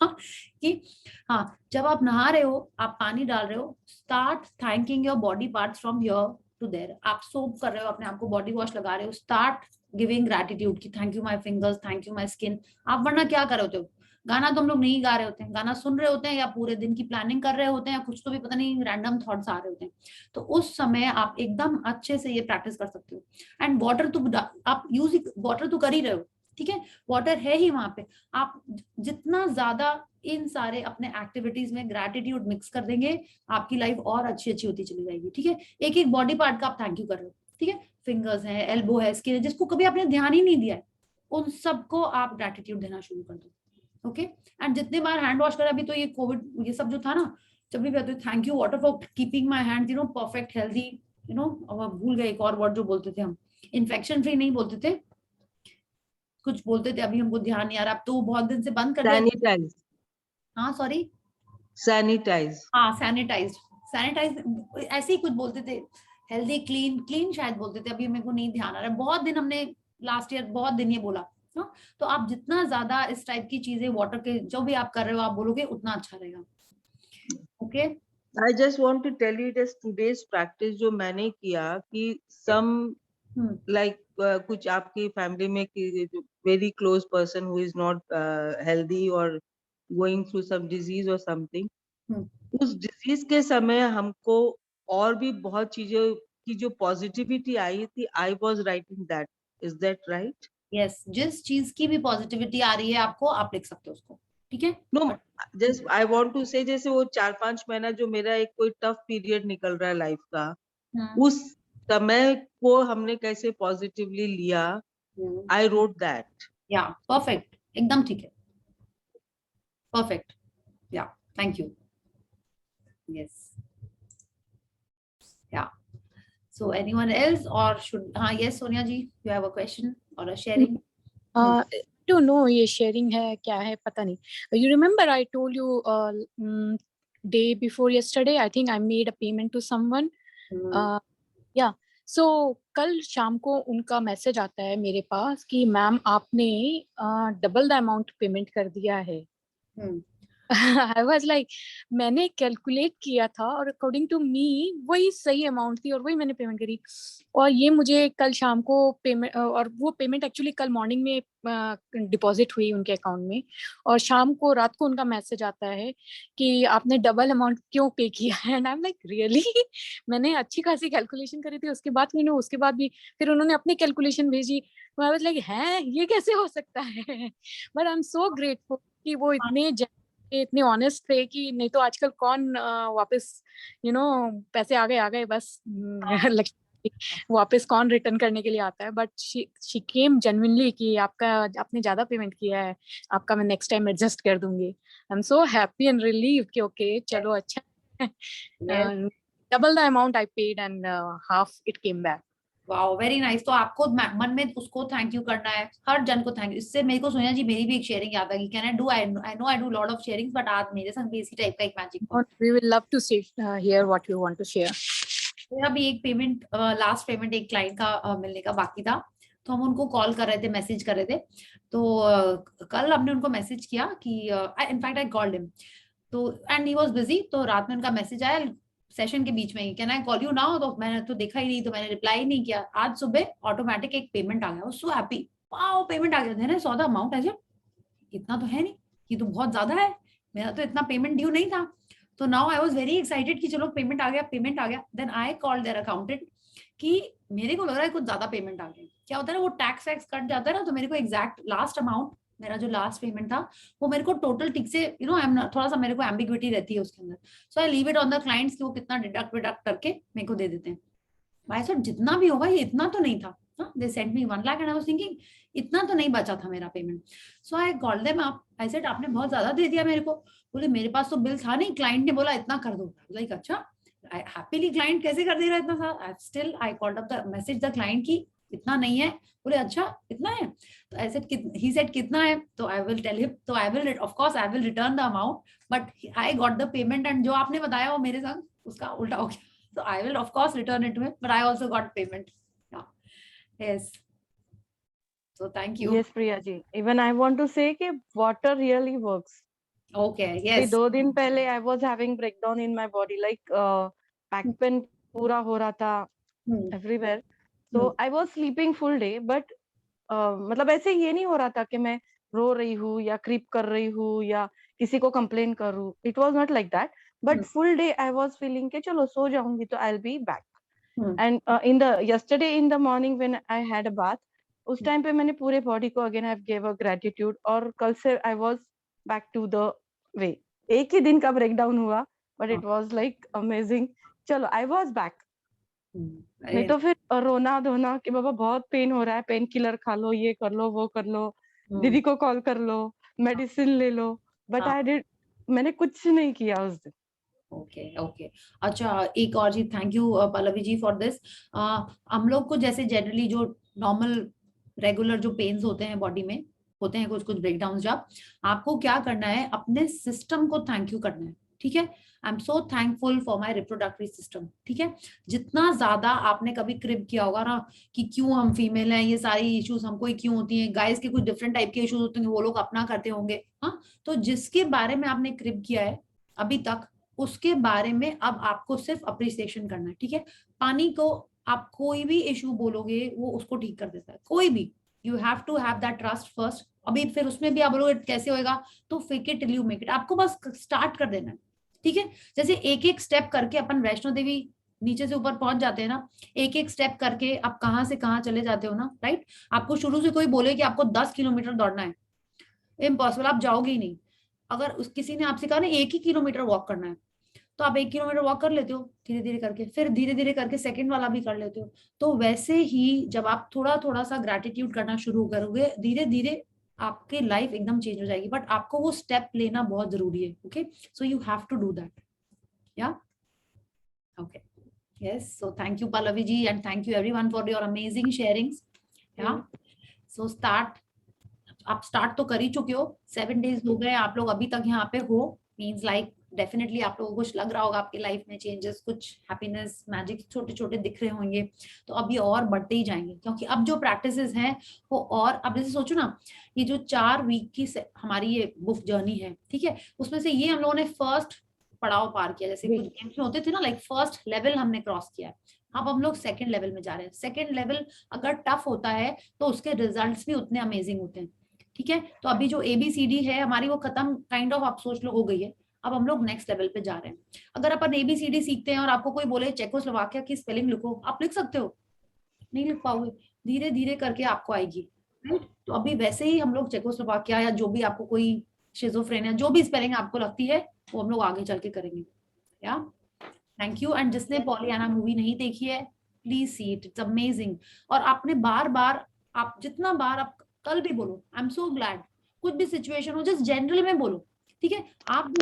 Speaker 1: कि हाँ, जब आप नहा रहे हो, आप पानी डाल रहे हो, start thanking your body parts from here to there. आप सोप कर रहे हो अपने आप को, बॉडी वॉश लगा रहे हो, स्टार्ट गिविंग ग्रेटिट्यूड की thank you my fingers, thank you my skin. आप वरना क्या कर रहे होते हो, गाना तो हम लोग नहीं गा रहे होते हैं, गाना सुन रहे होते हैं, या पूरे दिन की प्लानिंग कर रहे होते हैं, या कुछ तो भी पता नहीं रैंडम थॉट्स आ रहे होते हैं। तो उस समय आप एकदम अच्छे से ये प्रैक्टिस कर सकते हो। एंड वाटर तो आप यूज, वाटर तो कर ही रहे हो, ठीक है, वाटर है ही वहां पे। आप जितना ज्यादा इन सारे अपने एक्टिविटीज में ग्रेटिट्यूड मिक्स कर देंगे, आपकी लाइफ और अच्छी अच्छी होती चली जाएगी, ठीक है। एक एक बॉडी पार्ट का आप थैंक यू कर रहे हो, ठीक है, फिंगर्स है, एल्बो है, स्किन है, जिसको कभी आपने ध्यान ही नहीं दिया है, उन सबको आप ग्रेटिट्यूड देना शुरू कर दो, ओके। एंड जितने बार हैंड वॉश करें, अभी तो ये कोविड ये सब जो था ना, जब भी कहते thank you water for keeping my hand, perfect healthy, भूल गए एक और वर्ड जो बोलते थे हम, इन्फेक्शन फ्री नहीं बोलते थे, कुछ बोलते थे, अभी हमको ध्यान नहीं आ रहा। अब तो बहुत दिन से बंद कर दिया।
Speaker 12: सैनिटाइज।
Speaker 1: हाँ सॉरी,
Speaker 12: सैनिटाइज।
Speaker 1: हाँ सैनिटाइज, सैनिटाइज ऐसे ही कुछ बोलते थे, हेल्दी क्लीन, क्लीन शायद बोलते थे, अभी मेरे को नहीं ध्यान आ रहा है। बहुत दिन हमने लास्ट ईयर बहुत दिन ये बोला। हाँ, तो आप जितना ज्यादा इस टाइप की चीजें वाटर के जो भी आप कर रहे हो आप बोलोगे, उतना अच्छा रहेगा, okay.
Speaker 12: I just want to tell you this today's practice जो मैंने किया कि some like कुछ आपकी फैमिली में very close person who is not healthy or going through some disease or something, उस disease के समय हमको और भी बहुत चीजें की जो पॉजिटिविटी आई थी, I was writing that. Is that right?
Speaker 1: Yes, जिस चीज की भी पॉजिटिविटी आ रही है आपको, आप लिख सकते हो उसको, ठीक है।
Speaker 12: No, just I want to say जैसे वो 4-5 महीना जो मेरा एक कोई टफ पीरियड निकल रहा है लाइफ का, उस समय को हमने कैसे पॉजिटिवली लिया, I wrote that.
Speaker 1: या परफेक्ट, एकदम ठीक है, परफेक्ट, या थैंक यू, यस, या। So anyone else, or should yes Sonia ji, you have a question or a sharing?
Speaker 2: Don't know ये sharing है क्या है पता नहीं. You remember I told you day before yesterday I think I made a payment to someone. Yeah. So कल शाम को उनका मैसेज आता है मेरे पास कि मैम आपने डबल द अमाउंट पेमेंट कर दिया है. I was like, मैंने कैलकुलेट किया था और अकॉर्डिंग टू मी वही सही अमाउंट थी और वही मैंने पेमेंट करी. और ये मुझे कल शाम को पेमेंट, और वो पेमेंट एक्चुअली कल मॉर्निंग में डिपॉजिट हुई उनके अकाउंट में, और शाम को रात को उनका मैसेज आता है कि आपने डबल अमाउंट क्यों पे किया है. And I am like really, मैंने अच्छी खासी कैलकुलेशन करी थी. उसके बाद भी फिर उन्होंने अपनी कैलकुलेशन भेजी. आई वाज लाइक हैं ये कैसे हो सकता है. But I am so grateful कि वो इतने ऑनेस्ट थे कि नहीं तो आजकल कौन वापस पैसे आ गए बस वापस कौन रिटर्न करने के लिए आता है. बट शी केम जेन्युइनली कि आपने ज्यादा पेमेंट किया है, आपका मैं नेक्स्ट टाइम एडजस्ट कर दूंगी. I am so happy and relieve कि ओके चलो अच्छा, double the amount I paid and half it came back.
Speaker 1: Wow, very nice. तो आपको मन में उसको थैंक यू करना है, हर जन को थैंक यू. इससे मेरे को सोनिया जी मेरी भी एक शेयरिंग याद आ गई. Can I do, I know I do lot of sharings, but आज मेरे संग भी इसी टाइप का एक magic.
Speaker 2: We will love to hear what you want to share.
Speaker 1: मेरा भी एक पेमेंट, लास्ट पेमेंट एक क्लाइंट का मिलने का बाकी था. तो हम उनको कॉल कर रहे थे, मैसेज कर रहे थे। तो कल हमने उनको मैसेज किया कि इनफैक्ट आई कॉल्ड हिम, तो एंड ही वाज बिजी। तो रात में उनका मैसेज आया सेशन के बीच में ही, can I call you now, तो मैंने तो देखा ही नहीं, तो मैंने रिप्लाई नहीं किया। आज सुबह ऑटोमेटिक एक पेमेंट आ गया, सो हैप्पी, वाओ पेमेंट आ गया। मैंने सौ द अमाउंट है, इतना तो है नहीं, ये तो बहुत ज्यादा है, मेरा तो इतना पेमेंट ड्यू नहीं था। तो now I was very excited कि चलो पेमेंट आ गया, पेमेंट आ गया। Then I called their accountant कि मेरे को लग रहा है कुछ ज्यादा पेमेंट आ गया। क्या होता है ना, वो टैक्स वैक्स कट जाता है ना, तो मेरे को एग्जैक्ट लास्ट अमाउंट, मेरा जो लास्ट पेमेंट था वो मेरे को टोटल ठीक से आई एम थोड़ा सा, मेरे को एम्बिग्विटी रहती है उसके अंदर। So I leave it on the clients कि वो कितना डिडक्ट विडक्ट करके मेरे को दे देते हैं। भाई सर जितना भी होगा ये इतना तो नहीं था। They send me 1 lakh and I was thinking इतना तो नहीं बचा था मेरा payment. So I called them up, I said आपने बहुत ज्यादा दे दिया मेरे को। बोले मेरे पास तो बिल था नहीं, क्लाइंट ने बोला इतना कर दो। लाइक अच्छा, हैप्पीली क्लाइंट कैसे कर देगा इतना सारा। Still I called up the message the client की इतना नहीं है। बोले अच्छा इतना है, तो आई सेड ही सेड कितना है, तो आई विल टेल हिम, तो I will of course I will return the amount, but I got the payment and जो आपने बताया वो मेरे संग उसका उल्टा हो गया। So I will of course return it to him, but I also got payment. Yeah. Yes. So thank you.
Speaker 8: Yes, Priya ji. Even I want to say that water really works.
Speaker 1: Okay. Yes.
Speaker 8: 2 दिन पहले I was having breakdown in my body, like back pain पूरा हो रहा था everywhere. So I was sleeping full day, but मतलब ऐसे ये नहीं हो रहा था कि मैं रो रही हूँ या क्रीप कर रही हूँ या किसी को कंप्लेन करूँ. It was not like that. But full day I was feeling कि चलो सो जाऊंगी तो I'll be back. And in the yesterday in the morning when I had a bath, उस टाइम पे मैंने पूरे बॉडी को again I gave a gratitude और कल से I was back to the way. एक ही दिन का ब्रेकडाउन हुआ, but it was like amazing. चलो I was back. नहीं तो फिर रोना धोना कि बाबा बहुत पेन हो रहा है, पेन किलर खा लो, ये कर लो, वो कर लो, दीदी को कॉल कर लो, मेडिसिन ले लो, बट मैंने कुछ नहीं किया उस दिन।
Speaker 1: ओके ओके अच्छा, एक और चीज, thank you Pallavi ji for this. हम लोग को जैसे जनरली जो नॉर्मल रेगुलर जो पेन्स होते हैं बॉडी में होते हैं, कुछ कुछ ब्रेकडाउन, जब आपको क्या करना है, अपने सिस्टम को थैंक यू करना है। ठीक है, I am so thankful for my reproductive system. ठीक है, जितना ज्यादा आपने कभी क्रिप किया होगा ना कि क्यों हम फीमेल हैं, ये सारी इश्यूज हमको ही क्यों होती हैं, गाइस के कुछ डिफरेंट टाइप के इश्यूज होते हैं, वो लोग अपना करते होंगे। हाँ, तो जिसके बारे में आपने क्रिप किया है अभी तक, उसके बारे में अब आपको सिर्फ अप्रिसिएशन करना है। ठीक है, पानी को आप कोई भी इशू बोलोगे वो उसको ठीक कर देता है, कोई भी। You have to have that trust first. अभी फिर उसमें भी आप बोलोगे कैसे होएगा, तो fake it till you make it. आपको बस स्टार्ट कर देना है। ठीक है, जैसे एक एक स्टेप करके अपन वैष्णो देवी नीचे से ऊपर पहुंच जाते हैं ना, एक एक स्टेप करके आप कहाँ से कहाँ चले जाते हो ना, राइट। आपको शुरू से कोई बोले कि आपको 10 किलोमीटर दौड़ना है, इम्पॉसिबल, आप जाओगे ही नहीं। अगर किसी ने आपसे कहा ना 1 ही किलोमीटर वॉक करना है, तो आप 1 किलोमीटर वॉक कर लेते हो धीरे धीरे करके, फिर धीरे धीरे करके सेकंड वाला भी कर लेते हो। तो वैसे ही जब आप थोड़ा थोड़ा सा ग्रैटिट्यूड करना शुरू करोगे, धीरे धीरे आपकी लाइफ एकदम चेंज हो जाएगी। बट आपको वो स्टेप लेना बहुत जरूरी है। Okay, so you have to do that. या okay, yes, so thank you Pallavi ji and thank you everyone for your amazing sharings. या सो आप स्टार्ट तो कर ही चुके हो, 7 डेज हो गए आप लोग अभी तक यहाँ पे हो, मीन्स लाइक डेफिनेटली आप लोगों को कुछ लग रहा होगा आपकी लाइफ में चेंजेस, कुछ हैप्पीनेस मैजिक छोटे छोटे दिख रहे होंगे। तो अब ये और बढ़ते ही जाएंगे, क्योंकि अब जो प्रैक्टिसेस हैं वो और, अब जैसे सोचो ना, ये जो 4 वीक की हमारी ये बुक जर्नी है, ठीक है, उसमें से ये हम लोगों ने फर्स्ट पड़ाव पार किया। जैसे कुछ गेम्स में होते थे ना, लाइक फर्स्ट लेवल हमने क्रॉस किया, अब हम लोग सेकेंड लेवल में जा रहे हैं। सेकेंड लेवल अगर टफ होता है तो उसके रिजल्ट्स भी उतने अमेजिंग होते हैं। ठीक है, तो अभी जो ABCD है हमारी वो खत्म काइंड ऑफ, आप सोच लो, हो गई है। अब हम लोग नेक्स्ट लेवल पे जा रहे हैं। अगर अपन ABCD सीखते हैं और आपको कोई बोले चेकोस्लोवाकिया की स्पेलिंग लिखो, आप लिख सकते हो? नहीं लिख पाओगे, धीरे धीरे करके आपको आएगी, राइट। तो अभी वैसे ही हम लोग चेकोस्लोवाकिया या जो भी आपको कोई शिजोफ्रेनिया जो भी स्पेलिंग आपको लगती है वो हम लोग आगे चल के करेंगे। या थैंक यू। एंड जिसने पॉलियाना मूवी नहीं देखी है, please see it, it's amazing. और आपने बार बार, आप जितना बार, आप कल भी बोलो आई एम सो ग्लैड, कुछ भी सिचुएशन हो जस्ट जनरल में बोलो। ठीक है, आप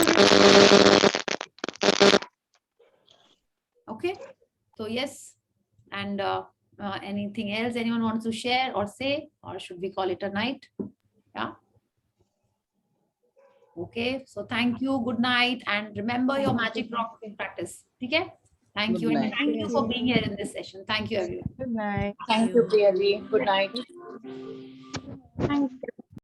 Speaker 1: ओके, तो yes, and anything else anyone wants to share or say, or should we call it a night? Yeah, okay, so thank you, good night, and remember your magic rock practice. ठीक है, Thank
Speaker 12: Good
Speaker 1: you. And
Speaker 12: night.
Speaker 1: thank you for being here in this session. Thank you, everyone.
Speaker 8: Good night.
Speaker 9: Thank you, Priya ji. Good night.
Speaker 8: Thank you.